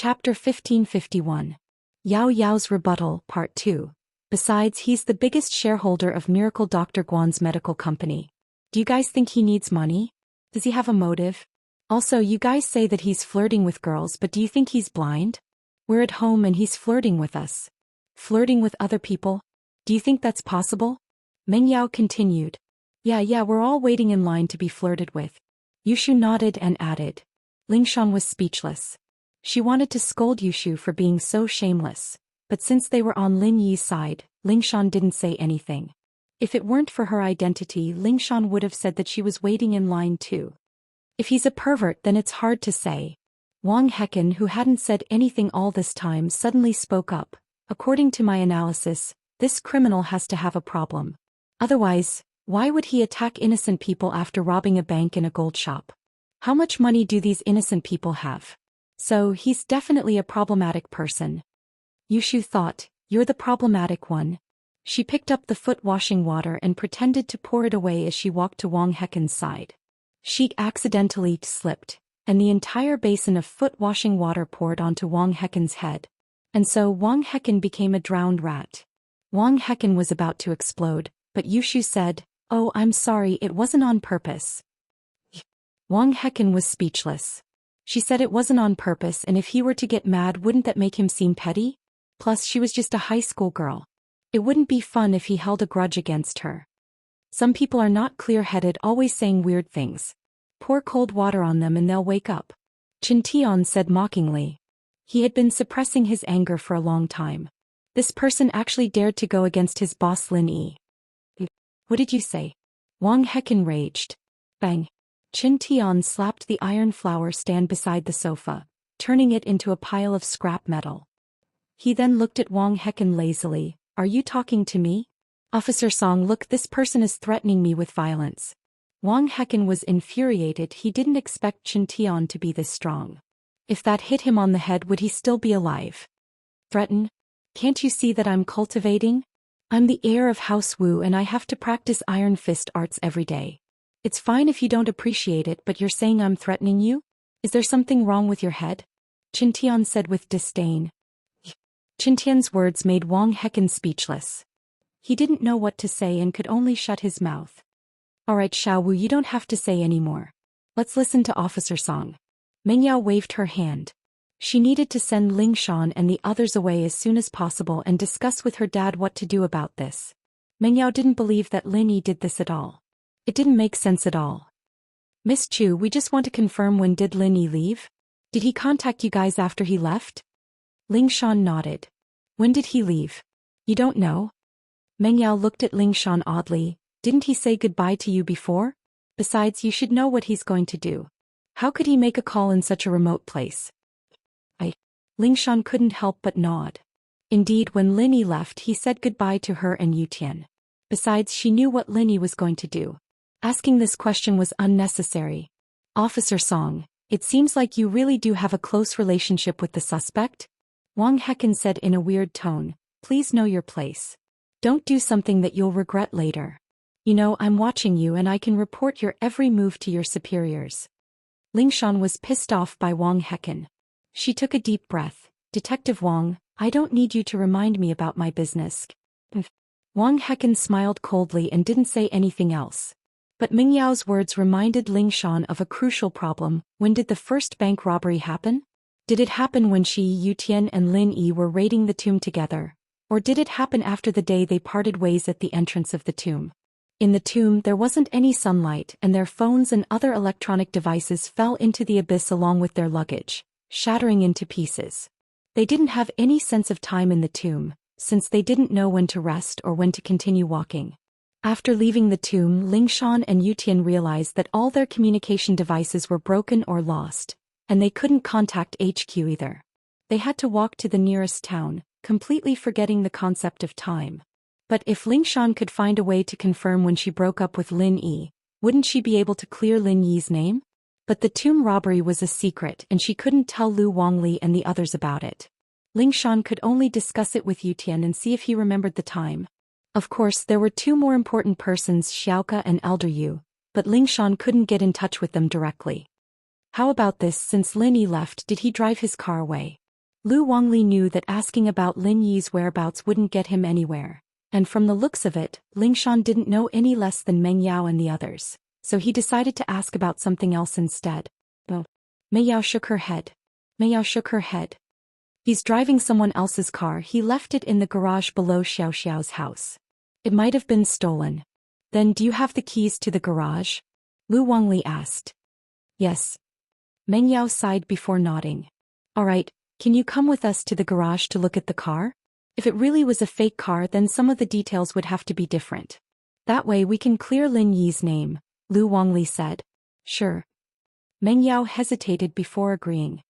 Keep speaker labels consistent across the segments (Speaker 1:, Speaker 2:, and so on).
Speaker 1: Chapter 1551. Yao Yao's Rebuttal, Part 2. Besides, he's the biggest shareholder of Miracle Dr. Guan's medical company. Do you guys think he needs money? Does he have a motive? Also, you guys say that he's flirting with girls, but do you think he's blind? We're at home and he's flirting with us. Flirting with other people? Do you think that's possible? Meng Yao continued. Yeah, we're all waiting in line to be flirted with. Yushu nodded and added. Lingshan was speechless. She wanted to scold Yushu for being so shameless, but since they were on Lin Yi's side, Lingshan didn't say anything. If it weren't for her identity, Lingshan would have said that she was waiting in line too. If he's a pervert, then it's hard to say. Wang Hecken, who hadn't said anything all this time, suddenly spoke up. According to my analysis, this criminal has to have a problem. Otherwise, why would he attack innocent people after robbing a bank and a gold shop? How much money do these innocent people have? So, he's definitely a problematic person. Yushu thought, you're the problematic one. She picked up the foot-washing water and pretended to pour it away as she walked to Wang Hecken's side. She accidentally slipped, and the entire basin of foot-washing water poured onto Wang Hecken's head. And so Wang Hecken became a drowned rat. Wang Hecken was about to explode, but Yushu said, "Oh, I'm sorry, it wasn't on purpose." Wang Hecken was speechless. She said it wasn't on purpose, and if he were to get mad, wouldn't that make him seem petty? Plus, she was just a high school girl. It wouldn't be fun if he held a grudge against her. Some people are not clear-headed, always saying weird things. Pour cold water on them and they'll wake up. Chen Tian said mockingly. He had been suppressing his anger for a long time. This person actually dared to go against his boss Lin Yi. What did you say? Wang Hecken raged. Bang. Chen Tian slapped the iron flower stand beside the sofa, turning it into a pile of scrap metal. He then looked at Wang Hecken lazily. Are you talking to me? Officer Song, look, this person is threatening me with violence. Wang Hecken was infuriated. He didn't expect Chen Tian to be this strong. If that hit him on the head, would he still be alive? Threaten? Can't you see that I'm cultivating? I'm the heir of House Wu and I have to practice iron fist arts every day. It's fine if you don't appreciate it, but you're saying I'm threatening you? Is there something wrong with your head? Chen Tian said with disdain. Chen Tian's words made Wang Hecken speechless. He didn't know what to say and could only shut his mouth. Alright Xiao Wu, you don't have to say any more. Let's listen to Officer Song. Meng Yao waved her hand. She needed to send Ling Shan and the others away as soon as possible and discuss with her dad what to do about this. Meng Yao didn't believe that Lin Yi did this at all. It didn't make sense at all. Miss Chu, we just want to confirm, when did Lin Yi leave? Did he contact you guys after he left? Ling Shan nodded. When did he leave? You don't know? Meng Yao looked at Ling Shan oddly. Didn't he say goodbye to you before? Besides, you should know what he's going to do. How could he make a call in such a remote place? Ling Shan couldn't help but nod. Indeed, when Lin Yi left, he said goodbye to her and Yu Tian. Besides, she knew what Lin Yi was going to do. Asking this question was unnecessary. Officer Song, it seems like you really do have a close relationship with the suspect? Wang Hecken said in a weird tone. Please know your place. Don't do something that you'll regret later. You know, I'm watching you and I can report your every move to your superiors. Ling Shan was pissed off by Wang Hecken. She took a deep breath. Detective Wang, I don't need you to remind me about my business. Wang Hecken smiled coldly and didn't say anything else. But Meng Yao's words reminded Ling Shan of a crucial problem. When did the first bank robbery happen? Did it happen when she, Yu Tian and Lin Yi were raiding the tomb together? Or did it happen after the day they parted ways at the entrance of the tomb? In the tomb, there wasn't any sunlight, and their phones and other electronic devices fell into the abyss along with their luggage, shattering into pieces. They didn't have any sense of time in the tomb, since they didn't know when to rest or when to continue walking. After leaving the tomb, Ling Shan and Yu Tian realized that all their communication devices were broken or lost, and they couldn't contact HQ either. They had to walk to the nearest town, completely forgetting the concept of time. But if Ling Shan could find a way to confirm when she broke up with Lin Yi, wouldn't she be able to clear Lin Yi's name? But the tomb robbery was a secret and she couldn't tell Lu Wangli and the others about it. Ling Shan could only discuss it with Yu Tian and see if he remembered the time. Of course, there were two more important persons, Xiaoke and Elder Yu, but Ling Shan couldn't get in touch with them directly. How about this, since Lin Yi left, did he drive his car away? Lu Wangli knew that asking about Lin Yi's whereabouts wouldn't get him anywhere. And from the looks of it, Lingshan didn't know any less than Meng Yao and the others, so he decided to ask about something else instead. Oh. Mei Yao shook her head. Mei Yao shook her head. He's driving someone else's car. He left it in the garage below Xiao Xiao's house. It might have been stolen. Then do you have the keys to the garage? Lu Wangli asked. Yes. Meng Yao sighed before nodding. All right, can you come with us to the garage to look at the car? If it really was a fake car, then some of the details would have to be different. That way we can clear Lin Yi's name, Lu Wangli said. Sure. Meng Yao hesitated before agreeing.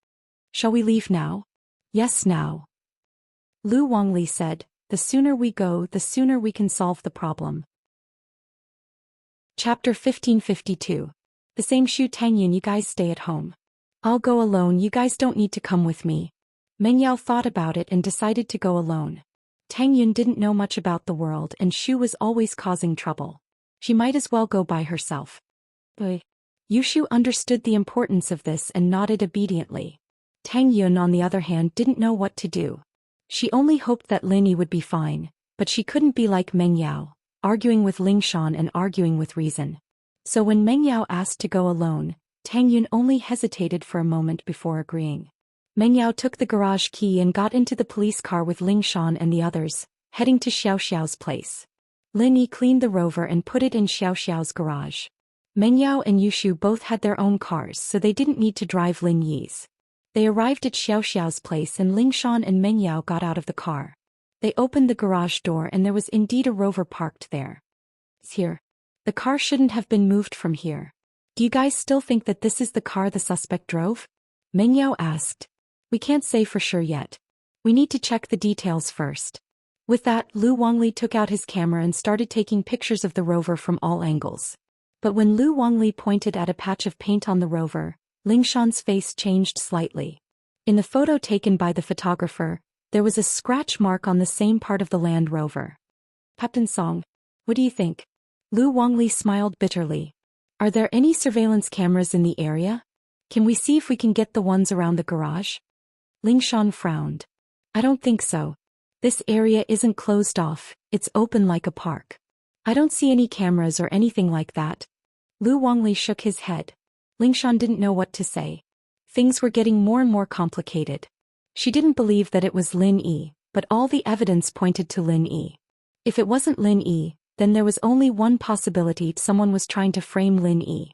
Speaker 1: Shall we leave now? Yes, now. Lu Wangli said, the sooner we go, the sooner we can solve the problem. Chapter 1552. The same Shu Tangyun, you guys stay at home. I'll go alone, you guys don't need to come with me. Meng Yao thought about it and decided to go alone. Tang Yun didn't know much about the world and Shu was always causing trouble. She might as well go by herself. Yushu understood the importance of this and nodded obediently. Tang Yun on the other hand didn't know what to do. She only hoped that Lin Yi would be fine, but she couldn't be like Meng Yao, arguing with Lingshan and arguing with reason. So when Meng Yao asked to go alone, Tang Yun only hesitated for a moment before agreeing. Meng Yao took the garage key and got into the police car with Lingshan and the others, heading to Xiao Xiao's place. Lin Yi cleaned the Rover and put it in Xiao Xiao's garage. Meng Yao and Yushu both had their own cars, so they didn't need to drive Lin Yi's. They arrived at Xiao Xiao's place and Lingshan and Meng Yao got out of the car. They opened the garage door and there was indeed a Rover parked there. It's here. The car shouldn't have been moved from here. Do you guys still think that this is the car the suspect drove? Meng Yao asked. We can't say for sure yet. We need to check the details first. With that, Lu Wangli took out his camera and started taking pictures of the Rover from all angles. But when Lu Wangli pointed at a patch of paint on the Rover, Lingshan's face changed slightly. In the photo taken by the photographer, there was a scratch mark on the same part of the Land Rover. Captain Song, what do you think? Lu Wangli smiled bitterly. Are there any surveillance cameras in the area? Can we see if we can get the ones around the garage? Lingshan frowned. I don't think so. This area isn't closed off, it's open like a park. I don't see any cameras or anything like that. Lu Wangli shook his head. Lingshan didn't know what to say. Things were getting more and more complicated. She didn't believe that it was Lin Yi, but all the evidence pointed to Lin Yi. If it wasn't Lin Yi, then there was only one possibility: someone was trying to frame Lin Yi.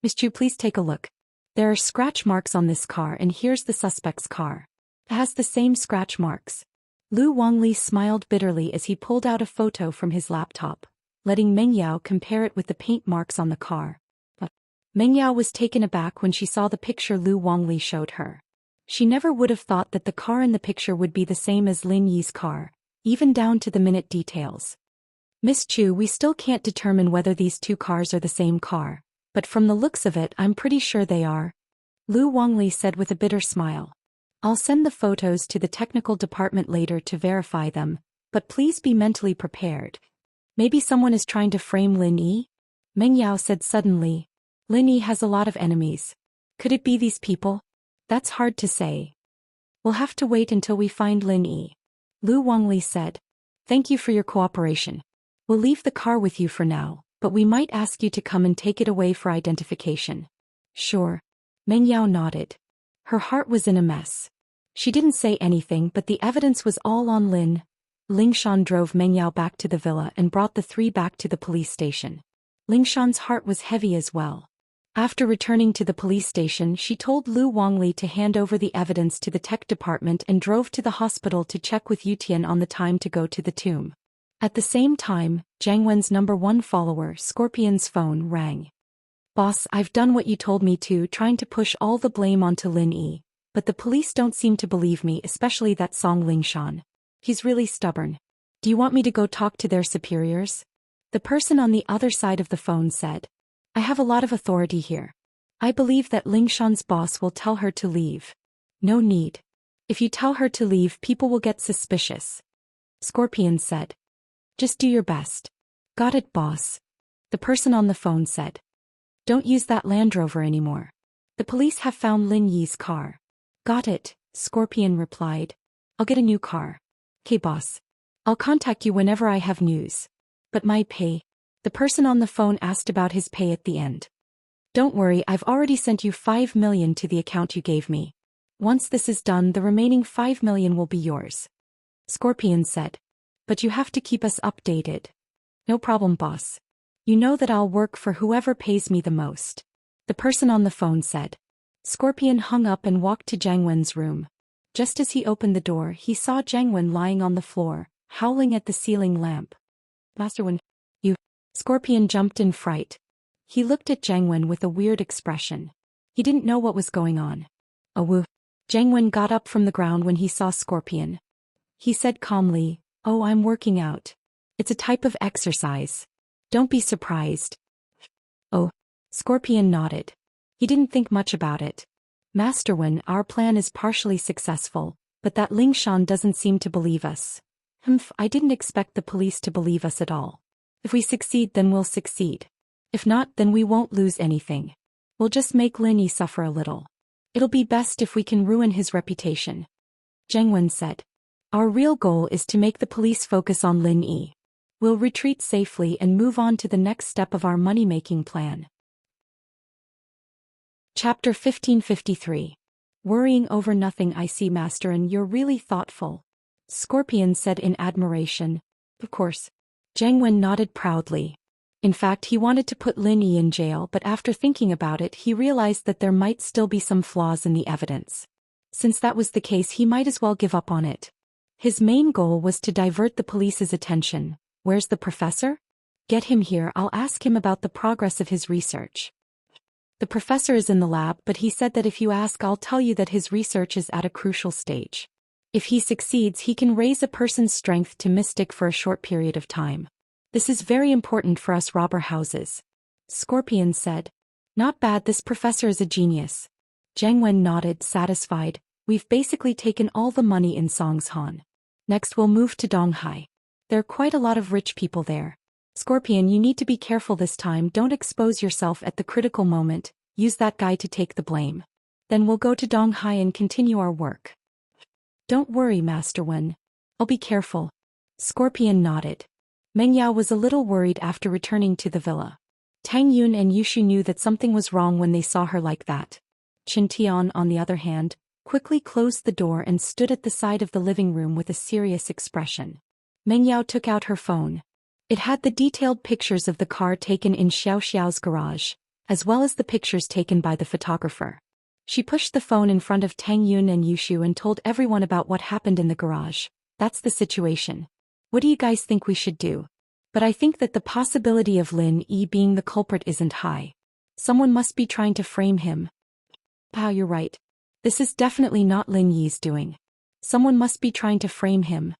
Speaker 1: Miss Chu, please take a look. There are scratch marks on this car and here's the suspect's car. It has the same scratch marks. Lu Wangli smiled bitterly as he pulled out a photo from his laptop, letting Meng Yao compare it with the paint marks on the car. Meng Yao was taken aback when she saw the picture Lu Wangli showed her. She never would have thought that the car in the picture would be the same as Lin Yi's car, even down to the minute details. Miss Chu, we still can't determine whether these two cars are the same car, but from the looks of it I'm pretty sure they are. Lu Wangli said with a bitter smile. I'll send the photos to the technical department later to verify them, but please be mentally prepared. Maybe someone is trying to frame Lin Yi? Meng Yao said suddenly. Lin Yi has a lot of enemies. Could it be these people? That's hard to say. We'll have to wait until we find Lin Yi. Lu Wangli said. Thank you for your cooperation. We'll leave the car with you for now, but we might ask you to come and take it away for identification. Sure. Meng Yao nodded. Her heart was in a mess. She didn't say anything, but the evidence was all on Lin. Lingshan drove Meng Yao back to the villa and brought the three back to the police station. Lingshan's heart was heavy as well. After returning to the police station, she told Lu Wangli to hand over the evidence to the tech department and drove to the hospital to check with Yutian on the time to go to the tomb. At the same time, Jiang Wen's #1 follower, Scorpion's phone rang. Boss, I've done what you told me to, trying to push all the blame onto Lin Yi, but the police don't seem to believe me, especially that Song Lingshan. He's really stubborn. Do you want me to go talk to their superiors? The person on the other side of the phone said. I have a lot of authority here. I believe that Lingshan's boss will tell her to leave. No need. If you tell her to leave, people will get suspicious. Scorpion said. Just do your best. Got it, boss. The person on the phone said. Don't use that Land Rover anymore. The police have found Lin Yi's car. Got it, Scorpion replied. I'll get a new car. Okay, boss. I'll contact you whenever I have news. But my pay? The person on the phone asked about his pay at the end. Don't worry, I've already sent you 5 million to the account you gave me. Once this is done, the remaining 5 million will be yours. Scorpion said. But you have to keep us updated. No problem, boss. You know that I'll work for whoever pays me the most. The person on the phone said. Scorpion hung up and walked to Jiang Wen's room. Just as he opened the door, he saw Jiang Wen lying on the floor, howling at the ceiling lamp. Master Wen, you. Scorpion jumped in fright. He looked at Jiang Wen with a weird expression. He didn't know what was going on. Oh woo. Jiang Wen got up from the ground when he saw Scorpion. He said calmly, Oh, I'm working out. It's a type of exercise. Don't be surprised. Oh. Scorpion nodded. He didn't think much about it. Master Wen, our plan is partially successful, but that Ling Shan doesn't seem to believe us. I didn't expect the police to believe us at all. If we succeed, then we'll succeed. If not, then we won't lose anything. We'll just make Lin Yi suffer a little. It'll be best if we can ruin his reputation. Jiang Wen said. Our real goal is to make the police focus on Lin Yi. We'll retreat safely and move on to the next step of our money-making plan. Chapter 1553. Worrying over nothing. I see, Master, and you're really thoughtful. Scorpion said in admiration. Of course. Jiang Wen nodded proudly. In fact, he wanted to put Lin Yi in jail, but after thinking about it, he realized that there might still be some flaws in the evidence. Since that was the case, he might as well give up on it. His main goal was to divert the police's attention. Where's the professor? Get him here, I'll ask him about the progress of his research. The professor is in the lab, but he said that if you ask, I'll tell you that his research is at a crucial stage. If he succeeds, he can raise a person's strength to mystic for a short period of time. This is very important for us robber houses. Scorpion said. Not bad, this professor is a genius. Jiang Wen nodded, satisfied. We've basically taken all the money in Songshan. Next we'll move to Donghai. There are quite a lot of rich people there. Scorpion, you need to be careful this time, don't expose yourself at the critical moment, use that guy to take the blame. Then we'll go to Donghai and continue our work. Don't worry, Master Wen. I'll be careful. Scorpion nodded. Meng Yao was a little worried after returning to the villa. Tang Yun and Yushu knew that something was wrong when they saw her like that. Qin Tian, on the other hand, quickly closed the door and stood at the side of the living room with a serious expression. Meng Yao took out her phone. It had the detailed pictures of the car taken in Xiao Xiao's garage, as well as the pictures taken by the photographer. She pushed the phone in front of Tang Yun and Yushu and told everyone about what happened in the garage. That's the situation. What do you guys think we should do? But I think that the possibility of Lin Yi being the culprit isn't high. Someone must be trying to frame him. Pao, you're right. This is definitely not Lin Yi's doing. Someone must be trying to frame him.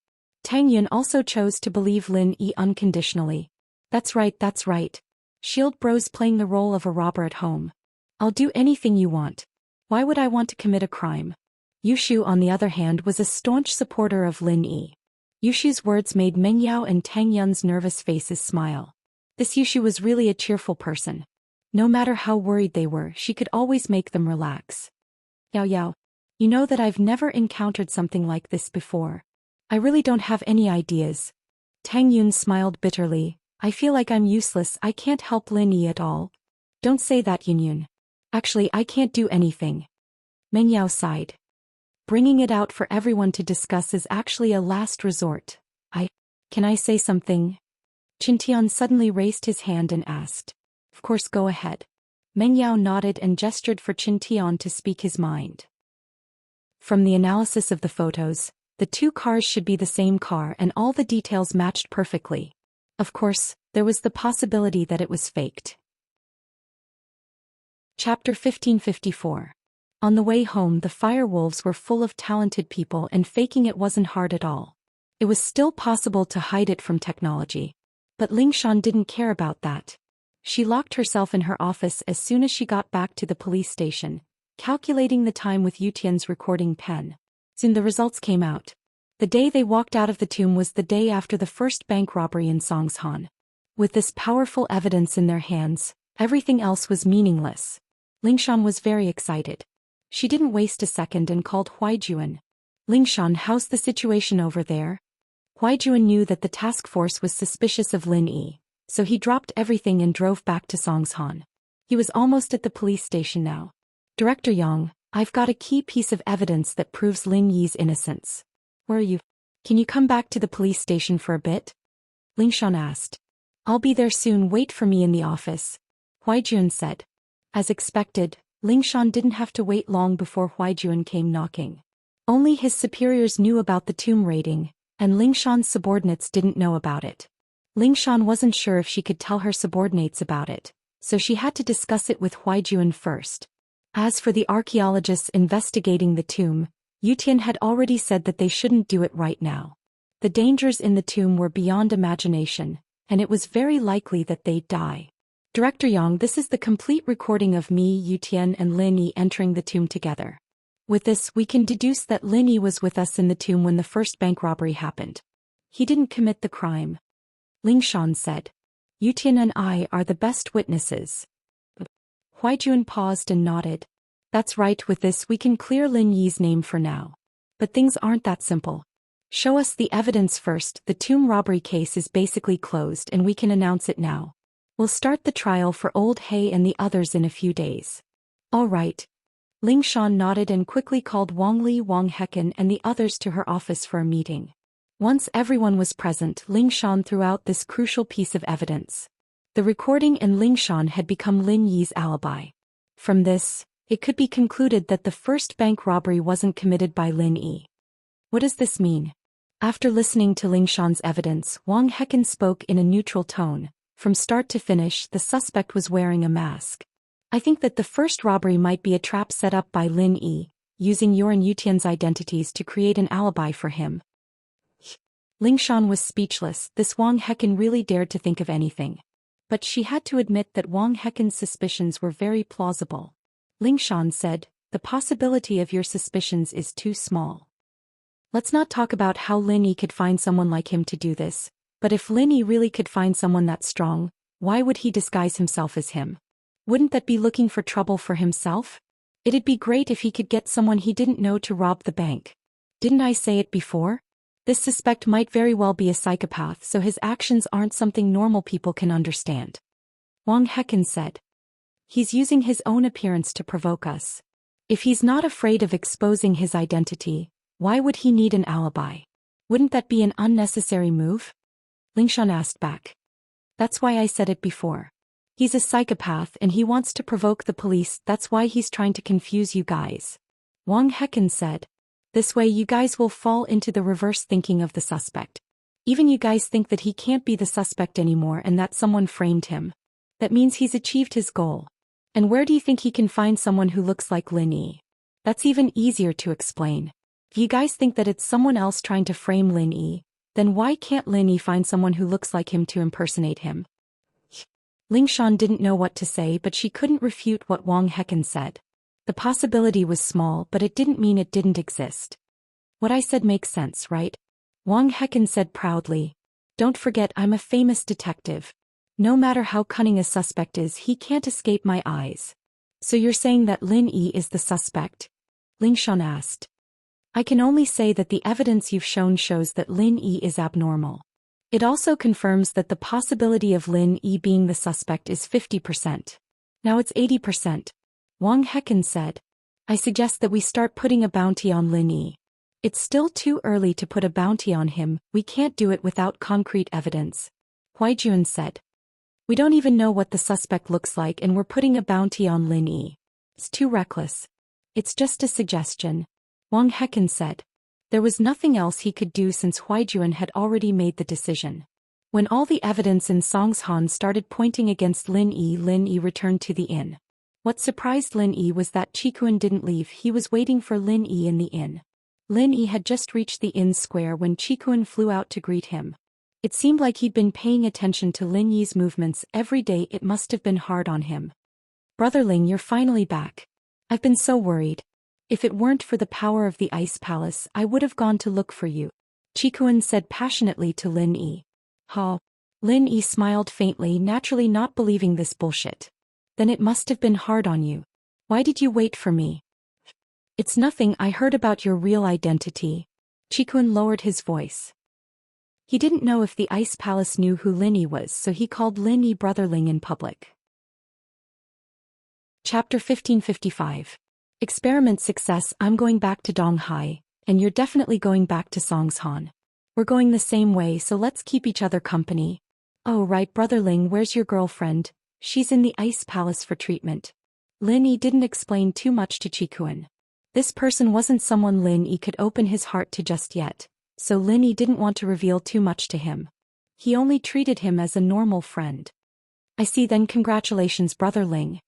Speaker 1: Tang Yun also chose to believe Lin Yi unconditionally. That's right, that's right. Shield Bro's playing the role of a robber at home. I'll do anything you want. Why would I want to commit a crime? Yushu, on the other hand, was a staunch supporter of Lin Yi. Yushu's words made Meng Yao and Tang Yun's nervous faces smile. This Yushu was really a cheerful person. No matter how worried they were, she could always make them relax. Yao Yao, you know that I've never encountered something like this before. I really don't have any ideas. Tang Yun smiled bitterly. I feel like I'm useless, I can't help Lin Yi at all. Don't say that, Yun Yun. Actually, I can't do anything. Meng Yao sighed. Bringing it out for everyone to discuss is actually a last resort. Can I say something? Qin Tian suddenly raised his hand and asked. Of course, go ahead. Meng Yao nodded and gestured for Qin Tian to speak his mind. From the analysis of the photos, the two cars should be the same car and all the details matched perfectly. Of course, there was the possibility that it was faked. Chapter 1554. On the way home, the firewolves were full of talented people and faking it wasn't hard at all. It was still possible to hide it from technology. But Ling Shan didn't care about that. She locked herself in her office as soon as she got back to the police station, calculating the time with Yutian's recording pen. Soon the results came out. The day they walked out of the tomb was the day after the first bank robbery in Songshan. With this powerful evidence in their hands, everything else was meaningless. Ling Shan was very excited. She didn't waste a second and called Huaijuan. Lingshan, how's the situation over there? Huaijuan knew that the task force was suspicious of Lin Yi, so he dropped everything and drove back to Songshan. He was almost at the police station now. Director Yang, I've got a key piece of evidence that proves Lin Yi's innocence. Where are you? Can you come back to the police station for a bit? Lingshan asked. I'll be there soon, wait for me in the office. Huaijuan said. As expected, Lingshan didn't have to wait long before Huaijuan came knocking. Only his superiors knew about the tomb raiding, and Lingshan's subordinates didn't know about it. Lingshan wasn't sure if she could tell her subordinates about it, so she had to discuss it with Huaijuan first. As for the archaeologists investigating the tomb, Yutian had already said that they shouldn't do it right now. The dangers in the tomb were beyond imagination, and it was very likely that they'd die. Director Yang, this is the complete recording of me, Yutian and Lin Yi entering the tomb together. With this, we can deduce that Lin Yi was with us in the tomb when the first bank robbery happened. He didn't commit the crime. Lingshan said. Yutian and I are the best witnesses. Huaijuan paused and nodded. That's right, with this we can clear Lin Yi's name for now. But things aren't that simple. Show us the evidence first. The tomb robbery case is basically closed and we can announce it now. We'll start the trial for Old Hay and the others in a few days. All right. Lingshan nodded and quickly called Wang Li, Wang Hecken and the others to her office for a meeting. Once everyone was present, Lingshan threw out this crucial piece of evidence. The recording in Lingshan had become Lin Yi's alibi. From this, it could be concluded that the first bank robbery wasn't committed by Lin Yi. What does this mean? After listening to Lingshan's evidence, Wang Hecken spoke in a neutral tone. From start to finish, the suspect was wearing a mask. I think that the first robbery might be a trap set up by Lin Yi, using your and Yutian's identities to create an alibi for him. Lingshan was speechless. This Wang Hecken really dared to think of anything. But she had to admit that Wang Hecken's suspicions were very plausible. Lingshan said, the possibility of your suspicions is too small. Let's not talk about how Lin Yi could find someone like him to do this, but if Lin Yi really could find someone that strong, why would he disguise himself as him? Wouldn't that be looking for trouble for himself? It'd be great if he could get someone he didn't know to rob the bank. Didn't I say it before? This suspect might very well be a psychopath, so his actions aren't something normal people can understand. Wang Hecken said. He's using his own appearance to provoke us. If he's not afraid of exposing his identity, why would he need an alibi? Wouldn't that be an unnecessary move? Lingshan asked back. That's why I said it before. He's a psychopath and he wants to provoke the police, that's why he's trying to confuse you guys. Wang Hecken said. This way you guys will fall into the reverse thinking of the suspect. Even you guys think that he can't be the suspect anymore and that someone framed him. That means he's achieved his goal. And where do you think he can find someone who looks like Lin Yi? That's even easier to explain. If you guys think that it's someone else trying to frame Lin Yi, then why can't Lin Yi find someone who looks like him to impersonate him? Lingshan didn't know what to say, but she couldn't refute what Wang Hecken said. The possibility was small, but it didn't mean it didn't exist. What I said makes sense, right? Wang Hecken said proudly. Don't forget, I'm a famous detective. No matter how cunning a suspect is, he can't escape my eyes. So you're saying that Lin Yi is the suspect? Lingshan asked. I can only say that the evidence you've shown shows that Lin Yi is abnormal. It also confirms that the possibility of Lin Yi being the suspect is 50%. Now it's 80%. Wang Hecken said. I suggest that we start putting a bounty on Lin Yi. It's still too early to put a bounty on him, we can't do it without concrete evidence. Huaijuan said. We don't even know what the suspect looks like and we're putting a bounty on Lin Yi. It's too reckless. It's just a suggestion. Wang Hecken said. There was nothing else he could do since Huaijuan had already made the decision. When all the evidence in Songshan started pointing against Lin Yi returned to the inn. What surprised Lin Yi was that Qikuan didn't leave, he was waiting for Lin Yi in the inn. Lin Yi had just reached the inn square when Qikuan flew out to greet him. It seemed like he'd been paying attention to Lin Yi's movements every day. It must have been hard on him. Brother Ling, you're finally back. I've been so worried. If it weren't for the power of the Ice Palace, I would have gone to look for you. Qikuan said passionately to Lin Yi. Ha. Lin Yi smiled faintly, naturally not believing this bullshit. Then it must have been hard on you. Why did you wait for me? It's nothing, I heard about your real identity. Chikun lowered his voice. He didn't know if the Ice Palace knew who Lin Yi was, so he called Lin Yi brotherling in public. Chapter 1555. Experiment success. I'm going back to Donghai, and you're definitely going back to Songshan. We're going the same way, so let's keep each other company. Oh right, brotherling, where's your girlfriend? She's in the Ice Palace for treatment. Lin Yi didn't explain too much to Chikun. This person wasn't someone Lin Yi could open his heart to just yet, so Lin Yi didn't want to reveal too much to him. He only treated him as a normal friend. I see, then congratulations brotherling.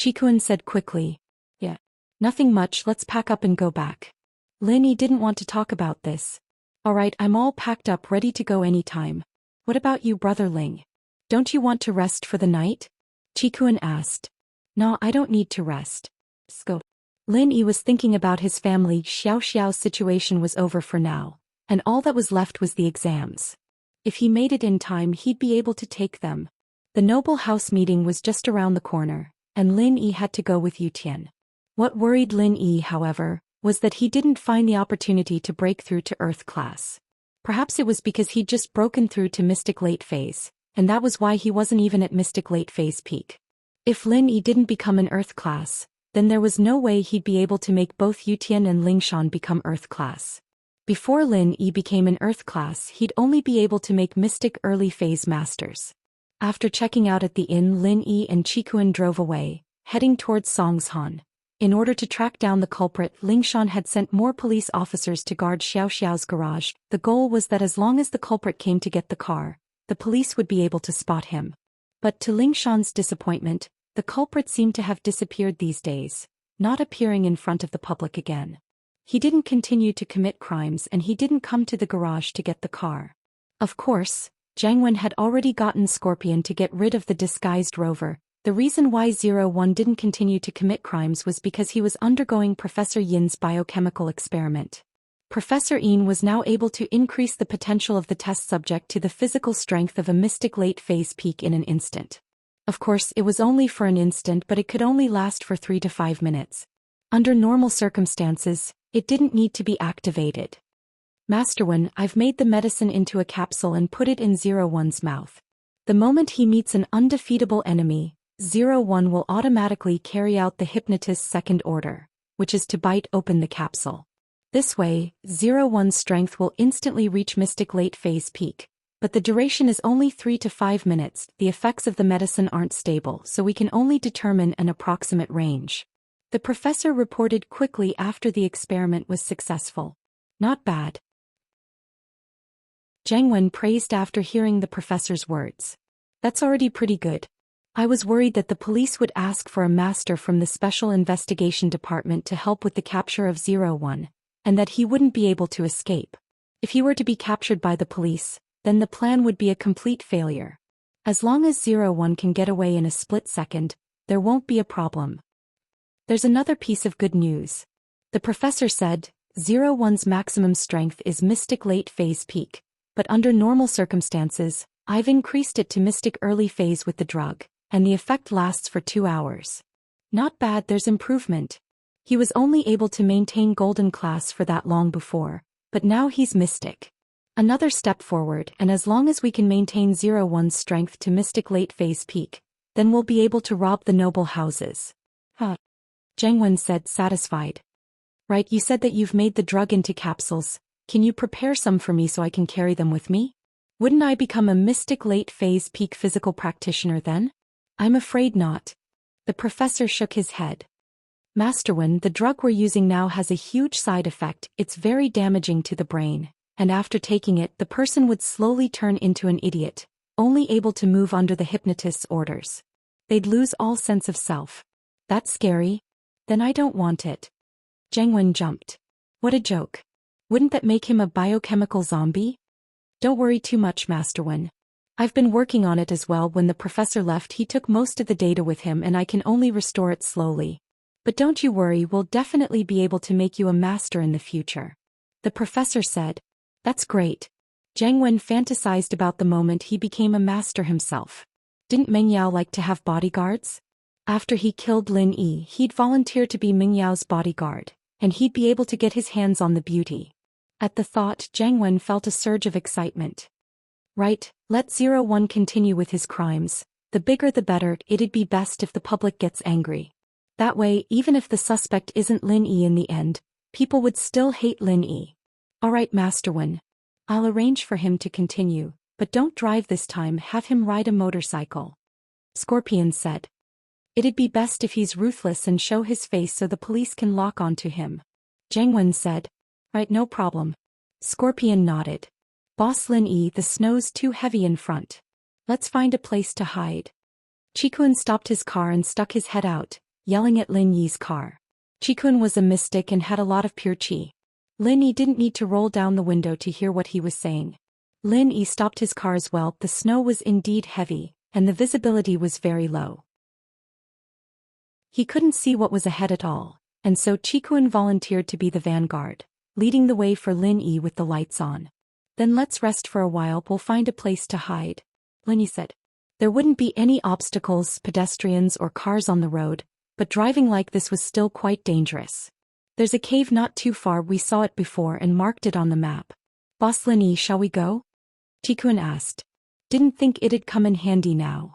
Speaker 1: Chikun said quickly. Yeah. Nothing much, let's pack up and go back. Lin Yi didn't want to talk about this. Alright, I'm all packed up ready to go anytime. What about you brotherling? Don't you want to rest for the night? Chikun asked. No, I don't need to rest. Let's go. Lin Yi was thinking about his family. Xiao Xiao's situation was over for now, and all that was left was the exams. If he made it in time, he'd be able to take them. The noble house meeting was just around the corner, and Lin Yi had to go with Yu Tian. What worried Lin Yi, however, was that he didn't find the opportunity to break through to Earth class. Perhaps it was because he'd just broken through to Mystic Late Phase, and that was why he wasn't even at Mystic Late Phase peak. If Lin Yi didn't become an Earth class, then there was no way he'd be able to make both Yu Tian and Lingshan become Earth class. Before Lin Yi became an Earth class, he'd only be able to make Mystic Early Phase Masters. After checking out at the inn, Lin Yi and Chikun drove away, heading towards Songshan. In order to track down the culprit, Lingshan had sent more police officers to guard Xiao Xiao's garage. The goal was that as long as the culprit came to get the car, the police would be able to spot him. But to Lingshan's disappointment, the culprit seemed to have disappeared these days, not appearing in front of the public again. He didn't continue to commit crimes and he didn't come to the garage to get the car. Of course, Jiang Wen had already gotten Scorpion to get rid of the disguised rover. The reason why 01 didn't continue to commit crimes was because he was undergoing Professor Yin's biochemical experiment. Professor Yin was now able to increase the potential of the test subject to the physical strength of a Mystic Late Phase peak in an instant. Of course, it was only for an instant, but it could only last for 3 to 5 minutes. Under normal circumstances, it didn't need to be activated. Master Wen, I've made the medicine into a capsule and put it in 01's mouth. The moment he meets an undefeatable enemy, 01 will automatically carry out the hypnotist's second order, which is to bite open the capsule. This way, 01's strength will instantly reach Mystic Late Phase peak, but the duration is only 3 to 5 minutes. The effects of the medicine aren't stable, so we can only determine an approximate range. The professor reported quickly after the experiment was successful. Not bad. Jiang Wen praised after hearing the professor's words. That's already pretty good. I was worried that the police would ask for a master from the Special Investigation Department to help with the capture of 01, and that he wouldn't be able to escape. If he were to be captured by the police, then the plan would be a complete failure. As long as 01 can get away in a split second, there won't be a problem. There's another piece of good news. The professor said, 01's maximum strength is Mystic Late Phase peak, but under normal circumstances, I've increased it to Mystic Early Phase with the drug, and the effect lasts for 2 hours. Not bad, there's improvement. He was only able to maintain Golden Class for that long before, but now he's Mystic. Another step forward, and as long as we can maintain 01's strength to Mystic Late Phase peak, then we'll be able to rob the noble houses. Jiang Wen said, satisfied. Right, you said that you've made the drug into capsules. Can you prepare some for me so I can carry them with me? Wouldn't I become a Mystic Late Phase peak physical practitioner then? I'm afraid not. The professor shook his head. Master Wen, the drug we're using now has a huge side effect. It's very damaging to the brain, and after taking it, the person would slowly turn into an idiot, only able to move under the hypnotist's orders. They'd lose all sense of self. That's scary. Then I don't want it. Jiang Wen jumped. What a joke. Wouldn't that make him a biochemical zombie? Don't worry too much, Master Wen. I've been working on it as well. When the professor left, he took most of the data with him and I can only restore it slowly. But don't you worry, we'll definitely be able to make you a master in the future. The professor said. That's great. Jiang Wen fantasized about the moment he became a master himself. Didn't Meng Yao like to have bodyguards? After he killed Lin Yi, he'd volunteer to be Meng Yao's bodyguard, and he'd be able to get his hands on the beauty. At the thought, Jiang Wen felt a surge of excitement. Right, let 01 continue with his crimes. The bigger the better, it'd be best if the public gets angry. That way, even if the suspect isn't Lin Yi in the end, people would still hate Lin Yi. Alright, Master Wen. I'll arrange for him to continue, but don't drive this time, have him ride a motorcycle. Scorpion said. It'd be best if he's ruthless and show his face so the police can lock onto him. Jiang Wen said. Right, no problem. Scorpion nodded. Boss Lin Yi, the snow's too heavy in front. Let's find a place to hide. Qikun stopped his car and stuck his head out, yelling at Lin Yi's car. Qikun was a mystic and had a lot of pure qi. Lin Yi didn't need to roll down the window to hear what he was saying. Lin Yi stopped his car as well. The snow was indeed heavy, and the visibility was very low. He couldn't see what was ahead at all, and so Qikun volunteered to be the vanguard, leading the way for Lin Yi with the lights on. Then let's rest for a while, we'll find a place to hide. Lin Yi said. There wouldn't be any obstacles, pedestrians or cars on the road, but driving like this was still quite dangerous. There's a cave not too far, we saw it before and marked it on the map. Boss Lin Yi, shall we go? Qikun asked. Didn't think it'd come in handy now.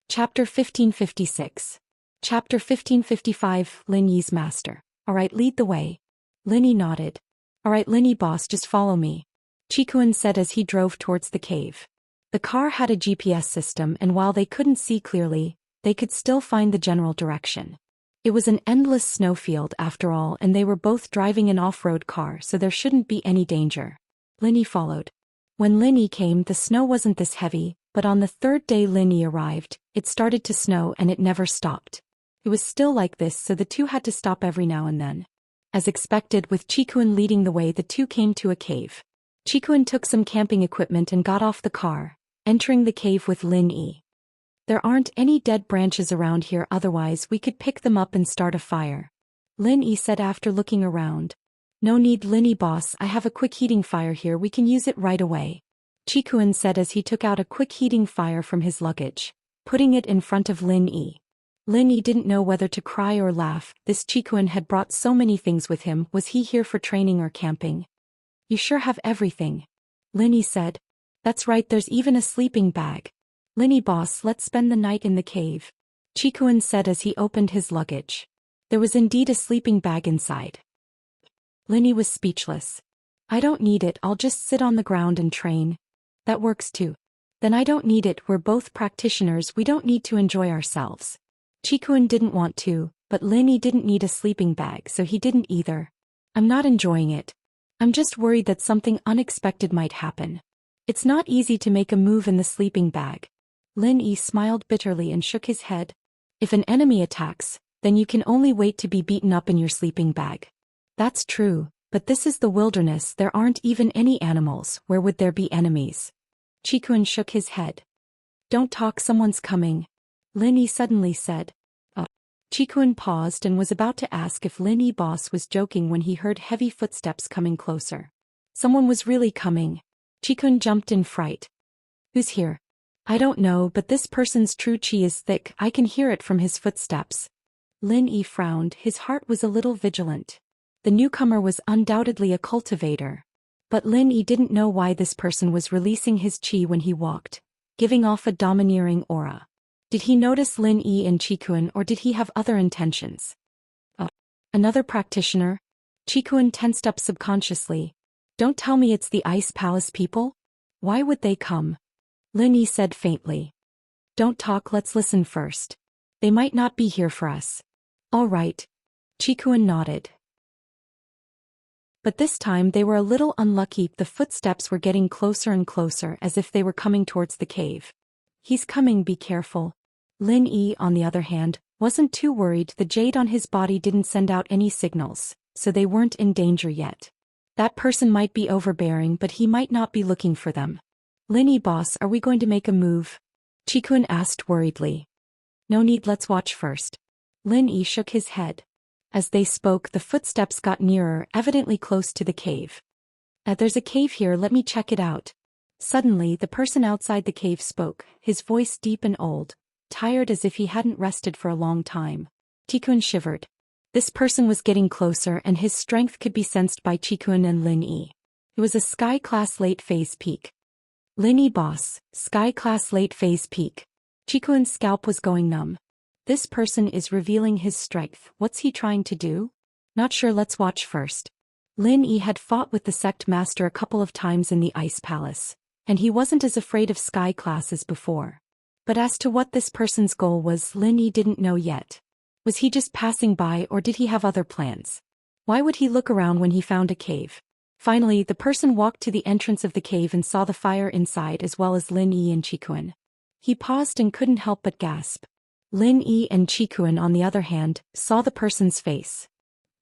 Speaker 1: Chapter 1556. Chapter 1555, Lin Yi's master. Alright, lead the way. Lin Yi nodded. Alright Lin Yi boss, just follow me. Qikun said as he drove towards the cave. The car had a GPS system, and while they couldn't see clearly, they could still find the general direction. It was an endless snowfield after all, and they were both driving an off-road car, so there shouldn't be any danger. Lin Yi followed. When Lin Yi came, the snow wasn't this heavy, but on the third day Lin Yi arrived, it started to snow and it never stopped. It was still like this, so the two had to stop every now and then. As expected, with Qikun leading the way, the two came to a cave. Qikun took some camping equipment and got off the car, entering the cave with Lin Yi. There aren't any dead branches around here, otherwise we could pick them up and start a fire. Lin Yi said after looking around. No need Lin Yi boss, I have a quick heating fire here, we can use it right away. Qikun said as he took out a quick heating fire from his luggage, putting it in front of Lin Yi. Lin Yi didn't know whether to cry or laugh. This Qikun had brought so many things with him. Was he here for training or camping? You sure have everything. Lin Yi said. That's right, there's even a sleeping bag. Lin Yi boss, let's spend the night in the cave. Qikun said as he opened his luggage. There was indeed a sleeping bag inside. Lin Yi was speechless. I don't need it, I'll just sit on the ground and train. That works too. Then I don't need it, we're both practitioners, we don't need to enjoy ourselves. Qikun didn't want to, but Lin Yi didn't need a sleeping bag, so he didn't either. I'm not enjoying it. I'm just worried that something unexpected might happen. It's not easy to make a move in the sleeping bag. Lin Yi smiled bitterly and shook his head. If an enemy attacks, then you can only wait to be beaten up in your sleeping bag. That's true, but this is the wilderness, there aren't even any animals, where would there be enemies? Qikun shook his head. Don't talk, someone's coming. Lin Yi suddenly said. Qikun paused and was about to ask if Lin Yi boss was joking when he heard heavy footsteps coming closer. Someone was really coming. Qikun jumped in fright. Who's here? I don't know, but this person's true qi is thick, I can hear it from his footsteps. Lin Yi frowned, his heart was a little vigilant. The newcomer was undoubtedly a cultivator. But Lin Yi didn't know why this person was releasing his qi when he walked, giving off a domineering aura. Did he notice Lin Yi and Qikun, or did he have other intentions? Another practitioner? Qikun tensed up subconsciously. Don't tell me it's the Ice Palace people? Why would they come? Lin Yi said faintly. Don't talk, let's listen first. They might not be here for us. All right. Qikun nodded. But this time they were a little unlucky, the footsteps were getting closer and closer as if they were coming towards the cave. He's coming, be careful. Lin Yi, on the other hand, wasn't too worried, the jade on his body didn't send out any signals, so they weren't in danger yet. That person might be overbearing, but he might not be looking for them. Lin Yi boss, are we going to make a move? Qikun asked worriedly. No need, let's watch first. Lin Yi shook his head. As they spoke, the footsteps got nearer, evidently close to the cave. There's a cave here, let me check it out. Suddenly, the person outside the cave spoke, his voice deep and old, tired as if he hadn't rested for a long time. Chikun shivered. This person was getting closer and his strength could be sensed by Chikun and Lin Yi. It was a sky-class late-phase peak. Lin Yi boss, sky-class late-phase peak. Chikun's scalp was going numb. This person is revealing his strength. What's he trying to do? Not sure, let's watch first. Lin Yi had fought with the sect master a couple of times in the Ice Palace, and he wasn't as afraid of sky class as before. But as to what this person's goal was, Lin Yi didn't know yet. Was he just passing by or did he have other plans? Why would he look around when he found a cave? Finally, the person walked to the entrance of the cave and saw the fire inside as well as Lin Yi and Chikun. He paused and couldn't help but gasp. Lin Yi and Chikun, on the other hand, saw the person's face.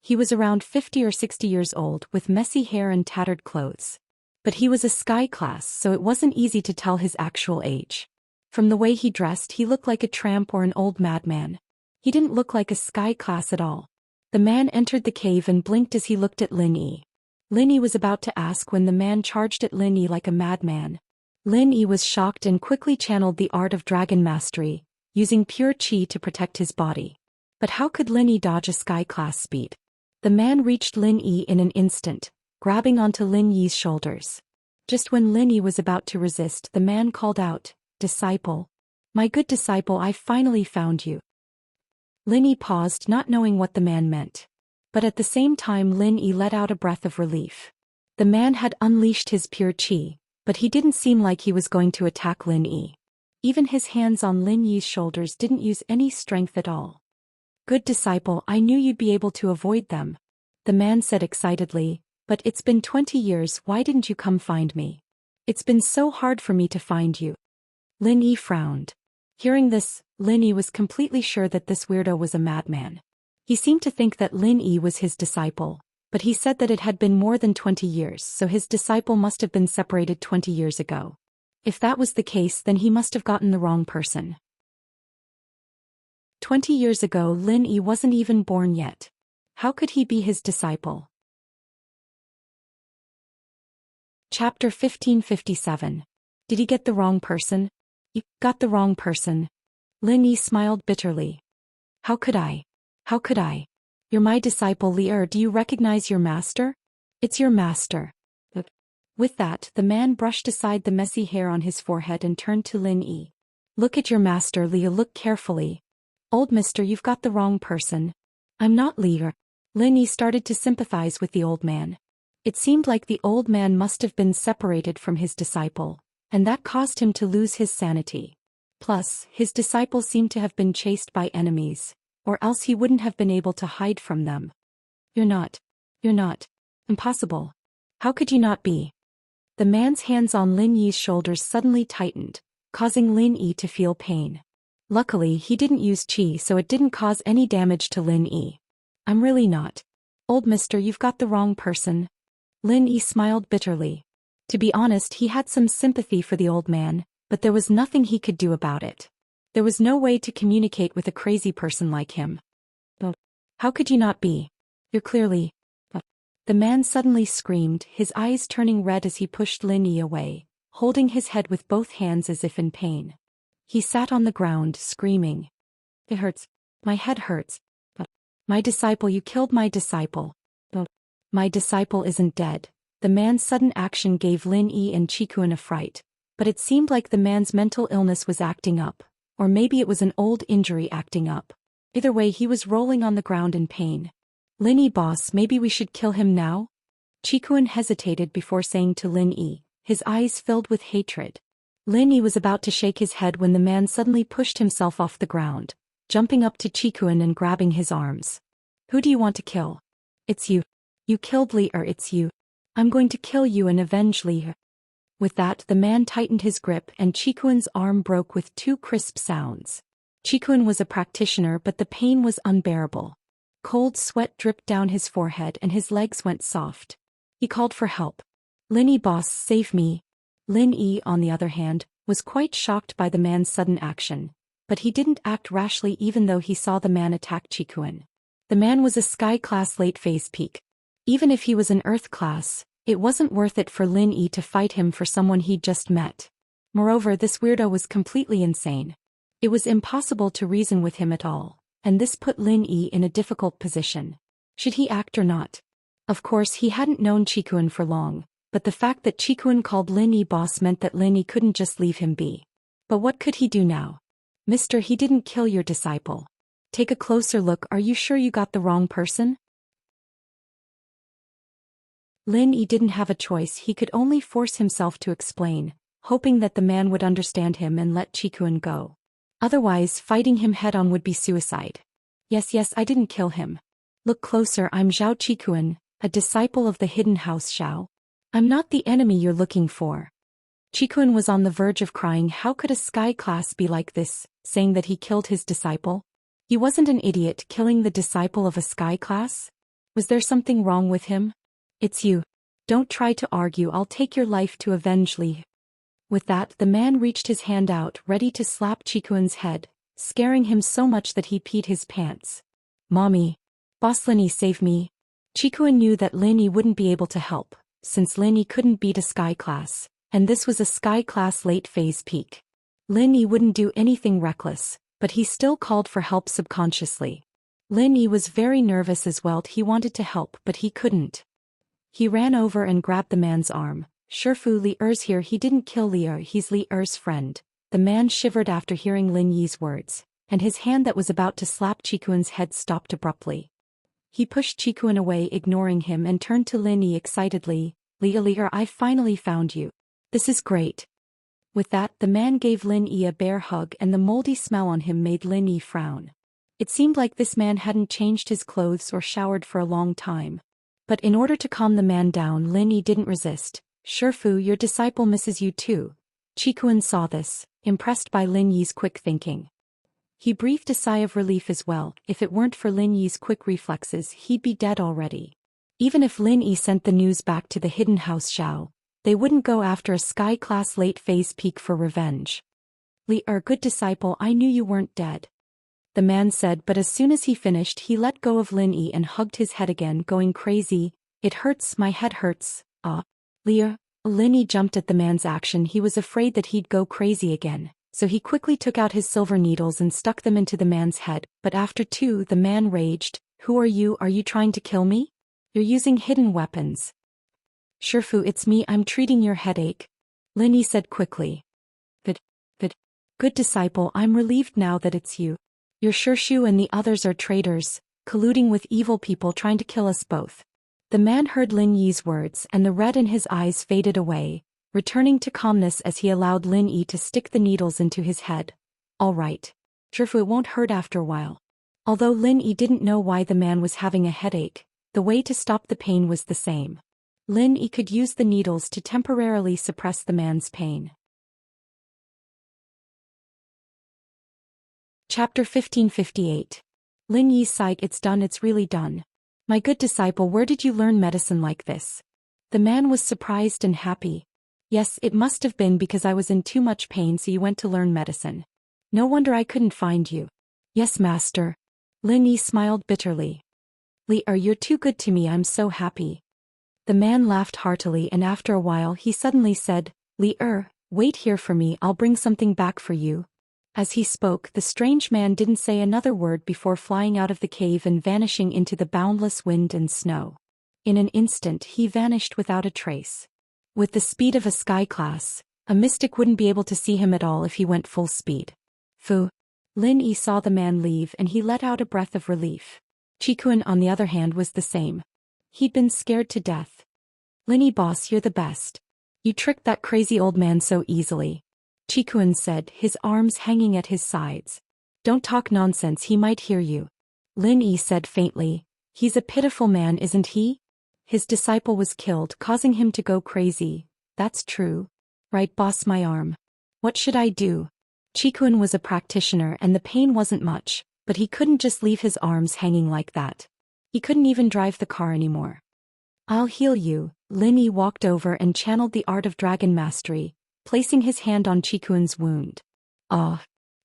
Speaker 1: He was around 50 or 60 years old with messy hair and tattered clothes. But he was a sky class, so it wasn't easy to tell his actual age. From the way he dressed, he looked like a tramp or an old madman. He didn't look like a sky class at all. The man entered the cave and blinked as he looked at Lin Yi. Lin Yi was about to ask when the man charged at Lin Yi like a madman. Lin Yi was shocked and quickly channeled the art of dragon mastery, using pure chi to protect his body. But how could Lin Yi dodge a sky class speed? The man reached Lin Yi in an instant, grabbing onto Lin Yi's shoulders. Just when Lin Yi was about to resist, the man called out, "Disciple. My good disciple, I finally found you." Lin Yi paused, not knowing what the man meant. But at the same time Lin Yi let out a breath of relief. The man had unleashed his pure chi, but he didn't seem like he was going to attack Lin Yi. Even his hands on Lin Yi's shoulders didn't use any strength at all. "Good disciple, I knew you'd be able to avoid them," the man said excitedly, "but it's been 20 years, why didn't you come find me? It's been so hard for me to find you." Lin Yi frowned. Hearing this, Lin Yi was completely sure that this weirdo was a madman. He seemed to think that Lin Yi was his disciple, but he said that it had been more than 20 years, so his disciple must have been separated 20 years ago. If that was the case, then he must have gotten the wrong person. 20 years ago Lin Yi wasn't even born yet. How could he be his disciple? Chapter 1557. Did he get the wrong person? "You got the wrong person." Lin Yi smiled bitterly. How could I? How could I? You're my disciple Li. Do you recognize your master? It's your master." With that, the man brushed aside the messy hair on his forehead and turned to Lin Yi. "Look at your master, Li. Look carefully." "Old mister, you've got the wrong person. I'm not Li." Lin Yi started to sympathize with the old man. It seemed like the old man must have been separated from his disciple, and that caused him to lose his sanity. Plus, his disciple seemed to have been chased by enemies, or else he wouldn't have been able to hide from them. You're not. Impossible. How could you not be?" The man's hands on Lin Yi's shoulders suddenly tightened, causing Lin Yi to feel pain. Luckily, he didn't use chi, so it didn't cause any damage to Lin Yi. "I'm really not. Old mister, you've got the wrong person." Lin Yi smiled bitterly. To be honest, he had some sympathy for the old man, but there was nothing he could do about it. There was no way to communicate with a crazy person like him. "But how could you not be? You're clearly..." The man suddenly screamed, his eyes turning red as he pushed Lin Yi away, holding his head with both hands as if in pain. He sat on the ground, screaming. "It hurts. My head hurts. But my disciple, you killed my disciple." "But my disciple isn't dead." The man's sudden action gave Lin Yi and Chikun a fright, but it seemed like the man's mental illness was acting up, or maybe it was an old injury acting up. Either way, he was rolling on the ground in pain. "Lin Yi boss, maybe we should kill him now?" Chikun hesitated before saying to Lin Yi, his eyes filled with hatred. Lin Yi was about to shake his head when the man suddenly pushed himself off the ground, jumping up to Chikun and grabbing his arms. "Who do you want to kill?" "It's you. You killed Li. It's you. I'm going to kill you and avenge Li." With that, the man tightened his grip and Chikun's arm broke with two crisp sounds. Chikun was a practitioner, but the pain was unbearable. Cold sweat dripped down his forehead and his legs went soft. He called for help. "Lin Yi boss, save me." Lin Yi, on the other hand, was quite shocked by the man's sudden action, but he didn't act rashly even though he saw the man attack Chikun. The man was a sky-class late-phase peak. Even if he was an earth-class, it wasn't worth it for Lin Yi to fight him for someone he'd just met. Moreover, this weirdo was completely insane. It was impossible to reason with him at all. and this put Lin Yi in a difficult position. Should he act or not? Of course he hadn't known Chikuan for long, but the fact that Chikuan called Lin Yi boss meant that Lin Yi couldn't just leave him be. But what could he do now? Mister, he didn't kill your disciple. Take a closer look, are you sure you got the wrong person? Lin Yi didn't have a choice, he could only force himself to explain, hoping that the man would understand him and let Chikuan go. Otherwise, fighting him head-on would be suicide. Yes, I didn't kill him. Look closer, I'm Zhao Chikuan, a disciple of the hidden house Xiao. I'm not the enemy you're looking for. Chikuan was on the verge of crying. How could a sky class be like this, saying that he killed his disciple? He wasn't an idiot killing the disciple of a sky class? Was there something wrong with him? It's you. Don't try to argue, I'll take your life to avenge Li. With that, the man reached his hand out, ready to slap Chikuan's head, scaring him so much that he peed his pants. Mommy. Boss Lin Yi, save me. Chikuan knew that Lin Yi wouldn't be able to help, since Lin Yi couldn't beat a sky class, and this was a sky class late phase peak. Lin Yi wouldn't do anything reckless, but he still called for help subconsciously. Lin Yi was very nervous as well, he wanted to help but he couldn't. He ran over and grabbed the man's arm. Shifu, Li Er's here, he didn't kill Li Er, he's Li Er's friend. The man shivered after hearing Lin Yi's words, and his hand that was about to slap Chikuan's head stopped abruptly. He pushed Chikuan away, ignoring him, and turned to Lin Yi excitedly. Li Er, I finally found you. This is great. With that, the man gave Lin Yi a bear hug, and the moldy smell on him made Lin Yi frown. It seemed like this man hadn't changed his clothes or showered for a long time. But in order to calm the man down, Lin Yi didn't resist. Shifu, your disciple misses you too. Chikuan saw this, impressed by Lin Yi's quick thinking. He breathed a sigh of relief as well. If it weren't for Lin Yi's quick reflexes, he'd be dead already. Even if Lin Yi sent the news back to the hidden house Xiao, they wouldn't go after a sky class late phase peak for revenge. Li Er, good disciple, I knew you weren't dead. The man said, but as soon as he finished, he let go of Lin Yi and hugged his head again, going crazy. It hurts, my head hurts. Li. Lin Yi jumped at the man's action. He was afraid that he'd go crazy again, so he quickly took out his silver needles and stuck them into the man's head. But after two, the man raged. Who are you? Are you trying to kill me? You're using hidden weapons. Shifu, it's me, I'm treating your headache. Lin Yi said quickly. But, good disciple, I'm relieved now that it's you. Your Shirshu and the others are traitors, colluding with evil people trying to kill us both. The man heard Lin Yi's words and the red in his eyes faded away, returning to calmness as he allowed Lin Yi to stick the needles into his head. All right. Shifu, it won't hurt after a while. Although Lin Yi didn't know why the man was having a headache, the way to stop the pain was the same. Lin Yi could use the needles to temporarily suppress the man's pain. Chapter 1558. Lin Yi sighed, it's done, it's really done. My good disciple, where did you learn medicine like this? The man was surprised and happy. Yes, it must have been because I was in too much pain, so you went to learn medicine. No wonder I couldn't find you. Yes, master. Lin Yi smiled bitterly. Li Er, you're too good to me, I'm so happy. The man laughed heartily, and after a while he suddenly said, Li Er, wait here for me, I'll bring something back for you. As he spoke, the strange man didn't say another word before flying out of the cave and vanishing into the boundless wind and snow. In an instant he vanished without a trace. With the speed of a sky class, a mystic wouldn't be able to see him at all if he went full speed. Fu. Lin Yi saw the man leave and he let out a breath of relief. Chikuan, on the other hand, was the same. He'd been scared to death. Lin Yi, boss, you're the best. You tricked that crazy old man so easily. Chikuan said, his arms hanging at his sides. Don't talk nonsense, he might hear you. Lin Yi said faintly, he's a pitiful man, isn't he? His disciple was killed, causing him to go crazy. That's true. Right, boss, my arm. What should I do? Chikuan was a practitioner and the pain wasn't much, but he couldn't just leave his arms hanging like that. He couldn't even drive the car anymore. I'll heal you. Lin Yi walked over and channeled the art of dragon mastery, placing his hand on Chikuan's wound.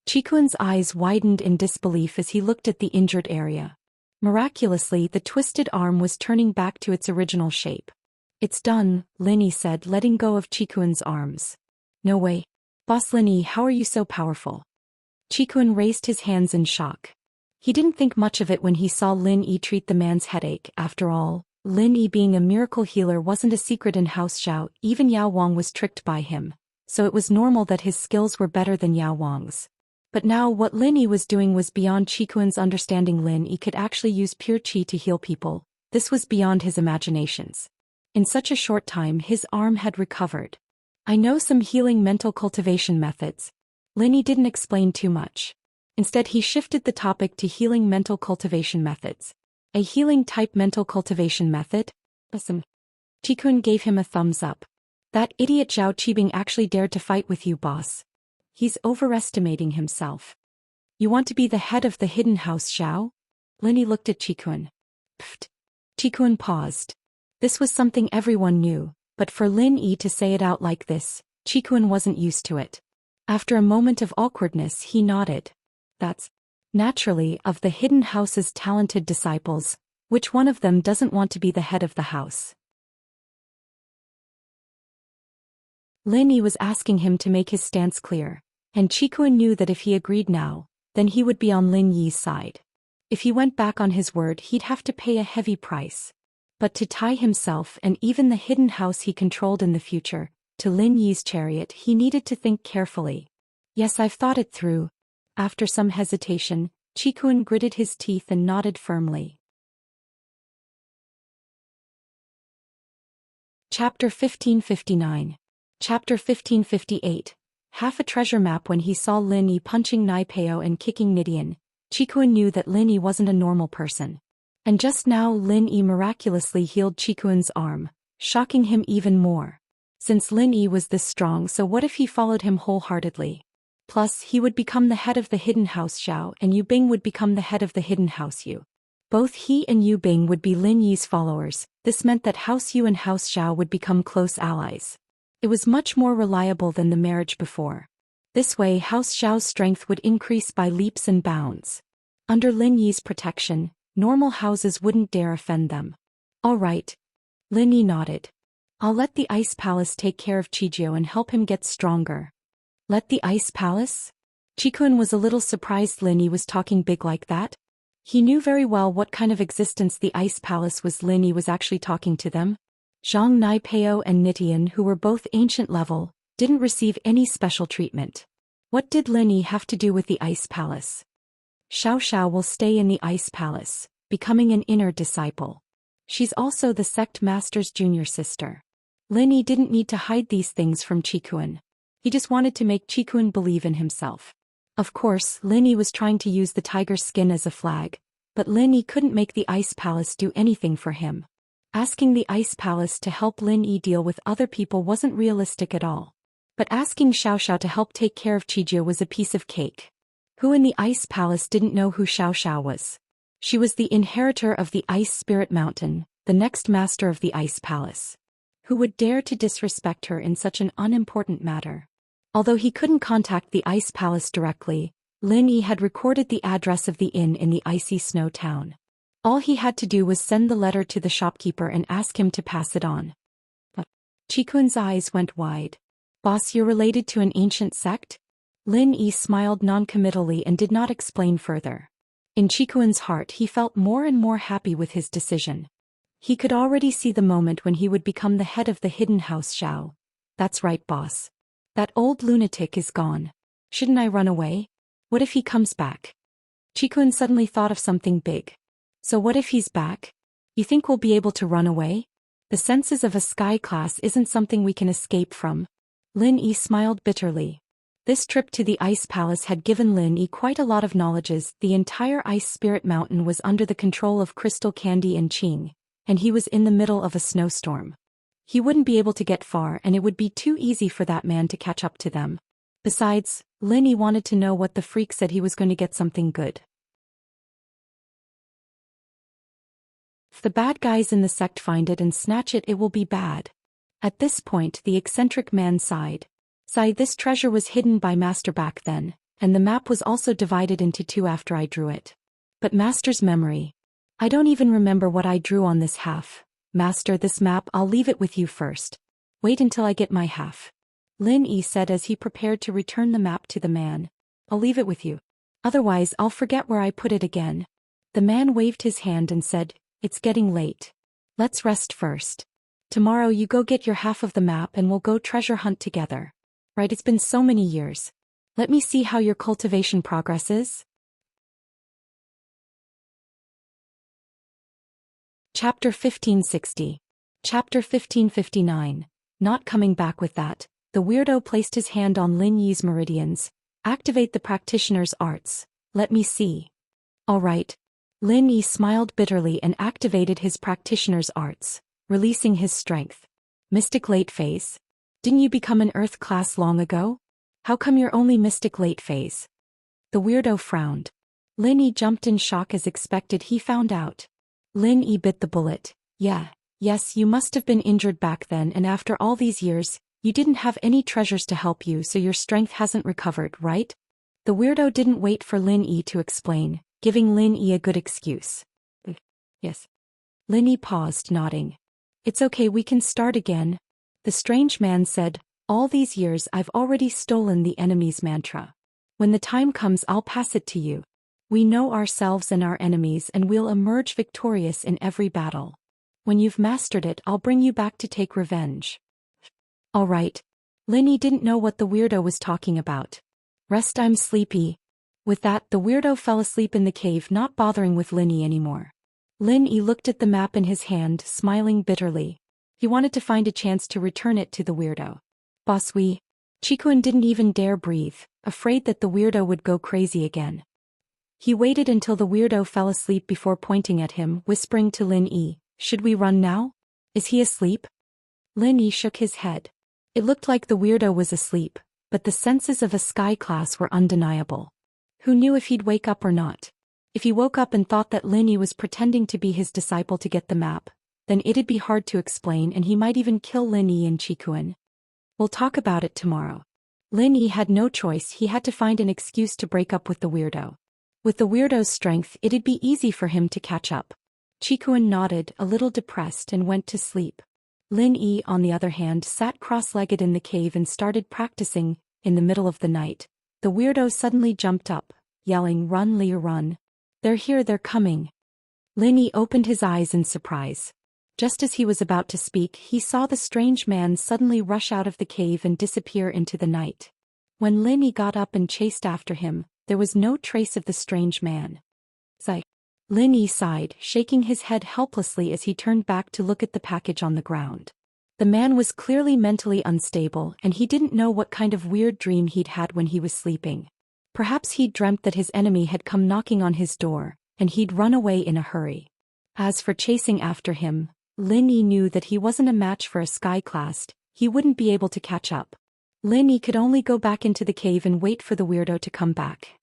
Speaker 1: Chikuan's eyes widened in disbelief as he looked at the injured area. Miraculously, the twisted arm was turning back to its original shape. It's done, Lin Yi said, letting go of Chikuan's arms. No way. Boss Lin Yi, how are you so powerful? Chikuan raised his hands in shock. He didn't think much of it when he saw Lin Yi treat the man's headache. After all, Lin Yi being a miracle healer wasn't a secret in House Xiao. Even Yao Wang was tricked by him, so it was normal that his skills were better than Yao Wang's. But now what Lin Yi was doing was beyond Qikuan's understanding. Lin Yi could actually use pure qi to heal people. This was beyond his imaginations. In such a short time his arm had recovered. I know some healing mental cultivation methods. Lin Yi didn't explain too much. Instead he shifted the topic to healing mental cultivation methods. A healing type mental cultivation method? Awesome. Qikuan gave him a thumbs up. That idiot Zhao Qibing actually dared to fight with you, boss. He's overestimating himself. You want to be the head of the hidden house, Xiao? Lin Yi looked at Qikuan. Pfft. Qikuan paused. This was something everyone knew, but for Lin Yi to say it out like this, Qikuan wasn't used to it. After a moment of awkwardness he nodded. That's naturally, of the hidden house's talented disciples, which one of them doesn't want to be the head of the house? Lin Yi was asking him to make his stance clear, and Qikuan knew that if he agreed now, then he would be on Lin Yi's side. If he went back on his word he'd have to pay a heavy price. But to tie himself and even the hidden house he controlled in the future to Lin Yi's chariot he needed to think carefully. Yes, I've thought it through. After some hesitation, Qikuan gritted his teeth and nodded firmly. Chapter 1559. Chapter 1558. Half a treasure map. When he saw Lin Yi punching Nai Peo and kicking Nidian, Qikuan knew that Lin Yi wasn't a normal person. And just now Lin Yi miraculously healed Qikuan's arm, shocking him even more. Since Lin Yi was this strong, so what if he followed him wholeheartedly? Plus, he would become the head of the hidden house Xiao and Yu Bing would become the head of the hidden house Yu. Both he and Yu Bing would be Lin Yi's followers. This meant that House Yu and House Xiao would become close allies. It was much more reliable than the marriage before. This way House Xiao's strength would increase by leaps and bounds. Under Lin Yi's protection, normal houses wouldn't dare offend them. All right. Lin Yi nodded. I'll let the Ice Palace take care of Qijiu and help him get stronger. Let the Ice Palace? Qikuan was a little surprised Lin Yi was talking big like that. He knew very well what kind of existence the Ice Palace was. Lin Yi was actually talking to them. Zhang Nai Peo and Nitian, who were both ancient level, didn't receive any special treatment. What did Lin Yi have to do with the Ice Palace? Xiao Xiao will stay in the Ice Palace, becoming an inner disciple. She's also the sect master's junior sister. Lin Yi didn't need to hide these things from Qikuan. He just wanted to make Qikuan believe in himself. Of course, Lin Yi was trying to use the tiger's skin as a flag, but Lin Yi couldn't make the Ice Palace do anything for him. Asking the Ice Palace to help Lin Yi deal with other people wasn't realistic at all. But asking Xiao Xiao to help take care of Qijiu was a piece of cake. Who in the Ice Palace didn't know who Xiao Xiao was? She was the inheritor of the Ice Spirit Mountain, the next master of the Ice Palace. Who would dare to disrespect her in such an unimportant matter? Although he couldn't contact the Ice Palace directly, Lin Yi had recorded the address of the inn in the icy snow town. All he had to do was send the letter to the shopkeeper and ask him to pass it on. Qikuan's eyes went wide. Boss, you're related to an ancient sect? Lin Yi smiled noncommittally and did not explain further. In Qikuan's heart he felt more and more happy with his decision. He could already see the moment when he would become the head of the hidden house Xiao. That's right, boss. That old lunatic is gone. Shouldn't I run away? What if he comes back? Qikuan suddenly thought of something big. So what if he's back? You think we'll be able to run away? The senses of a sky class isn't something we can escape from. Lin Yi smiled bitterly. This trip to the Ice Palace had given Lin Yi quite a lot of knowledges. The entire Ice Spirit Mountain was under the control of Crystal Candy and Qing, and he was in the middle of a snowstorm. He wouldn't be able to get far and it would be too easy for that man to catch up to them. Besides, Lin Yi wanted to know what the freak said. He was going to get something good. If the bad guys in the sect find it and snatch it, it will be bad. At this point the eccentric man sighed. This treasure was hidden by Master back then, and the map was also divided into two after I drew it. But Master's memory. I don't even remember what I drew on this half. Master, this map, I'll leave it with you first. Wait until I get my half. Lin Yi said as he prepared to return the map to the man. I'll leave it with you. Otherwise I'll forget where I put it again. The man waved his hand and said, "It's getting late. Let's rest first. Tomorrow you go get your half of the map and we'll go treasure hunt together. Right, it's been so many years. Let me see how your cultivation progresses." Chapter 1560. Chapter 1559. Not coming back with that, the weirdo placed his hand on Lin Yi's meridians. "Activate the practitioner's arts. Let me see." "All right." Lin Yi smiled bitterly and activated his practitioner's arts, releasing his strength. "Mystic late phase? Didn't you become an earth class long ago? How come you're only mystic late phase?" The weirdo frowned. Lin Yi jumped in shock as expected. He found out. Lin Yi bit the bullet. Yes, you must have been injured back then, and after all these years, you didn't have any treasures to help you, so your strength hasn't recovered, right? The weirdo didn't wait for Lin Yi to explain, giving Lin Yi a good excuse. "Yes." Lin Yi paused, nodding. "It's okay, we can start again." The strange man said, "All these years I've already stolen the enemy's mantra. When the time comes I'll pass it to you. We know ourselves and our enemies and we'll emerge victorious in every battle. When you've mastered it I'll bring you back to take revenge." "All right." Lin Yi didn't know what the weirdo was talking about. "Rest, I'm sleepy." With that, the weirdo fell asleep in the cave, not bothering with Lin Yi anymore. Lin Yi looked at the map in his hand, smiling bitterly. He wanted to find a chance to return it to the weirdo. "Boss, Chikun didn't even dare breathe, afraid that the weirdo would go crazy again. He waited until the weirdo fell asleep before pointing at him, whispering to Lin Yi, "Should we run now? Is he asleep?" Lin Yi shook his head. It looked like the weirdo was asleep, but the senses of a sky class were undeniable. Who knew if he'd wake up or not? If he woke up and thought that Lin Yi was pretending to be his disciple to get the map, then it'd be hard to explain and he might even kill Lin Yi and Chikun. "We'll talk about it tomorrow." Lin Yi had no choice, he had to find an excuse to break up with the weirdo. With the weirdo's strength, it'd be easy for him to catch up. Chikun nodded, a little depressed, and went to sleep. Lin Yi, on the other hand, sat cross-legged in the cave and started practicing. In the middle of the night, the weirdo suddenly jumped up, yelling, "Run, Li, run. They're here, they're coming." Lin Yi opened his eyes in surprise. Just as he was about to speak, he saw the strange man suddenly rush out of the cave and disappear into the night. When Lin Yi got up and chased after him, there was no trace of the strange man. "Sigh." Lin Yi sighed, shaking his head helplessly as he turned back to look at the package on the ground. The man was clearly mentally unstable, and he didn't know what kind of weird dream he'd had when he was sleeping. Perhaps he'd dreamt that his enemy had come knocking on his door, and he'd run away in a hurry. As for chasing after him, Lin Yi knew that he wasn't a match for a sky class, he wouldn't be able to catch up. Lin Yi could only go back into the cave and wait for the weirdo to come back.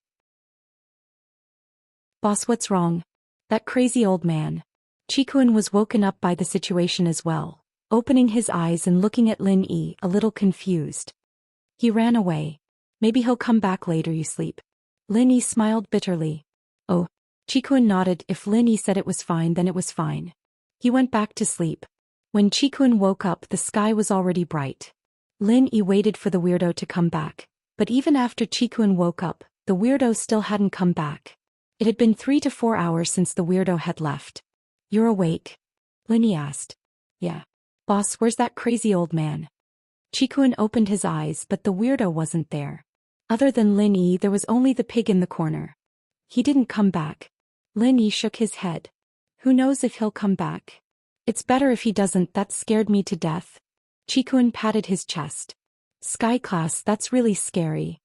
Speaker 1: "Boss, what's wrong? That crazy old man." Chikun was woken up by the situation as well, opening his eyes and looking at Lin Yi, a little confused. "He ran away. Maybe he'll come back later, you sleep." Lin Yi smiled bitterly. "Oh." Chikun nodded. If Lin Yi said it was fine, then it was fine. He went back to sleep. When Chikun woke up, the sky was already bright. Lin Yi waited for the weirdo to come back, but even after Chikun woke up, the weirdo still hadn't come back. It had been 3 to 4 hours since the weirdo had left. "You're awake?" Lin Yi asked. "Yeah." "Boss, where's that crazy old man?" Chikun opened his eyes, but the weirdo wasn't there. Other than Lin Yi, there was only the pig in the corner. "He didn't come back." Lin Yi shook his head. "Who knows if he'll come back? It's better if he doesn't, that scared me to death." Chikun patted his chest. "Sky class, that's really scary."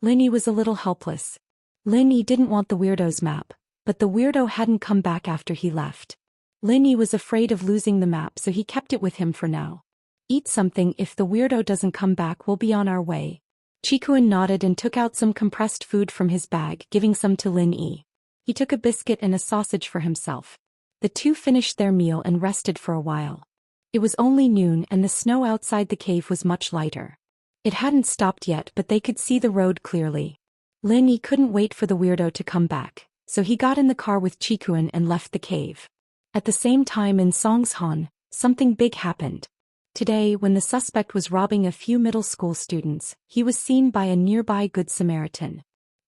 Speaker 1: Lin Yi was a little helpless. Lin Yi didn't want the weirdo's map, but the weirdo hadn't come back after he left. Lin Yi was afraid of losing the map, so he kept it with him for now. "Eat something, if the weirdo doesn't come back we'll be on our way." Chikun nodded and took out some compressed food from his bag, giving some to Lin Yi. He took a biscuit and a sausage for himself. The two finished their meal and rested for a while. It was only noon and the snow outside the cave was much lighter. It hadn't stopped yet, but they could see the road clearly. Lin Yi couldn't wait for the weirdo to come back, so he got in the car with Chikun and left the cave. At the same time in Songshan, something big happened. Today, when the suspect was robbing a few middle school students, he was seen by a nearby Good Samaritan.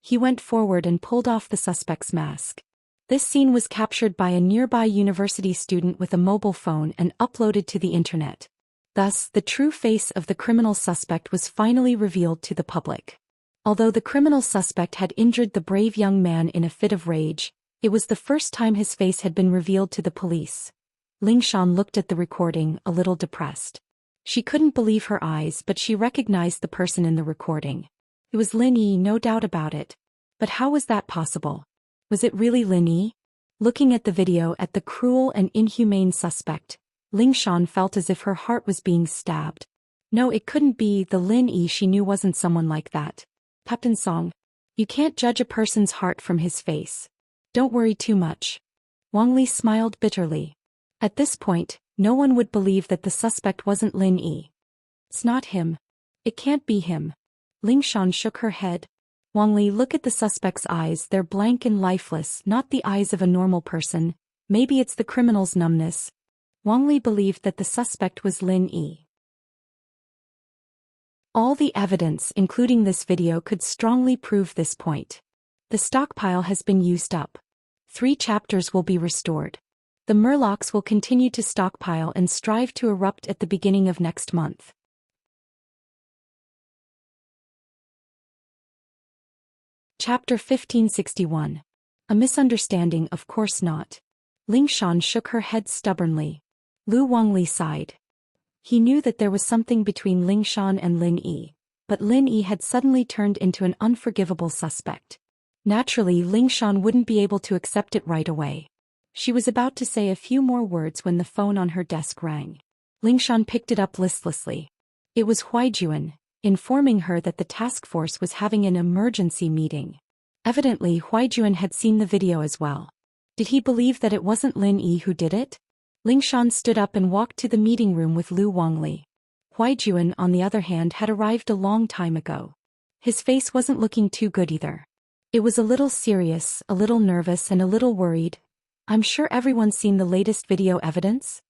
Speaker 1: He went forward and pulled off the suspect's mask. This scene was captured by a nearby university student with a mobile phone and uploaded to the internet. Thus, the true face of the criminal suspect was finally revealed to the public. Although the criminal suspect had injured the brave young man in a fit of rage, it was the first time his face had been revealed to the police. Ling Shan looked at the recording, a little depressed. She couldn't believe her eyes, but she recognized the person in the recording. It was Lin Yi, no doubt about it. But how was that possible? Was it really Lin Yi? Looking at the video at the cruel and inhumane suspect, Ling Shan felt as if her heart was being stabbed. No, it couldn't be. The Lin Yi she knew wasn't someone like that. Captain Song, you can't judge a person's heart from his face. Don't worry too much. Wang Li smiled bitterly. At this point, no one would believe that the suspect wasn't Lin Yi. It's not him. It can't be him. Ling Shan shook her head. Wang Li, look at the suspect's eyes, they're blank and lifeless, not the eyes of a normal person. Maybe it's the criminal's numbness. Wang Li believed that the suspect was Lin Yi. All the evidence, including this video, could strongly prove this point. The stockpile has been used up. 3 chapters will be restored. The Murlocs will continue to stockpile and strive to erupt at the beginning of next month. Chapter 1561. A misunderstanding, of course not. Ling Shan shook her head stubbornly. Lu Wangli sighed. He knew that there was something between Ling Shan and Lin Yi, but Lin Yi had suddenly turned into an unforgivable suspect. Naturally, Ling Shan wouldn't be able to accept it right away. She was about to say a few more words when the phone on her desk rang. Ling Shan picked it up listlessly. It was Huaijuan, informing her that the task force was having an emergency meeting. Evidently, Huaijuan had seen the video as well. Did he believe that it wasn't Lin Yi who did it? Ling Shan stood up and walked to the meeting room with Lu Wangli. Huaijuan, on the other hand, had arrived a long time ago. His face wasn't looking too good either. It was a little serious, a little nervous, and a little worried. I'm sure everyone's seen the latest video evidence?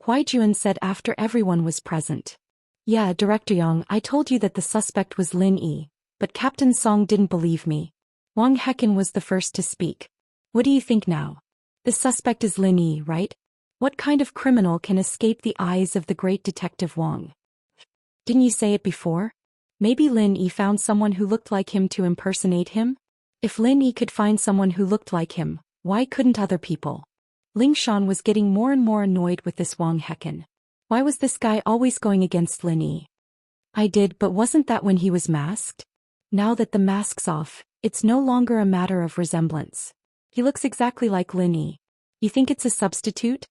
Speaker 1: Huaijuan said after everyone was present. Yeah, Director Yang, I told you that the suspect was Lin Yi, but Captain Song didn't believe me. Wang Hecken was the first to speak. What do you think now? The suspect is Lin Yi, right? What kind of criminal can escape the eyes of the great detective Wang? Didn't you say it before? Maybe Lin Yi found someone who looked like him to impersonate him? If Lin Yi could find someone who looked like him, why couldn't other people? Ling Shan was getting more and more annoyed with this Wang Hecken. Why was this guy always going against Lin Yi? I did, but wasn't that when he was masked? Now that the mask's off, it's no longer a matter of resemblance. He looks exactly like Lin Yi. You think it's a substitute?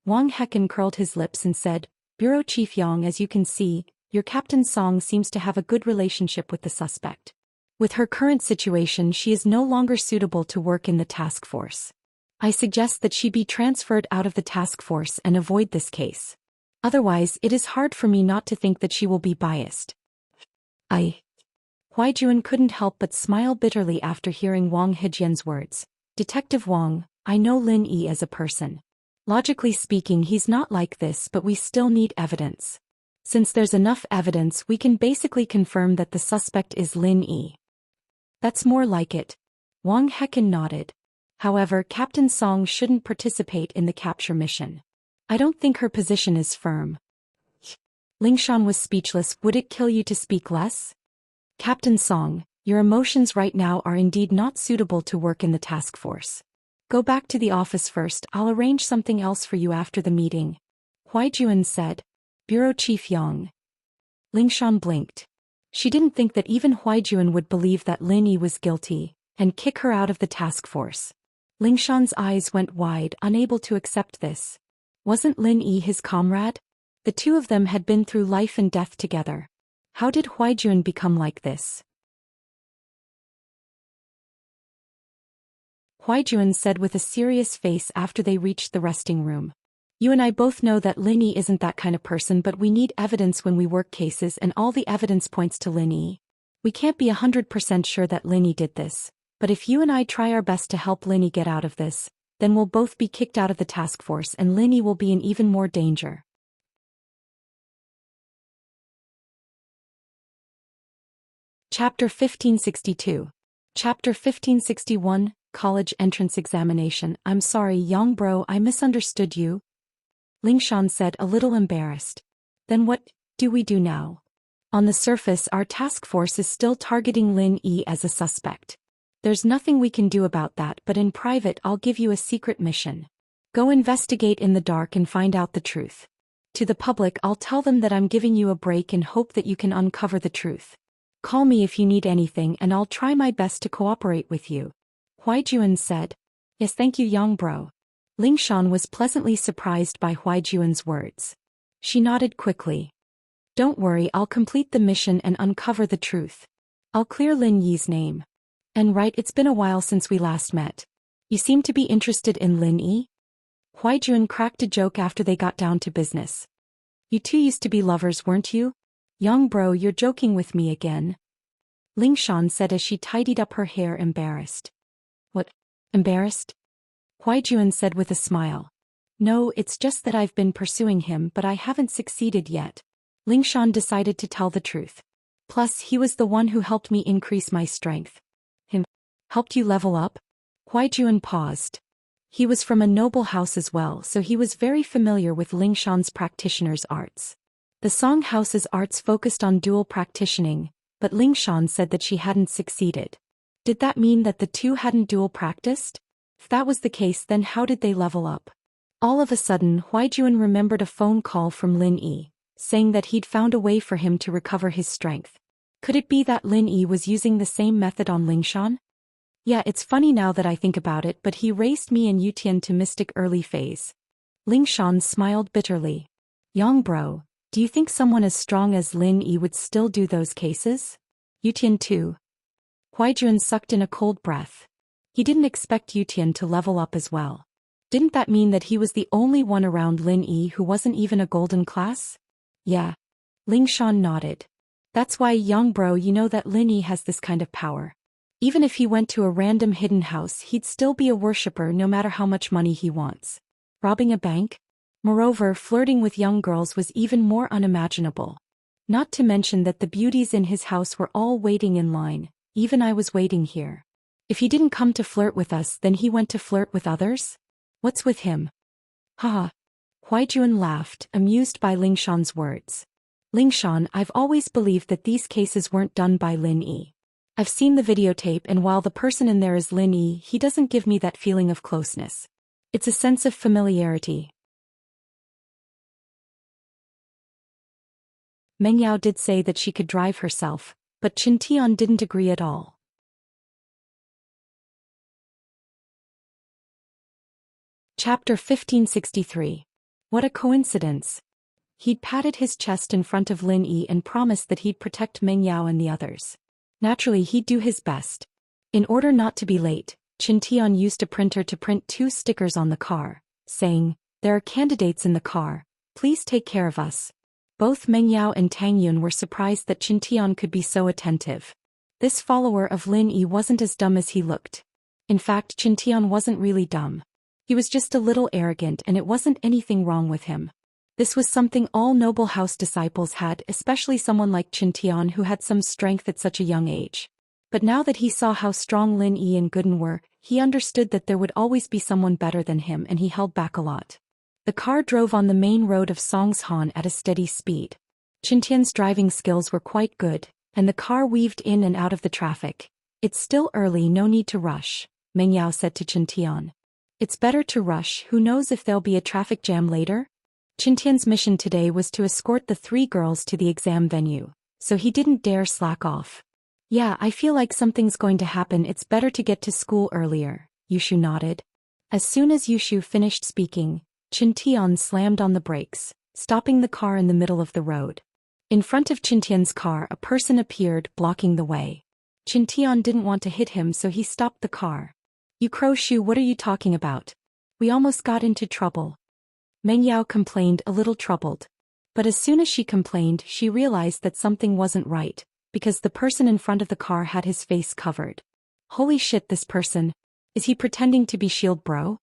Speaker 1: Wang Hecken curled his lips and said, Bureau Chief Yang, as you can see, your Captain Song seems to have a good relationship with the suspect. With her current situation, she is no longer suitable to work in the task force. I suggest that she be transferred out of the task force and avoid this case. Otherwise, it is hard for me not to think that she will be biased. Huaijuan couldn't help but smile bitterly after hearing Wang Hejian's words. Detective Wang, I know Lin Yi as a person. Logically speaking, he's not like this, but we still need evidence. Since there's enough evidence, we can basically confirm that the suspect is Lin Yi. That's more like it. Wang Hecken nodded. However, Captain Song shouldn't participate in the capture mission. I don't think her position is firm. Ling Shan was speechless. Would it kill you to speak less? Captain Song, your emotions right now are indeed not suitable to work in the task force. Go back to the office first. I'll arrange something else for you after the meeting. Huaijuan said. Bureau Chief Yang. Ling Shan blinked. She didn't think that even Huaijuan would believe that Lin Yi was guilty and kick her out of the task force. Ling Shan's eyes went wide, unable to accept this. Wasn't Lin Yi his comrade? The two of them had been through life and death together. How did Huaijuan become like this? Huaijuan said with a serious face after they reached the resting room. You and I both know that Lin Yi isn't that kind of person, but we need evidence when we work cases, and all the evidence points to Lin Yi. We can't be 100% sure that Lin Yi did this, but if you and I try our best to help Lin Yi get out of this, then we'll both be kicked out of the task force and Lin Yi will be in even more danger. Chapter 1562. Chapter 1561, College Entrance Examination. I'm sorry, young bro, I misunderstood you. Lingshan said, a little embarrassed. Then what do we do now? On the surface, our task force is still targeting Lin Yi as a suspect. There's nothing we can do about that, but in private I'll give you a secret mission. Go investigate in the dark and find out the truth. To the public I'll tell them that I'm giving you a break and hope that you can uncover the truth. Call me if you need anything and I'll try my best to cooperate with you. Huaijuan said. Yes, thank you, young bro. Lingshan was pleasantly surprised by Huaijuan's words. She nodded quickly. Don't worry, I'll complete the mission and uncover the truth. I'll clear Lin Yi's name. And right, it's been a while since we last met. You seem to be interested in Lin Yi? Huaijuan cracked a joke after they got down to business. You two used to be lovers, weren't you? Young bro, you're joking with me again. Lingshan said as she tidied up her hair, embarrassed. What? Embarrassed? Huaijuan said with a smile. No, it's just that I've been pursuing him but I haven't succeeded yet. Lingshan decided to tell the truth. Plus, he was the one who helped me increase my strength. Him? Helped you level up? Huaijuan paused. He was from a noble house as well, so he was very familiar with Lingshan's practitioner's arts. The Song House's arts focused on dual practicing, but Lingshan said that she hadn't succeeded. Did that mean that the two hadn't dual practiced? If that was the case, then how did they level up? All of a sudden, Huaijuan remembered a phone call from Lin Yi, saying that he'd found a way for him to recover his strength. Could it be that Lin Yi was using the same method on Lingshan? Yeah, it's funny now that I think about it, but he raised me and Yutian to mystic early phase. Lingshan smiled bitterly. Young bro, do you think someone as strong as Lin Yi would still do those cases? Yutian too. Huaijuan sucked in a cold breath. He didn't expect Yutian to level up as well. Didn't that mean that he was the only one around Lin Yi who wasn't even a golden class? Yeah. Lingshan nodded. That's why, young bro, you know that Lin Yi has this kind of power. Even if he went to a random hidden house, he'd still be a worshipper no matter how much money he wants. Robbing a bank? Moreover, flirting with young girls was even more unimaginable. Not to mention that the beauties in his house were all waiting in line, even I was waiting here. If he didn't come to flirt with us, then he went to flirt with others? What's with him? Haha. Huaijuan laughed, amused by Lingshan's words. Lingshan, I've always believed that these cases weren't done by Lin Yi. I've seen the videotape, and while the person in there is Lin Yi, he doesn't give me that feeling of closeness. It's a sense of familiarity. Meng Yao did say that she could drive herself, but Qin Tian didn't agree at all. Chapter 1563. What a coincidence. He'd patted his chest in front of Lin Yi and promised that he'd protect Meng Yao and the others. Naturally, he'd do his best. In order not to be late, Qin Tian used a printer to print 2 stickers on the car, saying, "There are candidates in the car, please take care of us." Both Meng Yao and Tang Yun were surprised that Qin Tian could be so attentive. This follower of Lin Yi wasn't as dumb as he looked. In fact, Qin Tian wasn't really dumb. He was just a little arrogant, and it wasn't anything wrong with him. This was something all noble house disciples had, especially someone like Qin Tian who had some strength at such a young age. But now that he saw how strong Lin Yi and Gooden were, he understood that there would always be someone better than him, and he held back a lot. The car drove on the main road of Songshan at a steady speed. Qin Tian's driving skills were quite good, and the car weaved in and out of the traffic. It's still early, no need to rush, Meng Yao said to Qin Tian. It's better to rush, who knows if there'll be a traffic jam later? Qin Tian's mission today was to escort the 3 girls to the exam venue, so he didn't dare slack off. Yeah, I feel like something's going to happen, it's better to get to school earlier, Yushu nodded. As soon as Yushu finished speaking, Qin Tian slammed on the brakes, stopping the car in the middle of the road. In front of Qin Tian's car, a person appeared, blocking the way. Qin Tian didn't want to hit him, so he stopped the car. You Crowshoe, what are you talking about? We almost got into trouble. Meng Yao complained, a little troubled. But as soon as she complained, she realized that something wasn't right, because the person in front of the car had his face covered. Holy shit, this person. Is he pretending to be Shield Bro?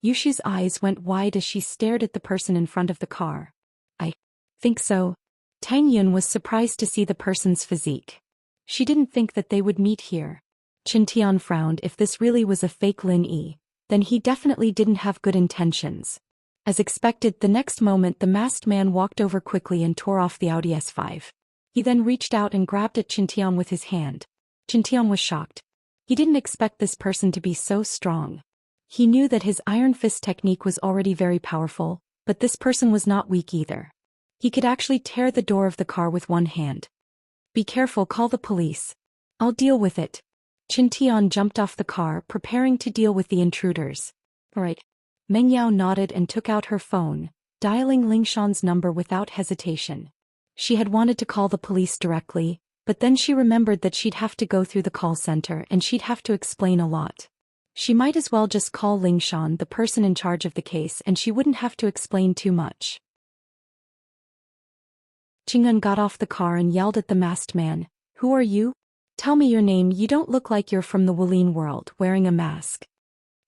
Speaker 1: Yushu's eyes went wide as she stared at the person in front of the car. I think so. Tang Yun was surprised to see the person's physique. She didn't think that they would meet here. Chintian frowned. If this really was a fake Lin Yi, then he definitely didn't have good intentions. As expected, the next moment the masked man walked over quickly and tore off the Audi S5. He then reached out and grabbed at Chintian with his hand. Chintian was shocked. He didn't expect this person to be so strong. He knew that his iron fist technique was already very powerful, but this person was not weak either. He could actually tear the door of the car with one hand. Be careful, call the police. I'll deal with it. Chintian jumped off the car, preparing to deal with the intruders. Alright. Meng Yao nodded and took out her phone, dialing Lingshan's number without hesitation. She had wanted to call the police directly, but then she remembered that she'd have to go through the call center and she'd have to explain a lot. She might as well just call Lingshan, the person in charge of the case, and she wouldn't have to explain too much. Qing'an got off the car and yelled at the masked man, "Who are you? Tell me your name. You don't look like you're from the Wulin world, wearing a mask."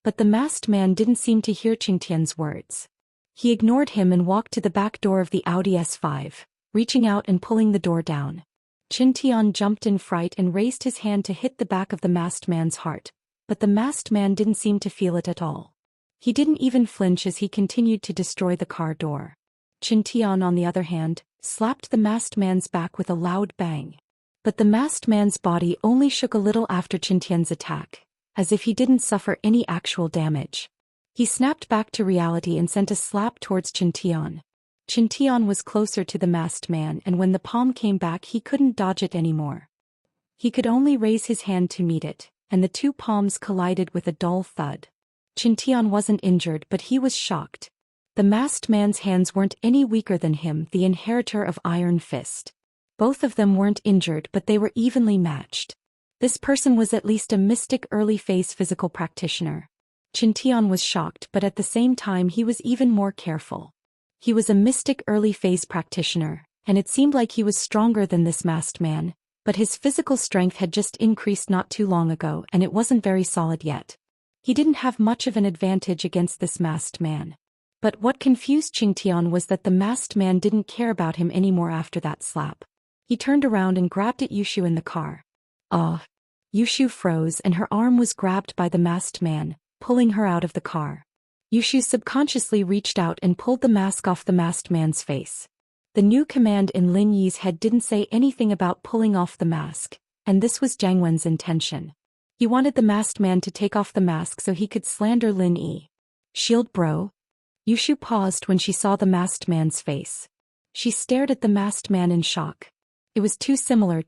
Speaker 1: But the masked man didn't seem to hear Qingtian's words. He ignored him and walked to the back door of the Audi S5, reaching out and pulling the door down. Qingtian jumped in fright and raised his hand to hit the back of the masked man's heart, but the masked man didn't seem to feel it at all. He didn't even flinch as he continued to destroy the car door. Qingtian, on the other hand, slapped the masked man's back with a loud bang. But the masked man's body only shook a little after Qingtian's attack, as if he didn't suffer any actual damage. He snapped back to reality and sent a slap towards Qingtian. Qingtian was closer to the masked man, and when the palm came back he couldn't dodge it anymore. He could only raise his hand to meet it, and the two palms collided with a dull thud. Qingtian wasn't injured, but he was shocked. The masked man's hands weren't any weaker than him, the inheritor of Iron Fist. Both of them weren't injured, but they were evenly matched. This person was at least a mystic early phase physical practitioner. Qingtian was shocked, but at the same time he was even more careful. He was a mystic early phase practitioner, and it seemed like he was stronger than this masked man, but his physical strength had just increased not too long ago and it wasn't very solid yet. He didn't have much of an advantage against this masked man. But what confused Qingtian was that the masked man didn't care about him anymore after that slap. He turned around and grabbed at Yushu in the car. Yushu froze and her arm was grabbed by the masked man, pulling her out of the car. Yushu subconsciously reached out and pulled the mask off the masked man's face. The new command in Lin Yi's head didn't say anything about pulling off the mask, and this was Jiang Wen's intention. He wanted the masked man to take off the mask so he could slander Lin Yi. Shield bro? Yushu paused when she saw the masked man's face. She stared at the masked man in shock. It was too similar.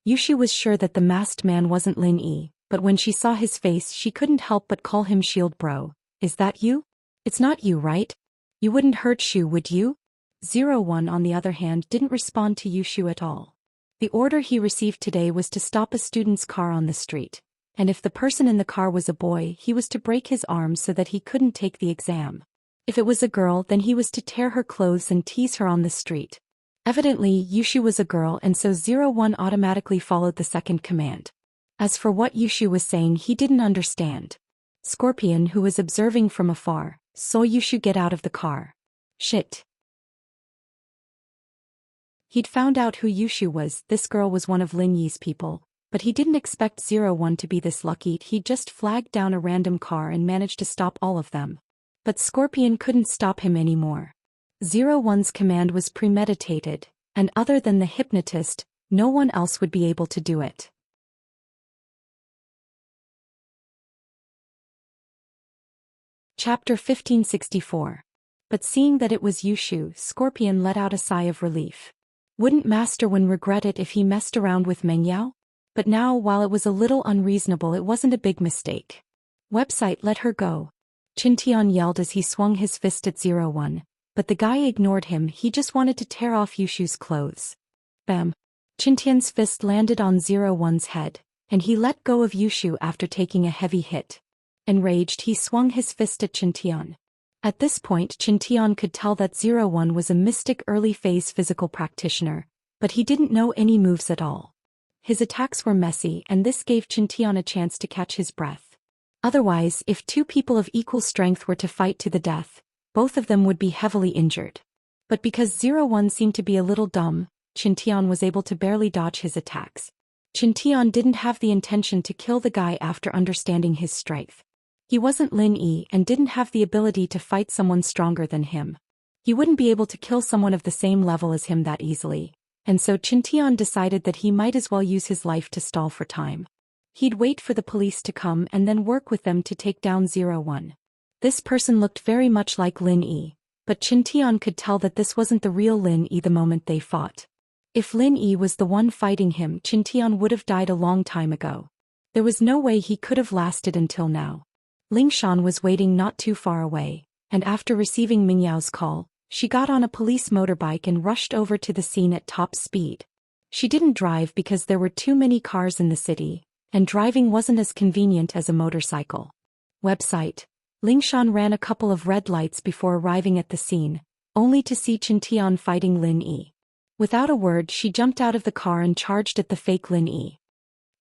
Speaker 1: Yushu was sure that the masked man wasn't Lin Yi, but when she saw his face she couldn't help but call him Shield bro. Is that you? It's not you, right? You wouldn't hurt Shu, would you? 01, on the other hand, didn't respond to Yushu at all. The order he received today was to stop a student's car on the street, and if the person in the car was a boy he was to break his arms so that he couldn't take the exam. If it was a girl then he was to tear her clothes and tease her on the street. Evidently Yushu was a girl and so 01 automatically followed the second command. As for what Yushu was saying he didn't understand. Scorpion, who was observing from afar, saw Yushu get out of the car. Shit. He'd found out who Yushu was. This girl was one of Lin Yi's people, but he didn't expect 01 to be this lucky. He'd just flagged down a random car and managed to stop all of them. But Scorpion couldn't stop him anymore. 01's command was premeditated, and other than the hypnotist, no one else would be able to do it. Chapter 1564. But seeing that it was Yushu, Scorpion let out a sigh of relief. Wouldn't Master Wen regret it if he messed around with Meng Yao? But now, while it was a little unreasonable, it wasn't a big mistake. Website, let her go. Qingtian yelled as he swung his fist at 01, but the guy ignored him. He just wanted to tear off Yushu's clothes. Bam! Qingtian's fist landed on 01's head, and he let go of Yushu after taking a heavy hit. Enraged, he swung his fist at Qingtian. At this point Qingtian could tell that 01 was a mystic early phase physical practitioner, but he didn't know any moves at all. His attacks were messy and this gave Qingtian a chance to catch his breath. Otherwise, if two people of equal strength were to fight to the death, both of them would be heavily injured. But because 01 seemed to be a little dumb, Qingtian was able to barely dodge his attacks. Chintian didn't have the intention to kill the guy after understanding his strength. He wasn't Lin Yi and didn't have the ability to fight someone stronger than him. He wouldn't be able to kill someone of the same level as him that easily, and so Chintian decided that he might as well use his life to stall for time. He'd wait for the police to come and then work with them to take down 01. This person looked very much like Lin Yi, but Chintian could tell that this wasn't the real Lin Yi the moment they fought. If Lin Yi was the one fighting him, Chintian would have died a long time ago. There was no way he could have lasted until now. Lingshan was waiting not too far away, and after receiving Mingyao's call, she got on a police motorbike and rushed over to the scene at top speed. She didn't drive because there were too many cars in the city, and driving wasn't as convenient as a motorcycle. Website. Lingshan ran a couple of red lights before arriving at the scene, only to see Chintian fighting Lin Yi. Without a word, she jumped out of the car and charged at the fake Lin Yi.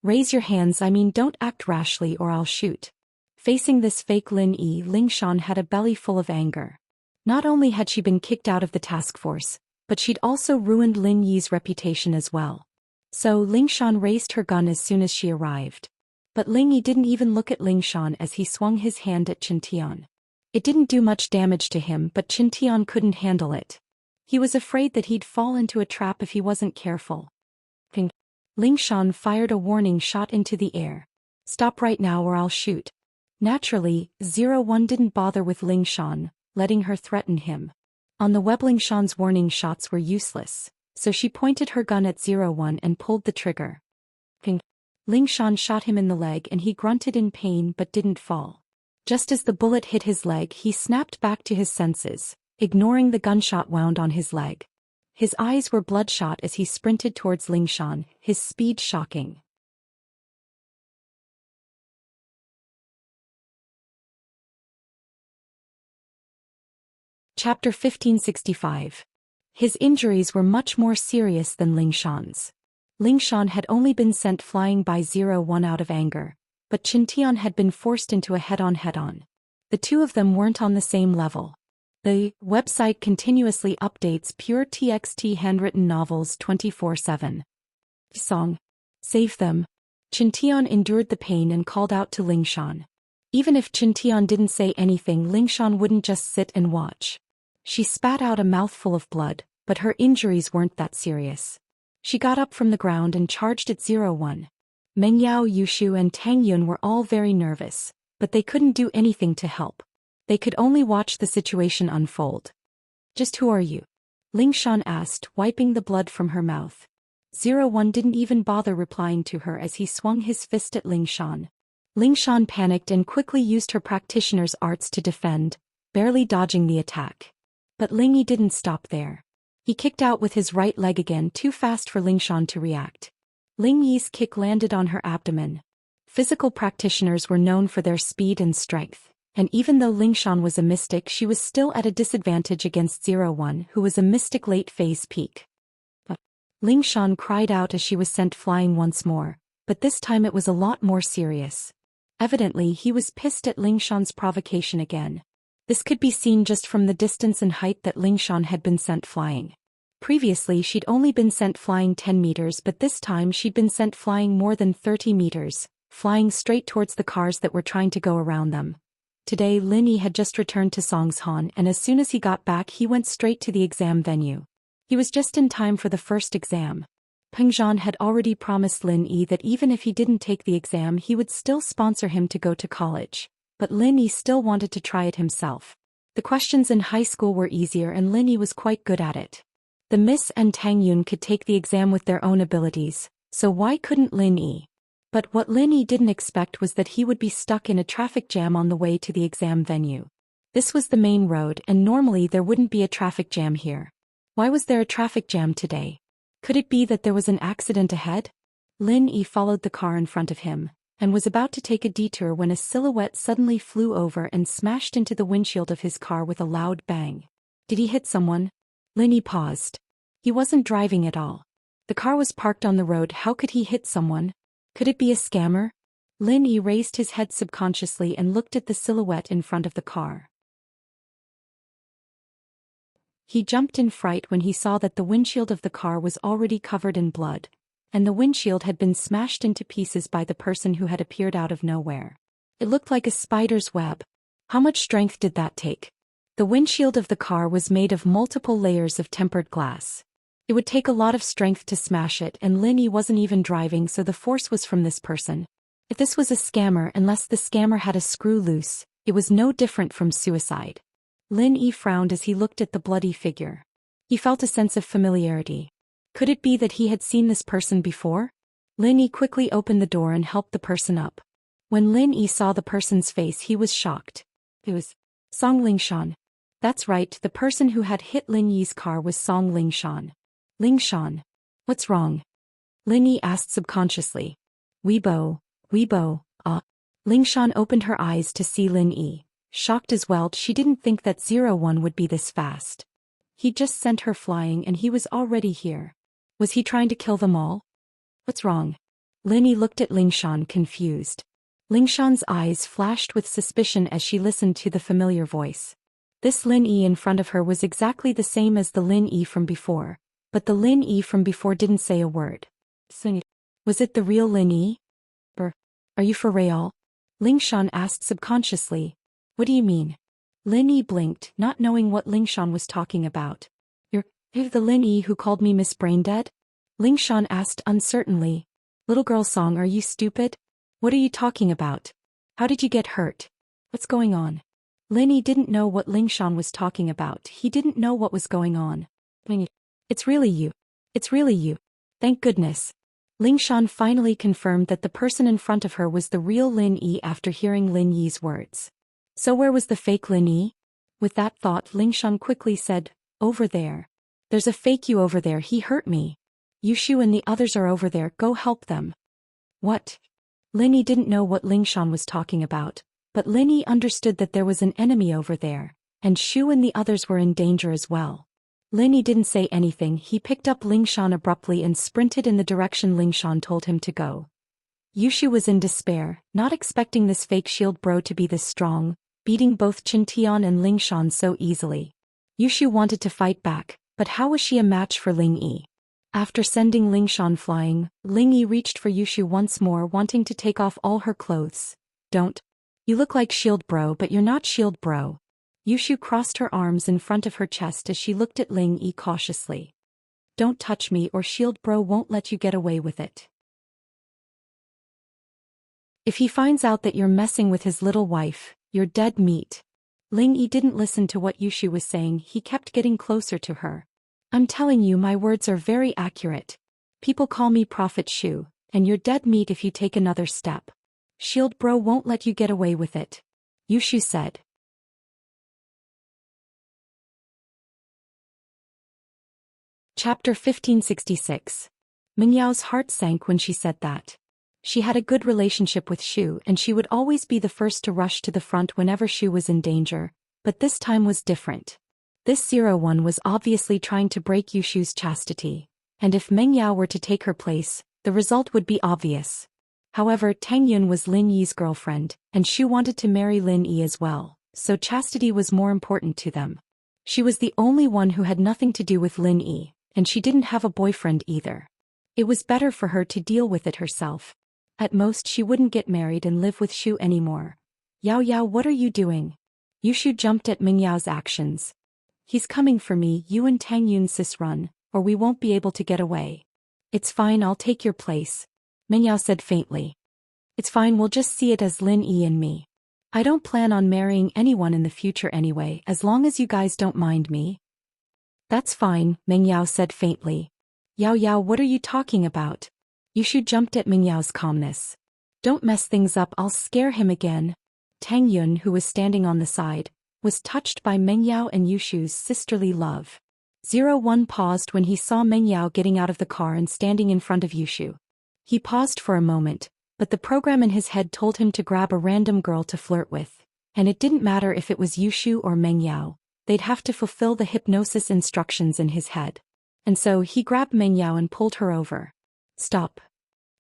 Speaker 1: Raise your hands, don't act rashly or I'll shoot. Facing this fake Lin Yi, Lingshan had a belly full of anger. Not only had she been kicked out of the task force, but she'd also ruined Lin Yi's reputation as well. So Lingshan raised her gun as soon as she arrived. But Lin Yi didn't even look at Lingshan as he swung his hand at Chintian. It didn't do much damage to him, but Chintian couldn't handle it. He was afraid that he'd fall into a trap if he wasn't careful. Ping. Lingshan fired a warning shot into the air. Stop right now or I'll shoot. Naturally, 01 didn't bother with Lingshan, letting her threaten him. On the web, Lingshan's warning shots were useless, so she pointed her gun at 01 and pulled the trigger. Ping. Lingshan shot him in the leg and he grunted in pain but didn't fall. Just as the bullet hit his leg, he snapped back to his senses, ignoring the gunshot wound on his leg. His eyes were bloodshot as he sprinted towards Lingshan, his speed shocking. Chapter 1565. His injuries were much more serious than Lingshan's. Lingshan had only been sent flying by 01 out of anger, but Chintian had been forced into a head-on. The two of them weren't on the same level. The website continuously updates pure TXT handwritten novels 24/7. Song. Save them. Chintian endured the pain and called out to Lingshan. Even if Chintian didn't say anything, Lingshan wouldn't just sit and watch. She spat out a mouthful of blood, but her injuries weren't that serious. She got up from the ground and charged at 01. Mengyao, Yushu and Tang Yun were all very nervous, but they couldn't do anything to help. They could only watch the situation unfold. Just who are you? Lingshan asked, wiping the blood from her mouth. 01 didn't even bother replying to her as he swung his fist at Lingshan. Lingshan panicked and quickly used her practitioner's arts to defend, barely dodging the attack. But Ling Yi didn't stop there. He kicked out with his right leg again, too fast for Lingshan to react. Ling Yi's kick landed on her abdomen. Physical practitioners were known for their speed and strength, and even though Lingshan was a mystic, she was still at a disadvantage against 01, who was a mystic late phase peak. Lingshan cried out as she was sent flying once more, but this time it was a lot more serious. Evidently, he was pissed at Lingshan's provocation again. This could be seen just from the distance and height that Lingshan had been sent flying. Previously, she'd only been sent flying 10 meters, but this time she'd been sent flying more than 30 meters, flying straight towards the cars that were trying to go around them. Today, Lin Yi had just returned to Songshan, and as soon as he got back, he went straight to the exam venue. He was just in time for the first exam. Peng Zhan had already promised Lin Yi that even if he didn't take the exam, he would still sponsor him to go to college. But Lin Yi still wanted to try it himself. The questions in high school were easier and Lin Yi was quite good at it. The Miss and Tang Yun could take the exam with their own abilities, so why couldn't Lin Yi? But what Lin Yi didn't expect was that he would be stuck in a traffic jam on the way to the exam venue. This was the main road and normally there wouldn't be a traffic jam here. Why was there a traffic jam today? Could it be that there was an accident ahead? Lin Yi followed the car in front of him, and was about to take a detour when a silhouette suddenly flew over and smashed into the windshield of his car with a loud bang. Did he hit someone? Lin Yi paused. He wasn't driving at all. The car was parked on the road. How could he hit someone? Could it be a scammer? Lin Yi raised his head subconsciously and looked at the silhouette in front of the car. He jumped in fright when he saw that the windshield of the car was already covered in blood, and the windshield had been smashed into pieces by the person who had appeared out of nowhere. It looked like a spider's web. How much strength did that take? The windshield of the car was made of multiple layers of tempered glass. It would take a lot of strength to smash it, and Lin Yi wasn't even driving, so the force was from this person. If this was a scammer, unless the scammer had a screw loose, it was no different from suicide. Lin Yi frowned as he looked at the bloody figure. He felt a sense of familiarity. Could it be that he had seen this person before? Lin Yi quickly opened the door and helped the person up. When Lin Yi saw the person's face, he was shocked. It was Song Lingshan. That's right, the person who had hit Lin Yi's car was Song Lingshan. Lingshan. What's wrong? Lin Yi asked subconsciously. Weibo. Lingshan opened her eyes to see Lin Yi. Shocked as well, she didn't think that 01 would be this fast. He just sent her flying and he was already here. Was he trying to kill them all? What's wrong? Lin Yi looked at Lingshan, confused. Lingshan's eyes flashed with suspicion as she listened to the familiar voice. This Lin Yi in front of her was exactly the same as the Lin Yi from before, but the Lin Yi from before didn't say a word. Was it the real Lin Yi? Are you for real? Lingshan asked subconsciously. What do you mean? Lin Yi blinked, not knowing what Lingshan was talking about. You're the Lin Yi who called me Miss Braindead? Lingshan asked uncertainly. Little girl Song, are you stupid? What are you talking about? How did you get hurt? What's going on? Lin Yi didn't know what Lingshan was talking about. He didn't know what was going on. It's really you. It's really you. Thank goodness. Lingshan finally confirmed that the person in front of her was the real Lin Yi after hearing Lin Yi's words. So where was the fake Lin Yi? With that thought, Lingshan quickly said, over there. There's a fake you over there, he hurt me. Yushu and the others are over there, go help them. What? Lin Yi didn't know what Lingshan was talking about, but Lin Yi understood that there was an enemy over there, and Shu and the others were in danger as well. Lin Yi didn't say anything. He picked up Lingshan abruptly and sprinted in the direction Lingshan told him to go. Yushu was in despair, not expecting this fake shield bro to be this strong, beating both Qintian and Lingshan so easily. Yushu wanted to fight back, but how was she a match for Ling Yi? After sending Lingshan flying, Ling Yi reached for Yushu once more, wanting to take off all her clothes. Don't. You look like shield bro, but you're not shield bro. Yushu crossed her arms in front of her chest as she looked at Ling Yi cautiously. Don't touch me or shield bro won't let you get away with it. If he finds out that you're messing with his little wife, you're dead meat. Ling Yi didn't listen to what Yushu was saying. He kept getting closer to her. I'm telling you, my words are very accurate. People call me Prophet Shu, and you're dead meat if you take another step. Shield bro won't let you get away with it. Yushu said. Chapter 1566. Mingyao's heart sank when she said that. She had a good relationship with Shu and she would always be the first to rush to the front whenever Shu was in danger, but this time was different. This 01 was obviously trying to break Yushu's chastity, and if Meng Yao were to take her place, the result would be obvious. However, Tang Yun was Lin Yi's girlfriend, and Shu wanted to marry Lin Yi as well, so chastity was more important to them. She was the only one who had nothing to do with Lin Yi, and she didn't have a boyfriend either. It was better for her to deal with it herself. At most she wouldn't get married and live with Shu anymore. Yao Yao, what are you doing? Yushu jumped at Ming Yao's actions. He's coming for me, you and Tang Yun sis run, or we won't be able to get away. It's fine, I'll take your place. Ming Yao said faintly. It's fine, we'll just see it as Lin Yi and me. I don't plan on marrying anyone in the future anyway, as long as you guys don't mind me. That's fine, Ming Yao said faintly. Yao Yao, what are you talking about? Yushu jumped at Ming Yao's calmness. Don't mess things up, I'll scare him again. Tang Yun, who was standing on the side, was touched by Meng Yao and Yushu's sisterly love. 01 paused when he saw Meng Yao getting out of the car and standing in front of Yushu. He paused for a moment, but the program in his head told him to grab a random girl to flirt with, and it didn't matter if it was Yushu or Meng Yao, they'd have to fulfill the hypnosis instructions in his head. And so he grabbed Meng Yao and pulled her over. Stop.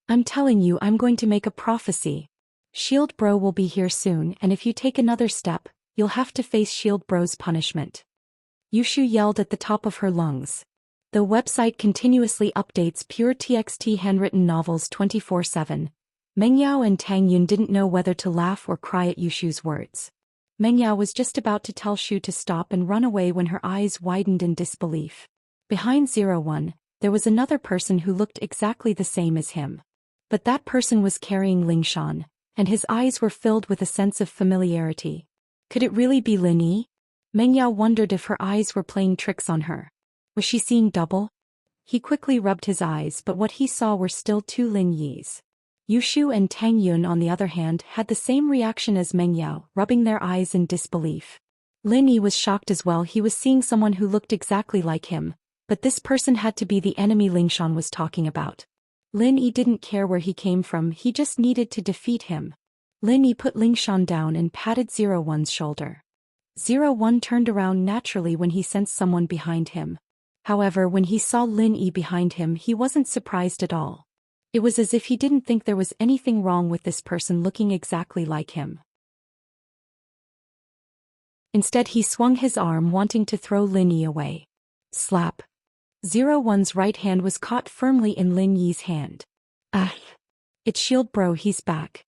Speaker 1: I'm telling you, I'm going to make a prophecy. Shield Bro will be here soon, and if you take another step, you'll have to face Shield Bro's punishment. Yushu yelled at the top of her lungs. The website continuously updates pure TXT handwritten novels 24/7. Meng Yao and Tang Yun didn't know whether to laugh or cry at Yushu's words. Meng Yao was just about to tell Shu to stop and run away when her eyes widened in disbelief. Behind 01, there was another person who looked exactly the same as him. But that person was carrying Lingshan, and his eyes were filled with a sense of familiarity. Could it really be Lin Yi? Meng Yao wondered if her eyes were playing tricks on her. Was she seeing double? He quickly rubbed his eyes, but what he saw were still two Lin Yis. Yushu and Tang Yun, on the other hand, had the same reaction as Meng Yao, rubbing their eyes in disbelief. Lin Yi was shocked as well. He was seeing someone who looked exactly like him, but this person had to be the enemy Lingshan was talking about. Lin Yi didn't care where he came from, he just needed to defeat him. Lin Yi put Lingshan down and patted 01's shoulder. 01 turned around naturally when he sensed someone behind him. However, when he saw Lin Yi behind him, he wasn't surprised at all. It was as if he didn't think there was anything wrong with this person looking exactly like him. Instead, he swung his arm, wanting to throw Lin Yi away. Slap. 01's right hand was caught firmly in Lin Yi's hand. Ah! It's Shield Bro, he's back.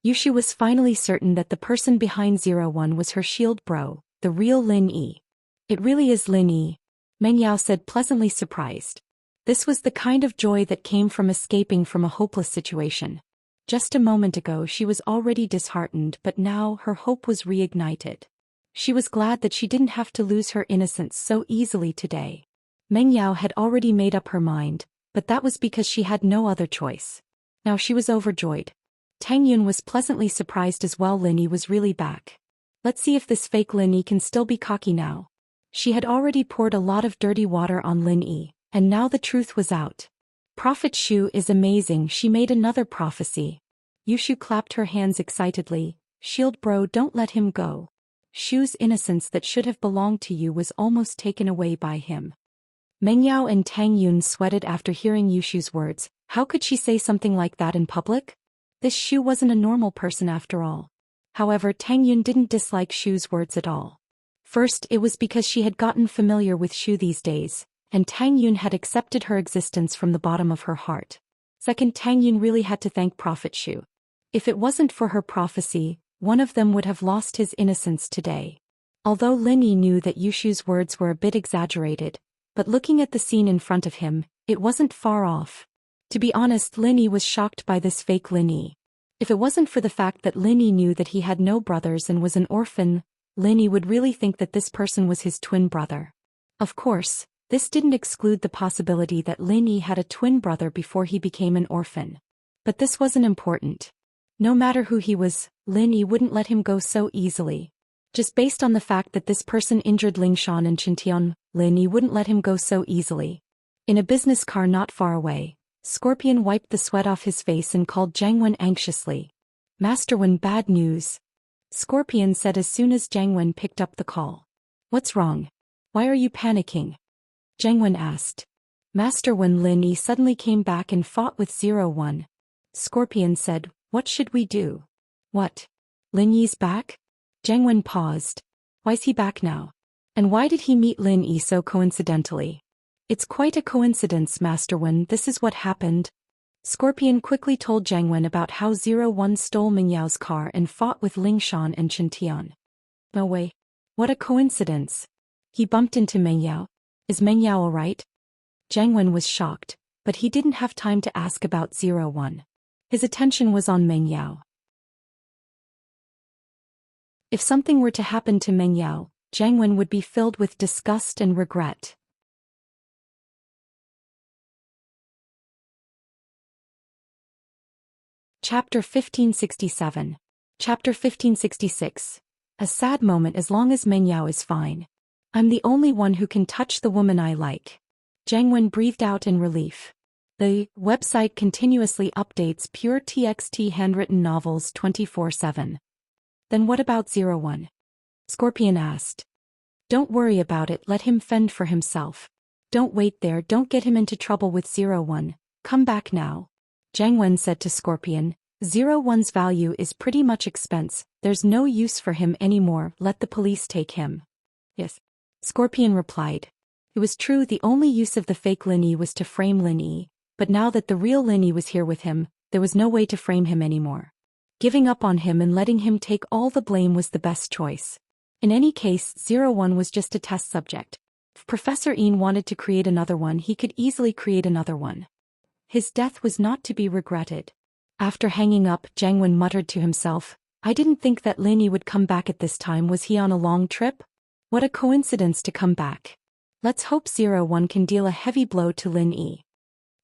Speaker 1: Yushu was finally certain that the person behind 01 was her Shield Bro, the real Lin Yi. It really is Lin Yi, Meng Yao said, pleasantly surprised. This was the kind of joy that came from escaping from a hopeless situation. Just a moment ago she was already disheartened, but now her hope was reignited. She was glad that she didn't have to lose her innocence so easily today. Meng Yao had already made up her mind, but that was because she had no other choice. Now she was overjoyed. Tang Yun was pleasantly surprised as well. Lin Yi was really back. Let's see if this fake Lin Yi can still be cocky now. She had already poured a lot of dirty water on Lin Yi, and now the truth was out. Prophet Shu is amazing, she made another prophecy. Yushu clapped her hands excitedly. Shield Bro, don't let him go. Shu's innocence that should have belonged to you was almost taken away by him. Meng Yao and Tang Yun sweated after hearing Yushu's words. How could she say something like that in public? This Shu wasn't a normal person after all. However, Tang Yun didn't dislike Shu's words at all. First, it was because she had gotten familiar with Shu these days, and Tang Yun had accepted her existence from the bottom of her heart. Second, Tang Yun really had to thank Prophet Shu. If it wasn't for her prophecy, one of them would have lost his innocence today. Although Lin Yi knew that Yushu's words were a bit exaggerated, but looking at the scene in front of him, it wasn't far off. To be honest, Lin Yi was shocked by this fake Lin Yi. If it wasn't for the fact that Lin Yi knew that he had no brothers and was an orphan, Lin Yi would really think that this person was his twin brother. Of course, this didn't exclude the possibility that Lin Yi had a twin brother before he became an orphan. But this wasn't important. No matter who he was, Lin Yi wouldn't let him go so easily. Just based on the fact that this person injured Lingshan and Chintian, Lin Yi wouldn't let him go so easily. In a business car not far away, Scorpion wiped the sweat off his face and called Jiang Wen anxiously. Master Wen, bad news. Scorpion said as soon as Jiang Wen picked up the call. What's wrong? Why are you panicking? Jiang Wen asked. Master Wen, Lin Yi suddenly came back and fought with 01. Scorpion said, what should we do? What? Lin Yi's back? Jiang Wen paused. Why's he back now? And why did he meet Lin Yi so coincidentally? It's quite a coincidence, Master Wen, this is what happened. Scorpion quickly told Jiang Wen about how 01 stole Meng Yao's car and fought with Lingshan and Chintian. No way. What a coincidence. He bumped into Meng Yao. Is Meng Yao alright? Jiang Wen was shocked, but he didn't have time to ask about 01. His attention was on Meng Yao. If something were to happen to Meng Yao, Jiang Wen would be filled with disgust and regret. Chapter 1567. Chapter 1566. A sad moment as long as Meng Yao is fine. I'm the only one who can touch the woman I like. Jiang Wen breathed out in relief. The website continuously updates pure TXT handwritten novels 24/7. Then what about 01? Scorpion asked. Don't worry about it, let him fend for himself. Don't wait there, don't get him into trouble with 01. Come back now. Jiang Wen said to Scorpion. 01's value is pretty much expense, there's no use for him anymore, let the police take him. Yes. Scorpion replied. It was true the only use of the fake Lin Yi was to frame Lin Yi, but now that the real Lin Yi was here with him, there was no way to frame him anymore. Giving up on him and letting him take all the blame was the best choice. In any case, 01 was just a test subject. If Professor Ian wanted to create another one, he could easily create another one. His death was not to be regretted. After hanging up, Jiang Wen muttered to himself, I didn't think that Lin Yi would come back at this time. Was he on a long trip? What a coincidence to come back. Let's hope 01 can deal a heavy blow to Lin Yi.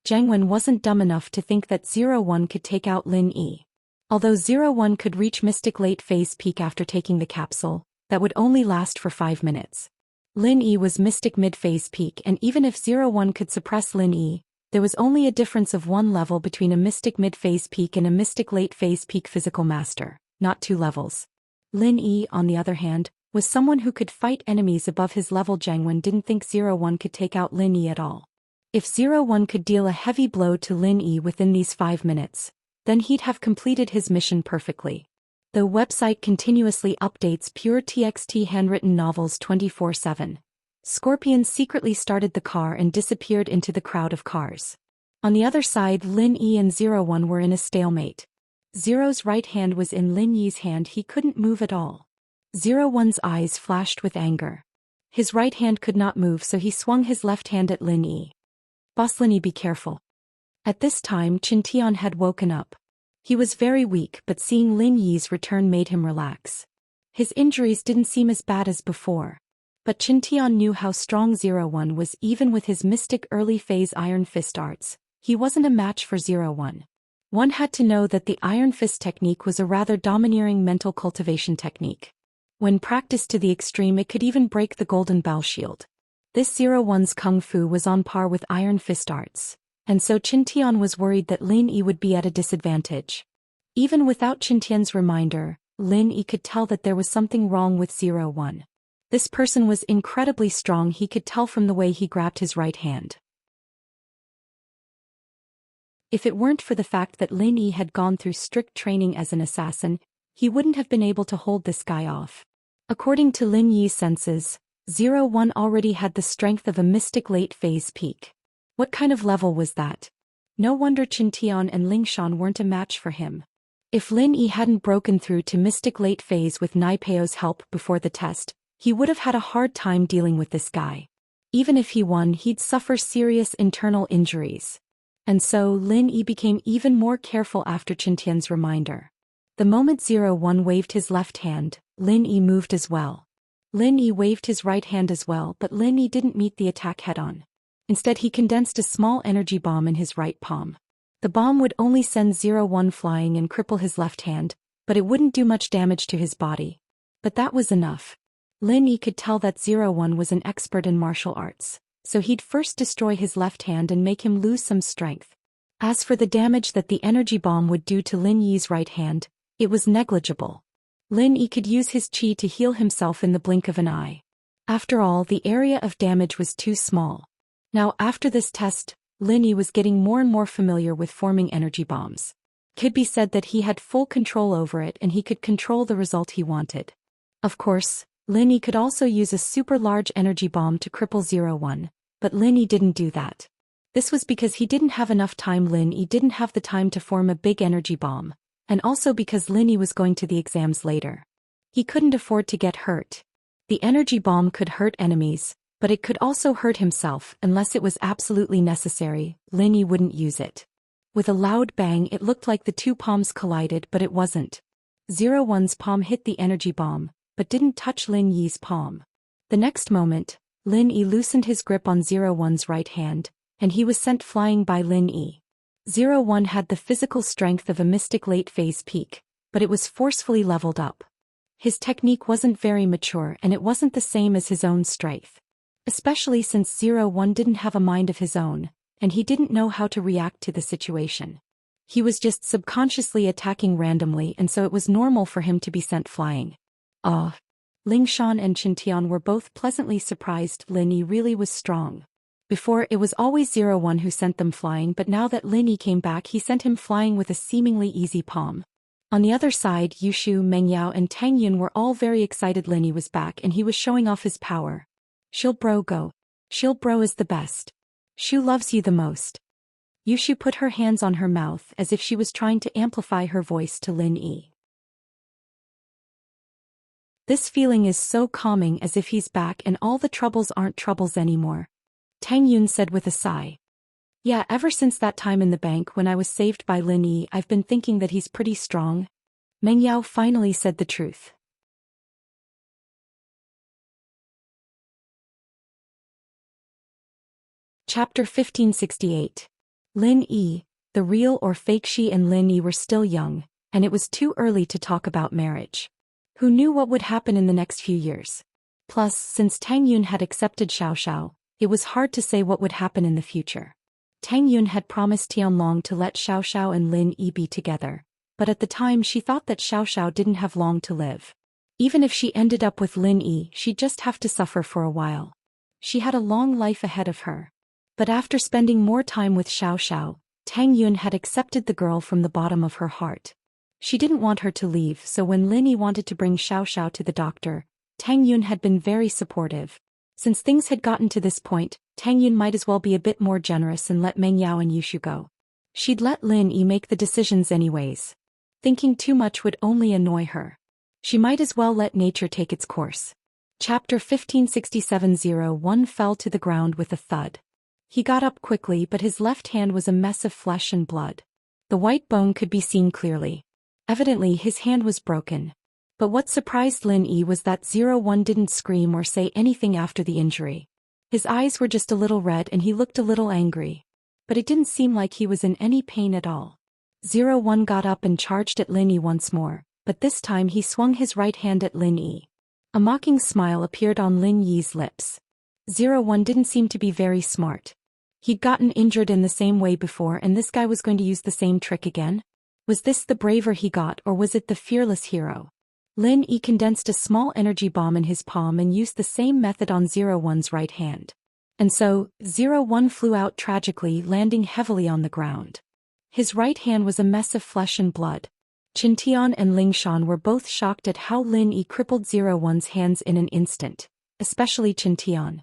Speaker 1: Jiang Wen wasn't dumb enough to think that 01 could take out Lin Yi. Although 01 could reach Mystic Late Phase Peak after taking the capsule, that would only last for 5 minutes. Lin Yi was Mystic Mid-Phase Peak, and even if 01 could suppress Lin Yi, there was only a difference of 1 level between a Mystic Mid-Phase Peak and a Mystic Late Phase Peak Physical Master, not 2 levels. Lin Yi, on the other hand, was someone who could fight enemies above his level. Jiang Wen didn't think 01 could take out Lin Yi at all. If 01 could deal a heavy blow to Lin Yi within these 5 minutes, then he'd have completed his mission perfectly. The website continuously updates pure TXT handwritten novels 24/7. Scorpion secretly started the car and disappeared into the crowd of cars. On the other side, Lin Yi and 01 were in a stalemate. Zero's right hand was in Lin Yi's hand. He couldn't move at all. 01's eyes flashed with anger. His right hand could not move, so he swung his left hand at Lin Yi. Boss Lin Yi, be careful. At this time, Qin Tian had woken up. He was very weak, but seeing Lin Yi's return made him relax. His injuries didn't seem as bad as before. But Qin Tian knew how strong 01 was. Even with his mystic early phase Iron Fist arts, he wasn't a match for 01. One had to know that the Iron Fist technique was a rather domineering mental cultivation technique. When practiced to the extreme, it could even break the Golden Bow Shield. This 01's Kung Fu was on par with Iron Fist arts, and so Qin Tian was worried that Lin Yi would be at a disadvantage. Even without Qin Tian's reminder, Lin Yi could tell that there was something wrong with 01. This person was incredibly strong. He could tell from the way he grabbed his right hand. If it weren't for the fact that Lin Yi had gone through strict training as an assassin, he wouldn't have been able to hold this guy off. According to Lin Yi's senses, 01 already had the strength of a Mystic Late Phase Peak. What kind of level was that? No wonder Qin Tian and Ling Shan weren't a match for him. If Lin Yi hadn't broken through to Mystic Late Phase with Nai Peo's help before the test, he would have had a hard time dealing with this guy. Even if he won, he'd suffer serious internal injuries. And so Lin Yi became even more careful after Qin Tian's reminder. The moment 01 waved his left hand, Lin Yi moved as well. Lin Yi waved his right hand as well, but Lin Yi didn't meet the attack head-on. Instead, he condensed a small energy bomb in his right palm. The bomb would only send 01 flying and cripple his left hand, but it wouldn't do much damage to his body. But that was enough. Lin Yi could tell that 01 was an expert in martial arts, so he'd first destroy his left hand and make him lose some strength. As for the damage that the energy bomb would do to Lin Yi's right hand, it was negligible. Lin Yi could use his chi to heal himself in the blink of an eye. After all, the area of damage was too small. Now, after this test, Lin Yi was getting more and more familiar with forming energy bombs. It could be said that he had full control over it, and he could control the result he wanted. Of course, Lin Yi could also use a super large energy bomb to cripple 01, but Lin Yi didn't do that. This was because he didn't have enough time. Lin Yi didn't have the time to form a big energy bomb, and also because Lin Yi was going to the exams later. He couldn't afford to get hurt. The energy bomb could hurt enemies, but it could also hurt himself. Unless it was absolutely necessary, Lin Yi wouldn't use it. With a loud bang, it looked like the two palms collided, but it wasn't. 01's palm hit the energy bomb, but didn't touch Lin Yi's palm. The next moment, Lin Yi loosened his grip on 01's right hand, and he was sent flying by Lin Yi. 01 had the physical strength of a Mystic Late Phase Peak, but it was forcefully leveled up. His technique wasn't very mature, and it wasn't the same as his own strength. Especially since 01 didn't have a mind of his own, and he didn't know how to react to the situation. He was just subconsciously attacking randomly, and so it was normal for him to be sent flying. Ling Shan and Qin Tian were both pleasantly surprised. Lin Yi really was strong. Before, it was always 01 who sent them flying, but now that Lin Yi came back, he sent him flying with a seemingly easy palm. On the other side, Yushu, Meng Yao and Tang Yun were all very excited. Lin Yi was back and he was showing off his power. Shield bro, go. She'll bro is the best. Shu loves you the most. Yushu put her hands on her mouth as if she was trying to amplify her voice to Lin Yi. This feeling is so calming, as if he's back and all the troubles aren't troubles anymore. Tang Yun said with a sigh. Yeah, ever since that time in the bank when I was saved by Lin Yi, I've been thinking that he's pretty strong. Meng Yao finally said the truth. Chapter 1568. Lin Yi, the real or fake. She and Lin Yi were still young, and it was too early to talk about marriage. Who knew what would happen in the next few years? Plus, since Tang Yun had accepted Xiao Xiao, it was hard to say what would happen in the future. Tang Yun had promised Tianlong to let Xiao Xiao and Lin Yi be together, but at the time she thought that Xiao Xiao didn't have long to live. Even if she ended up with Lin Yi, she'd just have to suffer for a while. She had a long life ahead of her. But after spending more time with Xiao Xiao, Tang Yun had accepted the girl from the bottom of her heart. She didn't want her to leave, so when Lin Yi wanted to bring Xiao Xiao to the doctor, Tang Yun had been very supportive. Since things had gotten to this point, Tang Yun might as well be a bit more generous and let Meng Yao and Yushu go. She'd let Lin Yi make the decisions anyways. Thinking too much would only annoy her. She might as well let nature take its course. Chapter 1567-01 fell to the ground with a thud. He got up quickly, but his left hand was a mess of flesh and blood. The white bone could be seen clearly. Evidently his hand was broken. But what surprised Lin Yi was that 01 didn't scream or say anything after the injury. His eyes were just a little red and he looked a little angry. But it didn't seem like he was in any pain at all. 01 got up and charged at Lin Yi once more, but this time he swung his right hand at Lin Yi. A mocking smile appeared on Lin Yi's lips. 01 didn't seem to be very smart. He'd gotten injured in the same way before, and this guy was going to use the same trick again? Was this the braver he got, or was it the fearless hero? Lin Yi condensed a small energy bomb in his palm and used the same method on 01's right hand. And so, 01 flew out tragically, landing heavily on the ground. His right hand was a mess of flesh and blood. Qintian and Ling Shan were both shocked at how Lin Yi crippled 01's hands in an instant, especially Qintian.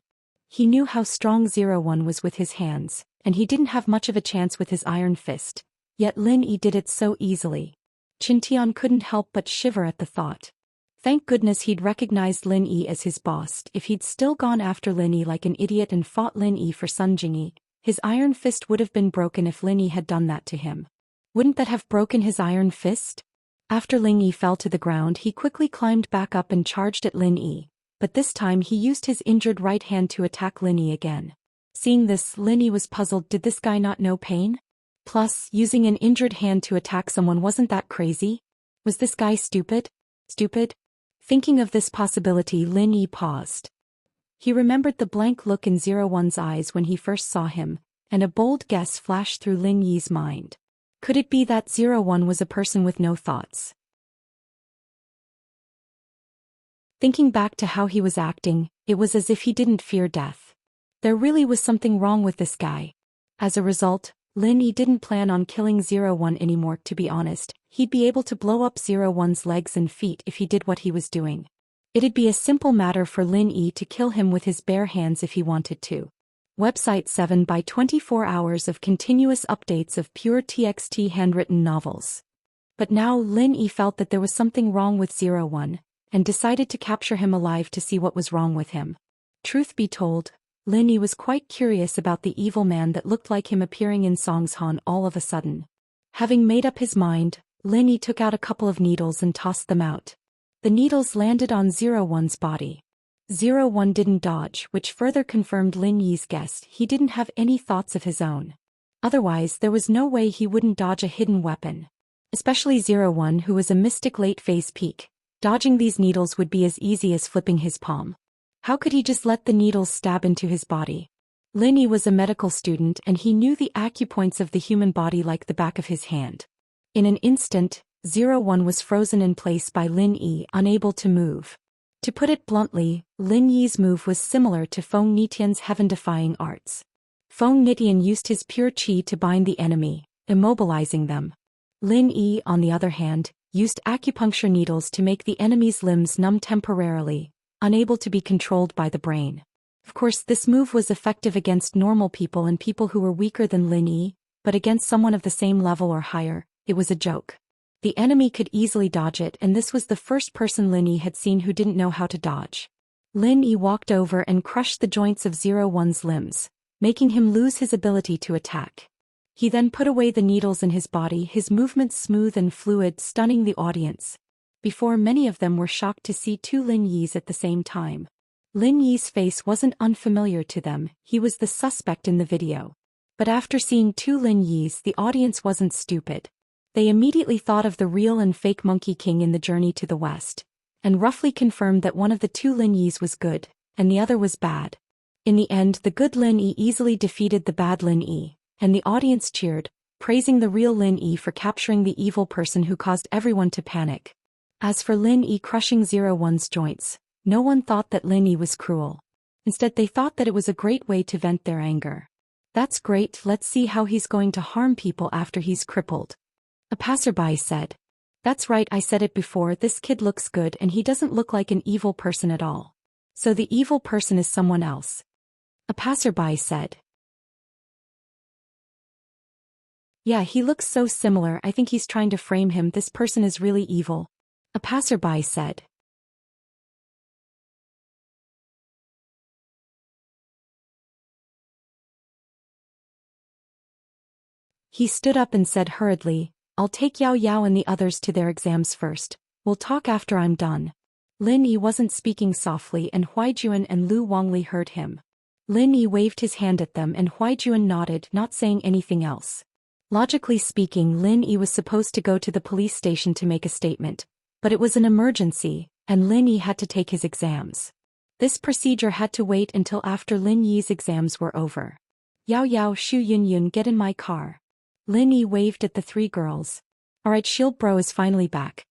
Speaker 1: He knew how strong 01 was with his hands, and he didn't have much of a chance with his iron fist, yet Lin Yi did it so easily. Qintian couldn't help but shiver at the thought. Thank goodness he'd recognized Lin Yi as his boss. If he'd still gone after Lin Yi like an idiot and fought Lin Yi for Sun Jingyi, his iron fist would have been broken if Lin Yi had done that to him. Wouldn't that have broken his iron fist? After Lin Yi fell to the ground, he quickly climbed back up and charged at Lin Yi. But this time he used his injured right hand to attack Lin Yi again. Seeing this, Lin Yi was puzzled. Did this guy not know pain? Plus, using an injured hand to attack someone wasn't that crazy? Was this guy stupid? Stupid? Thinking of this possibility, Lin Yi paused. He remembered the blank look in 01's eyes when he first saw him, and a bold guess flashed through Lin Yi's mind. Could it be that 01 was a person with no thoughts? Thinking back to how he was acting, it was as if he didn't fear death. There really was something wrong with this guy. As a result, Lin Yi didn't plan on killing 01 anymore. To be honest, he'd be able to blow up 01's legs and feet if he did what he was doing. It'd be a simple matter for Lin Yi to kill him with his bare hands if he wanted to. Website 7 by 24 hours of continuous updates of pure TXT handwritten novels. But now Lin Yi felt that there was something wrong with 01, and decided to capture him alive to see what was wrong with him. Truth be told, Lin Yi was quite curious about the evil man that looked like him appearing in Songshan all of a sudden. Having made up his mind, Lin Yi took out a couple of needles and tossed them out. The needles landed on 01's body. 01 didn't dodge, which further confirmed Lin Yi's guess. He didn't have any thoughts of his own. Otherwise, there was no way he wouldn't dodge a hidden weapon. Especially 01, who was a mystic late-phase peak. Dodging these needles would be as easy as flipping his palm. How could he just let the needles stab into his body? Lin Yi was a medical student and he knew the acupoints of the human body like the back of his hand. In an instant, 01 was frozen in place by Lin Yi, unable to move. To put it bluntly, Lin Yi's move was similar to Feng Nitian's heaven-defying arts. Feng Nitian used his pure qi to bind the enemy, immobilizing them. Lin Yi, on the other hand, used acupuncture needles to make the enemy's limbs numb temporarily, unable to be controlled by the brain. Of course, this move was effective against normal people and people who were weaker than Lin Yi, but against someone of the same level or higher, it was a joke. The enemy could easily dodge it, and this was the first person Lin Yi had seen who didn't know how to dodge. Lin Yi walked over and crushed the joints of 01's limbs, making him lose his ability to attack. He then put away the needles in his body, his movements smooth and fluid, stunning the audience. Before, many of them were shocked to see two Lin Yis at the same time. Lin Yi's face wasn't unfamiliar to them, he was the suspect in the video. But after seeing two Lin Yis, the audience wasn't stupid. They immediately thought of the real and fake Monkey King in the Journey to the West, and roughly confirmed that one of the two Lin Yis was good, and the other was bad. In the end, the good Lin Yi easily defeated the bad Lin Yi, and the audience cheered, praising the real Lin Yi for capturing the evil person who caused everyone to panic. As for Lin Yi crushing 01's joints, no one thought that Lin Yi was cruel. Instead, they thought that it was a great way to vent their anger. That's great, let's see how he's going to harm people after he's crippled. A passerby said. That's right, I said it before, this kid looks good and he doesn't look like an evil person at all. So the evil person is someone else. A passerby said. Yeah, he looks so similar, I think he's trying to frame him, this person is really evil. A passerby said. He stood up and said hurriedly, I'll take Yao Yao and the others to their exams first. We'll talk after I'm done. Lin Yi wasn't speaking softly and Huaijuan and Lu Wangli heard him. Lin Yi waved his hand at them and Huaijuan nodded, not saying anything else. Logically speaking, Lin Yi was supposed to go to the police station to make a statement, but it was an emergency, and Lin Yi had to take his exams. This procedure had to wait until after Lin Yi's exams were over. Yao Yao, Shu Yunyun, get in my car. Lin Yi waved at the three girls. Alright, Shield Bro is finally back.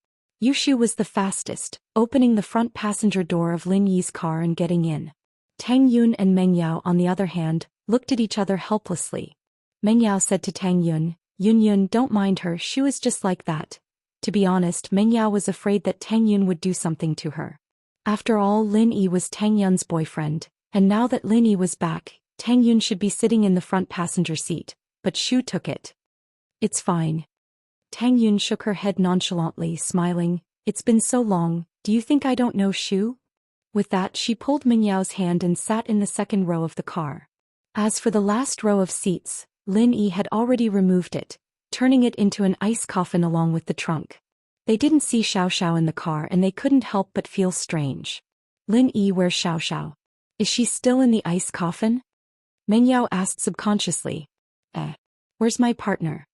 Speaker 1: Yushu was the fastest, opening the front passenger door of Lin Yi's car and getting in. Tang Yun and Meng Yao, on the other hand, looked at each other helplessly. Meng Yao said to Tang Yun, Yun, don't mind her, Shu is just like that. To be honest, Meng Yao was afraid that Tang Yun would do something to her. After all, Lin Yi was Tang Yun's boyfriend, and now that Lin Yi was back, Tang Yun should be sitting in the front passenger seat, but Shu took it. It's fine. Tang Yun shook her head nonchalantly, smiling. It's been so long, do you think I don't know Shu? With that, she pulled Meng Yao's hand and sat in the second row of the car. As for the last row of seats, Lin Yi had already removed it, turning it into an ice coffin along with the trunk. They didn't see Xiao Xiao in the car and they couldn't help but feel strange. Lin Yi, where's Xiao Xiao? Is she still in the ice coffin? Meng Yao asked subconsciously. Where's my partner?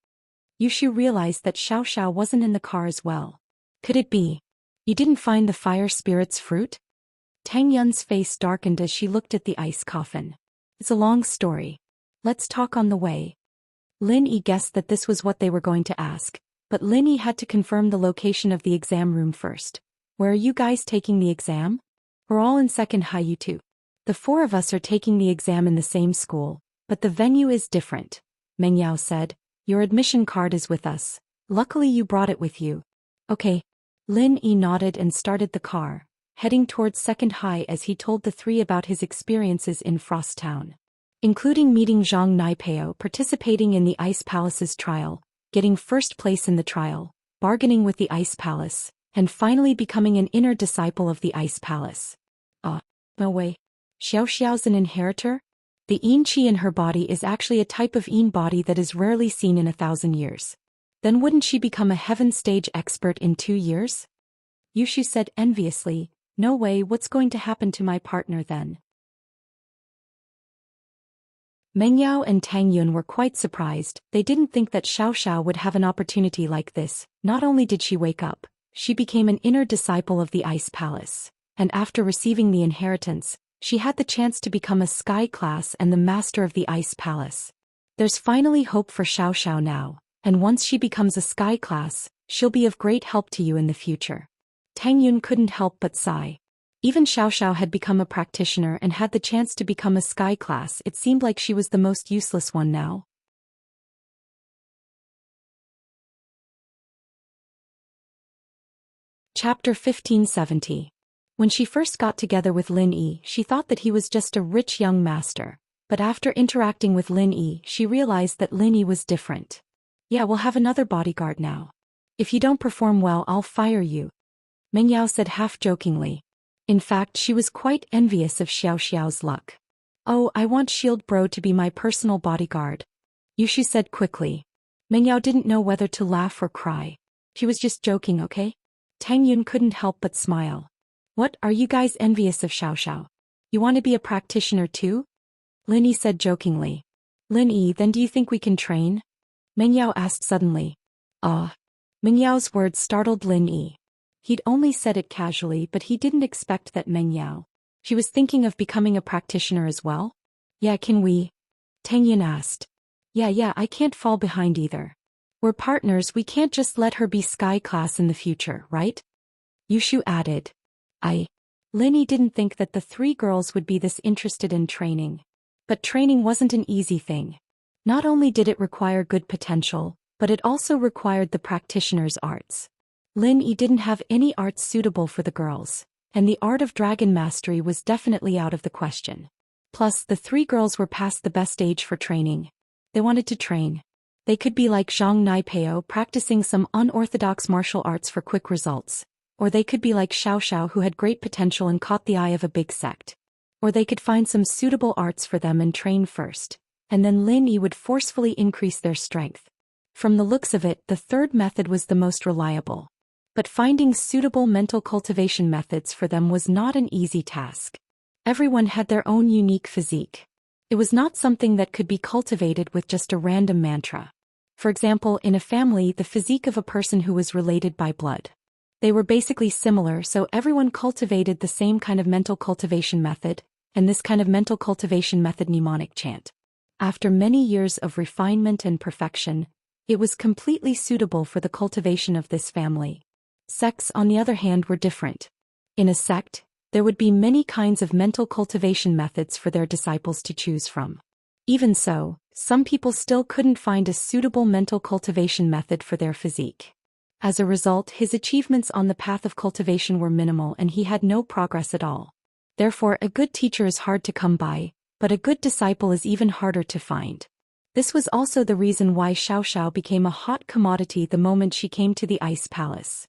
Speaker 1: Yushu realized that Xiao Xiao wasn't in the car as well. Could it be? You didn't find the fire spirit's fruit? Tang Yun's face darkened as she looked at the ice coffin. It's a long story. Let's talk on the way. Lin Yi guessed that this was what they were going to ask, but Lin Yi had to confirm the location of the exam room first. Where are you guys taking the exam? We're all in second high, you two. The four of us are taking the exam in the same school, but the venue is different, Meng Yao said. Your admission card is with us. Luckily you brought it with you. Okay. Lin Yi nodded and started the car, heading towards second high as he told the three about his experiences in Frost Town, including meeting Zhang Naipeo, participating in the Ice Palace's trial, getting first place in the trial, bargaining with the Ice Palace, and finally becoming an inner disciple of the Ice Palace. No way. Xiao Xiao's an inheritor? The Yin Qi in her body is actually a type of Yin body that is rarely seen in 1,000 years. Then wouldn't she become a heaven stage expert in 2 years? Yushu said enviously, no way, what's going to happen to my partner then? Meng Yao and Tang Yun were quite surprised. They didn't think that Xiao Xiao would have an opportunity like this. Not only did she wake up, she became an inner disciple of the Ice Palace. And after receiving the inheritance, she had the chance to become a sky class and the master of the Ice Palace. There's finally hope for Xiao Xiao now, and once she becomes a sky class, she'll be of great help to you in the future. Tang Yun couldn't help but sigh. Even Xiao Xiao had become a practitioner and had the chance to become a sky class. It seemed like she was the most useless one now. Chapter 1570. When she first got together with Lin Yi, she thought that he was just a rich young master, but after interacting with Lin Yi, she realized that Lin Yi was different. Yeah, we'll have another bodyguard now. If you don't perform well, I'll fire you, Meng Yao said half-jokingly. In fact, she was quite envious of Xiao Xiao's luck. Oh, I want Shield Bro to be my personal bodyguard, Yushu said quickly. Meng Yao didn't know whether to laugh or cry. She was just joking, okay? Tang Yun couldn't help but smile. What, are you guys envious of Xiao Xiao? You want to be a practitioner too? Lin Yi said jokingly. Lin Yi, then do you think we can train? Meng Yao asked suddenly. Meng Yao's words startled Lin Yi. He'd only said it casually, but he didn't expect that Meng Yao. She was thinking of becoming a practitioner as well? Yeah, can we? Tang Yun asked. Yeah, I can't fall behind either. We're partners, we can't just let her be sky class in the future, right? Yushu added. Lin Yi didn't think that the three girls would be this interested in training. But training wasn't an easy thing. Not only did it require good potential, but it also required the practitioner's arts. Lin Yi didn't have any arts suitable for the girls, and the art of dragon mastery was definitely out of the question. Plus, the three girls were past the best age for training. They wanted to train. They could be like Zhang Naipeo practicing some unorthodox martial arts for quick results. Or they could be like Xiao Xiao who had great potential and caught the eye of a big sect. Or they could find some suitable arts for them and train first. And then Lin Yi would forcefully increase their strength. From the looks of it, the third method was the most reliable. But finding suitable mental cultivation methods for them was not an easy task. Everyone had their own unique physique. It was not something that could be cultivated with just a random mantra. For example, in a family, the physique of a person who was related by blood. They were basically similar, so everyone cultivated the same kind of mental cultivation method, and this kind of mental cultivation method mnemonic chant. After many years of refinement and perfection, it was completely suitable for the cultivation of this family. Sects, on the other hand, were different. In a sect, there would be many kinds of mental cultivation methods for their disciples to choose from. Even so, some people still couldn't find a suitable mental cultivation method for their physique. As a result, his achievements on the path of cultivation were minimal and he had no progress at all. Therefore, a good teacher is hard to come by, but a good disciple is even harder to find. This was also the reason why Xiao Xiao became a hot commodity the moment she came to the Ice Palace.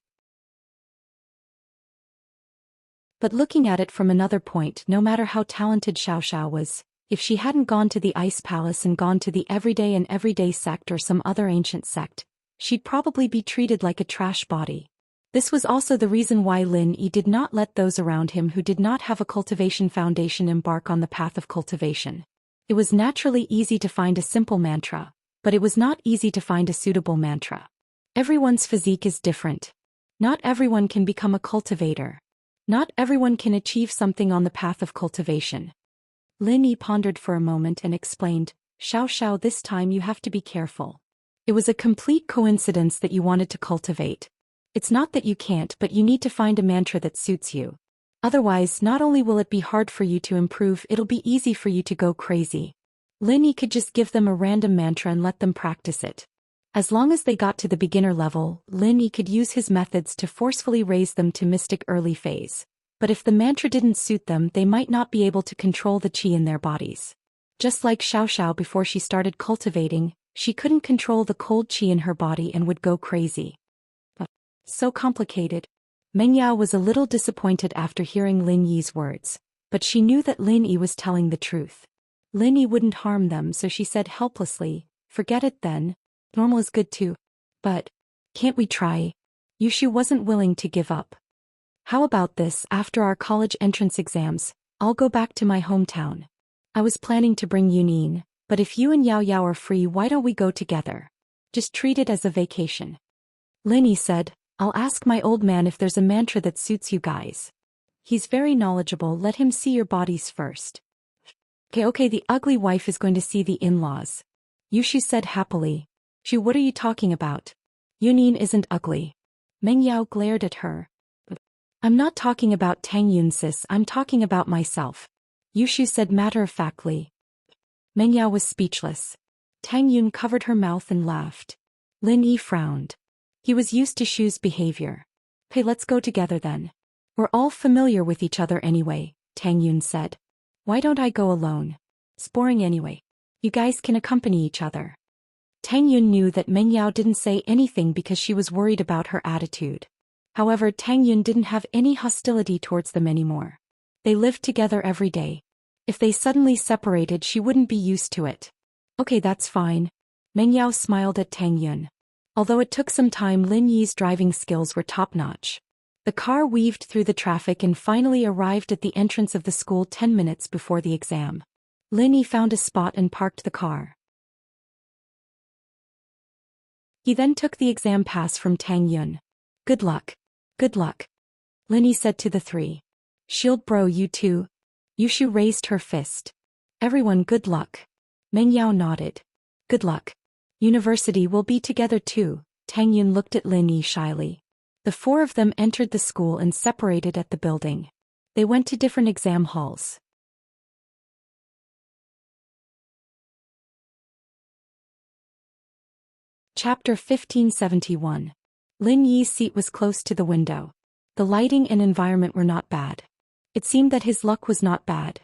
Speaker 1: But looking at it from another point, no matter how talented Xiao Xiao was, if she hadn't gone to the Ice Palace and gone to the Everyday sect or some other ancient sect, she'd probably be treated like a trash body. This was also the reason why Lin Yi did not let those around him who did not have a cultivation foundation embark on the path of cultivation. It was naturally easy to find a simple mantra, but it was not easy to find a suitable mantra. Everyone's physique is different. Not everyone can become a cultivator. Not everyone can achieve something on the path of cultivation. Lin Yi pondered for a moment and explained, Xiao Xiao, this time you have to be careful. It was a complete coincidence that you wanted to cultivate. It's not that you can't, but you need to find a mantra that suits you. Otherwise, not only will it be hard for you to improve, it'll be easy for you to go crazy. Lin Yi could just give them a random mantra and let them practice it. As long as they got to the beginner level, Lin Yi could use his methods to forcefully raise them to mystic early phase. But if the mantra didn't suit them, they might not be able to control the qi in their bodies. Just like Xiao Xiao before she started cultivating, she couldn't control the cold qi in her body and would go crazy. So complicated. Meng Yao was a little disappointed after hearing Lin Yi's words, but she knew that Lin Yi was telling the truth. Lin Yi wouldn't harm them, so she said helplessly, forget it then. Normal is good too. But can't we try? Yushu wasn't willing to give up. How about this, after our college entrance exams, I'll go back to my hometown. I was planning to bring Yunin, but if you and Yao Yao are free, why don't we go together? Just treat it as a vacation. Lin Yi said, I'll ask my old man if there's a mantra that suits you guys. He's very knowledgeable, let him see your bodies first. Okay, the ugly wife is going to see the in-laws. Yushu said happily. Shu, what are you talking about? Yunin isn't ugly. Meng Yao glared at her. I'm not talking about Tang Yun, sis, I'm talking about myself. Yushu said matter-of-factly. Meng Yao was speechless. Tang Yun covered her mouth and laughed. Lin Yi frowned. He was used to Shu's behavior. Hey, let's go together then. We're all familiar with each other anyway, Tang Yun said. Why don't I go alone? It's boring anyway. You guys can accompany each other. Tang Yun knew that Meng Yao didn't say anything because she was worried about her attitude. However, Tang Yun didn't have any hostility towards them anymore. They lived together every day. If they suddenly separated, she wouldn't be used to it. Okay, that's fine. Meng Yao smiled at Tang Yun. Although it took some time, Lin Yi's driving skills were top-notch. The car weaved through the traffic and finally arrived at the entrance of the school 10 minutes before the exam. Lin Yi found a spot and parked the car. He then took the exam pass from Tang Yun. Good luck. Good luck. Lin Yi said to the three. Shield bro, you too. Yushu raised her fist. Everyone, good luck. Meng Yao nodded. Good luck. University will be together too. Tang Yun looked at Lin Yi shyly. The four of them entered the school and separated at the building. They went to different exam halls. Chapter 1571. Lin Yi's seat was close to the window. The lighting and environment were not bad. It seemed that his luck was not bad.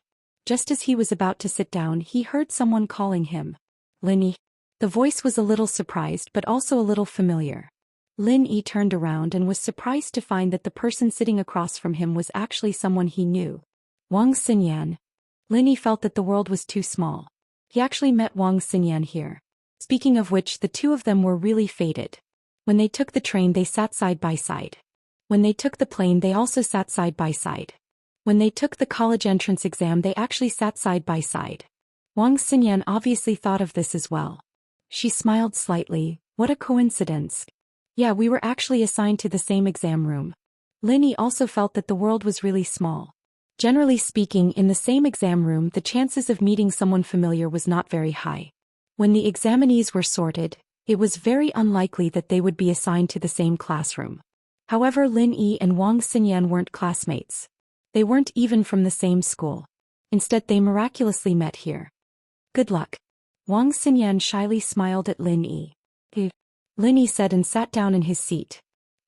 Speaker 1: Just as he was about to sit down, he heard someone calling him. Lin Yi. The voice was a little surprised but also a little familiar. Lin Yi turned around and was surprised to find that the person sitting across from him was actually someone he knew. Wang Xinyan. Lin Yi felt that the world was too small. He actually met Wang Xinyan here. Speaking of which, the two of them were really fated. When they took the train, they sat side by side. When they took the plane, they also sat side by side. When they took the college entrance exam, they actually sat side by side. Wang Xinyan obviously thought of this as well. She smiled slightly. What a coincidence. Yeah, we were actually assigned to the same exam room. Lin Yi also felt that the world was really small. Generally speaking, in the same exam room, the chances of meeting someone familiar was not very high. When the examinees were sorted, it was very unlikely that they would be assigned to the same classroom. However, Lin Yi and Wang Xinyan weren't classmates. They weren't even from the same school. Instead, they miraculously met here. Good luck. Wang Xinyan shyly smiled at Lin Yi. Lin Yi said and sat down in his seat.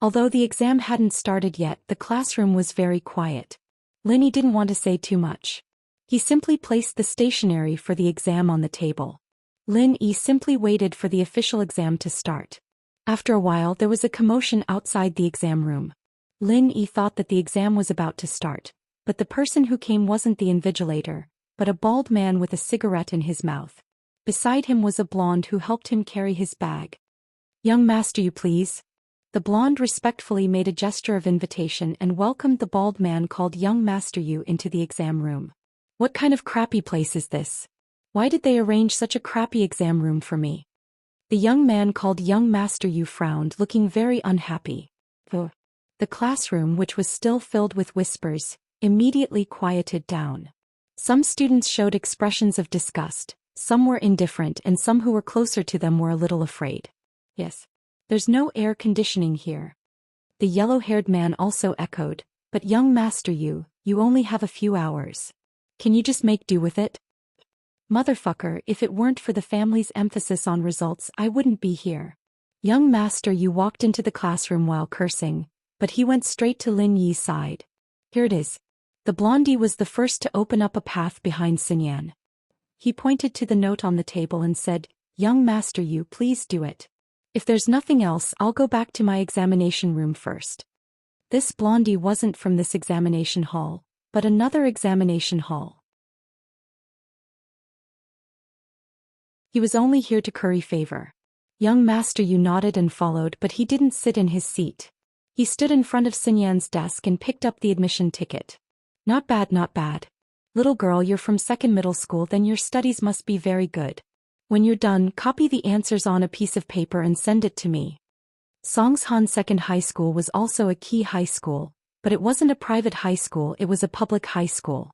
Speaker 1: Although the exam hadn't started yet, the classroom was very quiet. Lin Yi didn't want to say too much. He simply placed the stationery for the exam on the table. Lin Yi simply waited for the official exam to start. After a while, there was a commotion outside the exam room. Lin Yi thought that the exam was about to start, but the person who came wasn't the invigilator, but a bald man with a cigarette in his mouth. Beside him was a blonde who helped him carry his bag. Young master, you please. The blonde respectfully made a gesture of invitation and welcomed the bald man called Young Master Yu into the exam room. What kind of crappy place is this? Why did they arrange such a crappy exam room for me? The young man called Young Master Yu frowned, looking very unhappy. The classroom, which was still filled with whispers, immediately quieted down. Some students showed expressions of disgust, some were indifferent, and some who were closer to them were a little afraid. Yes. There's no air conditioning here. The yellow-haired man also echoed, but young Master Yu, you only have a few hours. Can you just make do with it? Motherfucker, if it weren't for the family's emphasis on results, I wouldn't be here. Young Master Yu walked into the classroom while cursing, but he went straight to Lin Yi's side. Here it is. The blondie was the first to open up a path behind Xinyan. He pointed to the note on the table and said, Young Master Yu, please do it. If there's nothing else, I'll go back to my examination room first. This blondie wasn't from this examination hall, but another examination hall. He was only here to curry favor. Young Master Yu nodded and followed, but he didn't sit in his seat. He stood in front of Xinyan's desk and picked up the admission ticket. Not bad, not bad. Little girl, you're from second middle school, then your studies must be very good. When you're done, copy the answers on a piece of paper and send it to me. Songshan Second High School was also a key high school, but it wasn't a private high school, it was a public high school.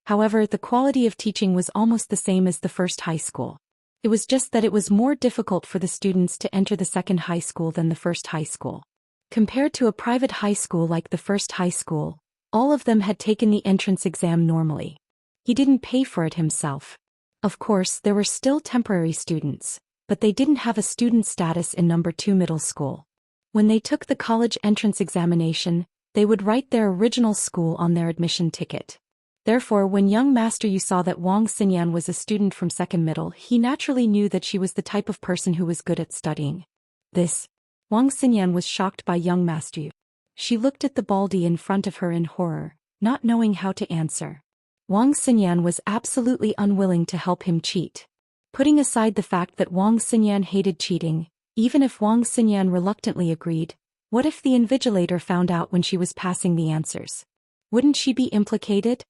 Speaker 1: However, the quality of teaching was almost the same as the first high school. It was just that it was more difficult for the students to enter the second high school than the first high school. Compared to a private high school like the first high school, all of them had taken the entrance exam normally. He didn't pay for it himself. Of course, there were still temporary students, but they didn't have a student status in number 2 middle school. When they took the college entrance examination, They would write their original school on their admission ticket. Therefore, when young Master Yu saw that Wang Xinyan was a student from second middle, he naturally knew that she was the type of person who was good at studying. Wang Xinyan was shocked by young Master Yu. She looked at the baldy in front of her in horror, not knowing how to answer. Wang Xinyan was absolutely unwilling to help him cheat. Putting aside the fact that Wang Xinyan hated cheating, even if Wang Xinyan reluctantly agreed, what if the invigilator found out when she was passing the answers? Wouldn't she be implicated?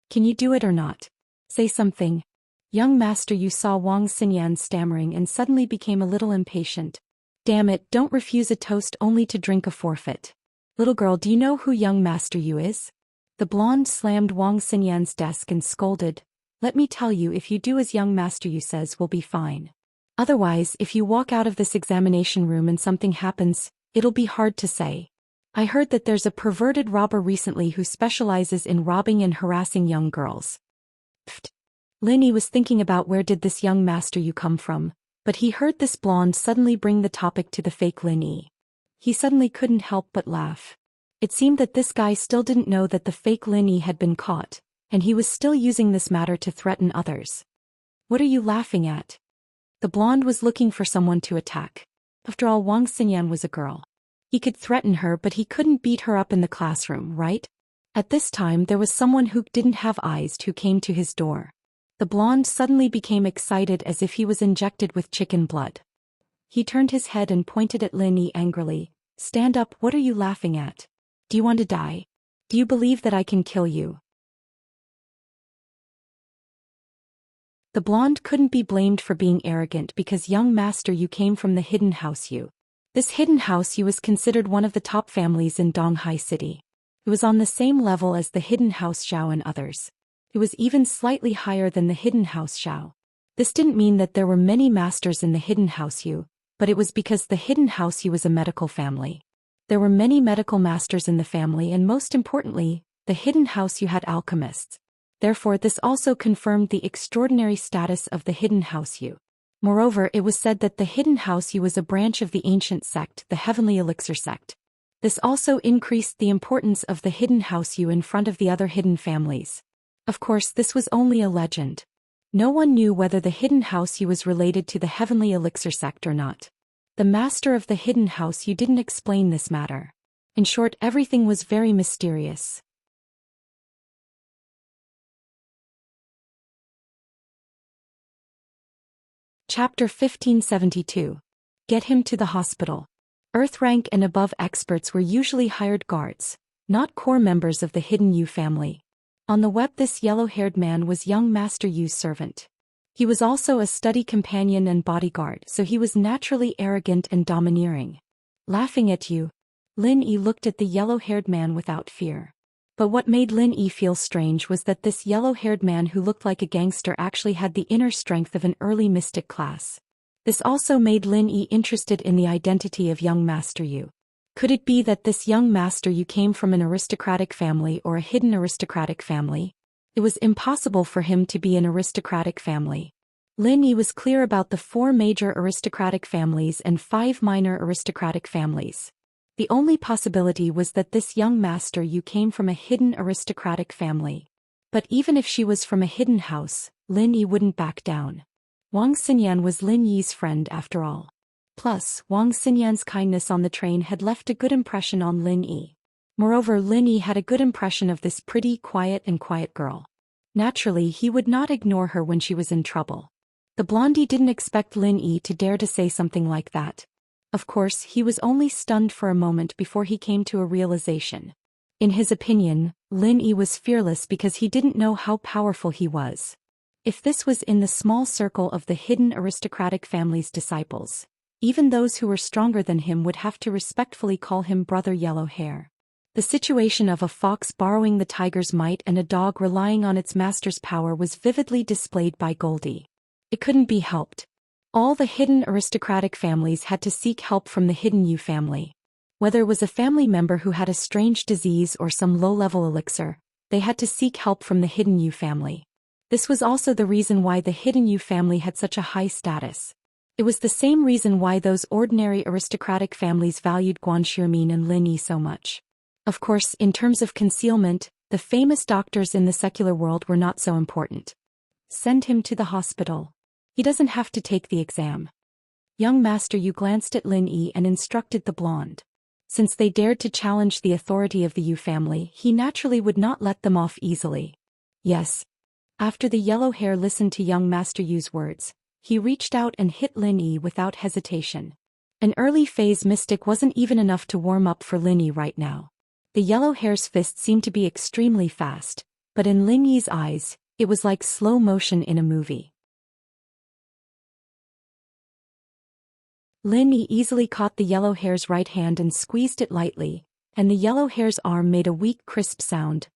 Speaker 1: Can you do it or not? Say something. Young Master Yu saw Wang Xinyan stammering and suddenly became a little impatient. Damn it, don't refuse a toast only to drink a forfeit. Little girl, do you know who young Master Yu is? The blonde slammed Wang Xinyan's desk and scolded. Let me tell you, if you do as young Master Yu says, we'll be fine. Otherwise, if you walk out of this examination room and something happens, it'll be hard to say. I heard that there's a perverted robber recently who specializes in robbing and harassing young girls. Pfft. Lin Yi was thinking about where did this young Master Yu come from, but he heard this blonde suddenly bring the topic to the fake Lin Yi. He suddenly couldn't help but laugh. It seemed that this guy still didn't know that the fake Lin Yi had been caught, and he was still using this matter to threaten others. What are you laughing at? The blonde was looking for someone to attack. After all, Wang Xinyan was a girl. He could threaten her, but he couldn't beat her up in the classroom, right? At this time there was someone who didn't have eyes who came to his door. The blonde suddenly became excited as if he was injected with chicken blood. He turned his head and pointed at Lin Yi angrily. Stand up, what are you laughing at? Do you want to die? Do you believe that I can kill you? The blonde couldn't be blamed for being arrogant because young Master Yu came from the hidden house Yu. This hidden house Yu was considered one of the top families in Donghai City. It was on the same level as the hidden house Xiao and others. It was even slightly higher than the hidden house Xiao. This didn't mean that there were many masters in the hidden house Yu, but it was because the hidden house Yu was a medical family. There were many medical masters in the family, and most importantly, the hidden house Yu had alchemists. Therefore, this also confirmed the extraordinary status of the hidden house Yu. Moreover, it was said that the hidden house Yu was a branch of the ancient sect, the heavenly elixir sect. This also increased the importance of the hidden house Yu in front of the other hidden families. Of course, this was only a legend. No one knew whether the hidden house Yu was related to the heavenly elixir sect or not. The master of the hidden house Yu didn't explain this matter. In short, everything was very mysterious. Chapter 1572. Get him to the hospital. Earth rank and above experts were usually hired guards, not core members of the hidden Yu family. On the web, this yellow-haired man was young Master Yu's servant. He was also a study companion and bodyguard, so he was naturally arrogant and domineering. Laughing at you, Lin Yi looked at the yellow-haired man without fear. But what made Lin Yi feel strange was that this yellow-haired man who looked like a gangster actually had the inner strength of an early mystic class. This also made Lin Yi interested in the identity of young Master Yu. Could it be that this young Master Yu came from an aristocratic family or a hidden aristocratic family? It was impossible for him to be an aristocratic family. Lin Yi was clear about the 4 major aristocratic families and 5 minor aristocratic families. The only possibility was that this young Master Yu came from a hidden aristocratic family. But even if she was from a hidden house, Lin Yi wouldn't back down. Wang Xinyan was Lin Yi's friend after all. Plus, Wang Xinyan's kindness on the train had left a good impression on Lin Yi. Moreover, Lin Yi had a good impression of this pretty, quiet girl. Naturally, he would not ignore her when she was in trouble. The blondie didn't expect Lin Yi to dare to say something like that. Of course, he was only stunned for a moment before he came to a realization. In his opinion, Lin Yi was fearless because he didn't know how powerful he was. If this was in the small circle of the hidden aristocratic family's disciples, even those who were stronger than him would have to respectfully call him Brother Yellow Hair. The situation of a fox borrowing the tiger's might and a dog relying on its master's power was vividly displayed by Goldie. It couldn't be helped. All the hidden aristocratic families had to seek help from the hidden Yu family. Whether it was a family member who had a strange disease or some low-level elixir, they had to seek help from the hidden Yu family. This was also the reason why the hidden Yu family had such a high status. It was the same reason why those ordinary aristocratic families valued Guan Shirmin and Lin Yi so much. Of course, in terms of concealment, the famous doctors in the secular world were not so important. Send him to the hospital. He doesn't have to take the exam. Young Master Yu glanced at Lin Yi and instructed the blonde. Since they dared to challenge the authority of the Yu family, he naturally would not let them off easily. Yes. After the yellow hair listened to young Master Yu's words, he reached out and hit Lin Yi without hesitation. An early phase mystic wasn't even enough to warm up for Lin Yi right now. The yellow hair's fist seemed to be extremely fast, but in Lin Yi's eyes, it was like slow motion in a movie. Lin Yi easily caught the yellow hair's right hand and squeezed it lightly, and the yellow hair's arm made a weak crisp sound.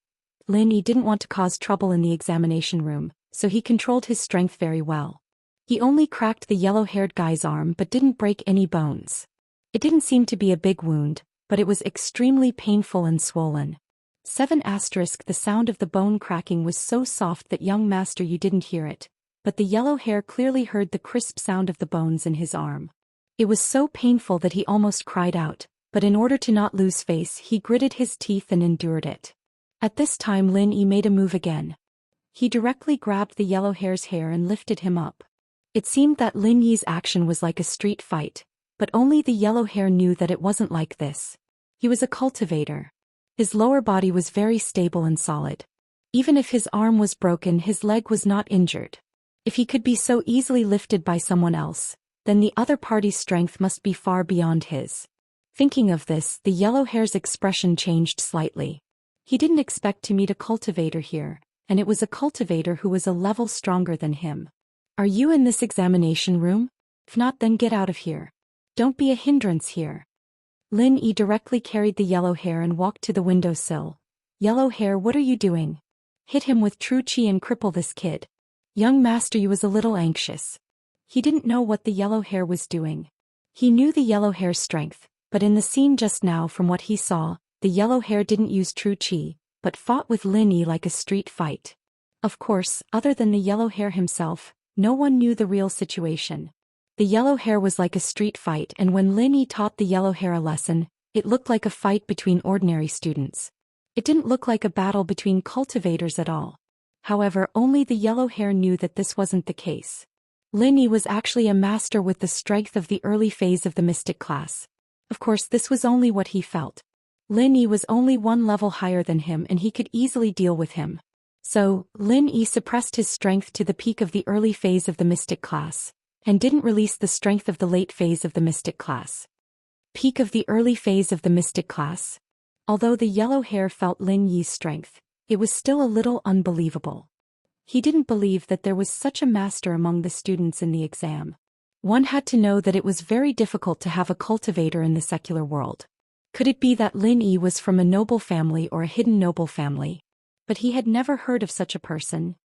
Speaker 1: Lin Yi didn't want to cause trouble in the examination room, so he controlled his strength very well. He only cracked the yellow-haired guy's arm but didn't break any bones. It didn't seem to be a big wound, but it was extremely painful and swollen. 7*. The sound of the bone cracking was so soft that young Master Yu didn't hear it, but the yellow hair clearly heard the crisp sound of the bones in his arm. It was so painful that he almost cried out, but in order to not lose face he gritted his teeth and endured it. At this time Lin Yi made a move again. He directly grabbed the yellow hair's hair and lifted him up. It seemed that Lin Yi's action was like a street fight, but only the yellow hair knew that it wasn't like this. He was a cultivator. His lower body was very stable and solid. Even if his arm was broken, his leg was not injured. If he could be so easily lifted by someone else, then the other party's strength must be far beyond his. Thinking of this, the yellow hair's expression changed slightly. He didn't expect to meet a cultivator here, and it was a cultivator who was a level stronger than him. Are you in this examination room? If not, then get out of here. Don't be a hindrance here. Lin Yi directly carried the yellow hair and walked to the windowsill. Yellow hair, what are you doing? Hit him with true chi and cripple this kid. Young Master Yu was a little anxious. He didn't know what the yellow hair was doing. He knew the yellow hair's strength, but in the scene just now from what he saw, the yellow hair didn't use true chi, but fought with Lin Yi like a street fight. Of course, other than the yellow hair himself, no one knew the real situation. The yellow hair was like a street fight, and when Lin Yi taught the yellow hair a lesson, it looked like a fight between ordinary students. It didn't look like a battle between cultivators at all. However, only the yellow hair knew that this wasn't the case. Lin Yi was actually a master with the strength of the early phase of the mystic class. Of course, this was only what he felt. Lin Yi was only one level higher than him and he could easily deal with him. So, Lin Yi suppressed his strength to the peak of the early phase of the mystic class, and didn't release the strength of the late phase of the mystic class. Peak of the early phase of the mystic class? Although the yellow hair felt Lin Yi's strength, it was still a little unbelievable. He didn't believe that there was such a master among the students in the exam. One had to know that it was very difficult to have a cultivator in the secular world. Could it be that Lin Yi was from a noble family or a hidden noble family? But he had never heard of such a person.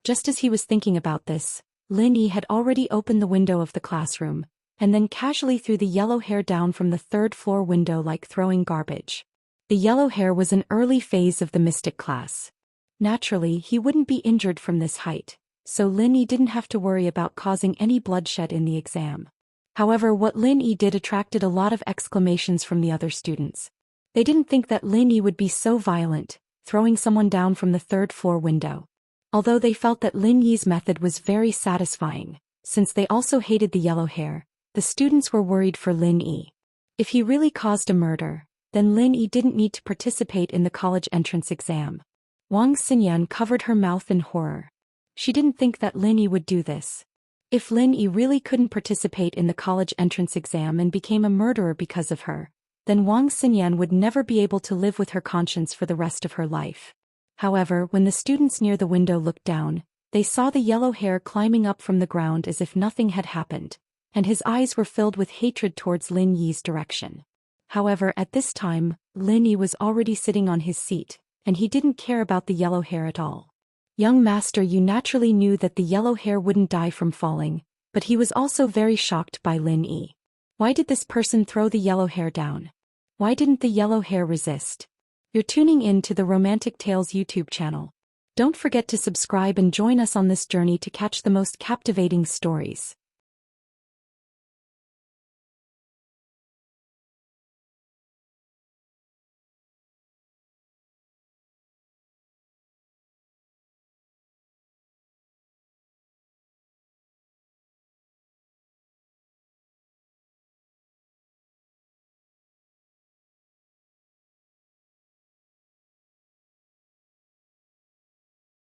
Speaker 1: Just as he was thinking about this, Lin Yi had already opened the window of the classroom, and then casually threw the yellow hair down from the third-floor window like throwing garbage. The yellow hair was an early phase of the mystic class. Naturally, he wouldn't be injured from this height, so Lin Yi didn't have to worry about causing any bloodshed in the exam. However, what Lin Yi did attracted a lot of exclamations from the other students. They didn't think that Lin Yi would be so violent, throwing someone down from the third-floor window. Although they felt that Lin Yi's method was very satisfying, since they also hated the yellow hair, the students were worried for Lin Yi. If he really caused a murder, then Lin Yi didn't need to participate in the college entrance exam. Wang Xinyan covered her mouth in horror. She didn't think that Lin Yi would do this. If Lin Yi really couldn't participate in the college entrance exam and became a murderer because of her, then Wang Xinyan would never be able to live with her conscience for the rest of her life. However, when the students near the window looked down, they saw the yellow hair climbing up from the ground as if nothing had happened, and his eyes were filled with hatred towards Lin Yi's direction. However, at this time, Lin Yi was already sitting on his seat, and he didn't care about the yellow hair at all. Young Master Yu naturally knew that the yellow hair wouldn't die from falling, but he was also very shocked by Lin Yi. Why did this person throw the yellow hair down? Why didn't the yellow hair resist? You're tuning in to the Romantic Tales YouTube channel. Don't forget to subscribe and join us on this journey to catch the most captivating stories.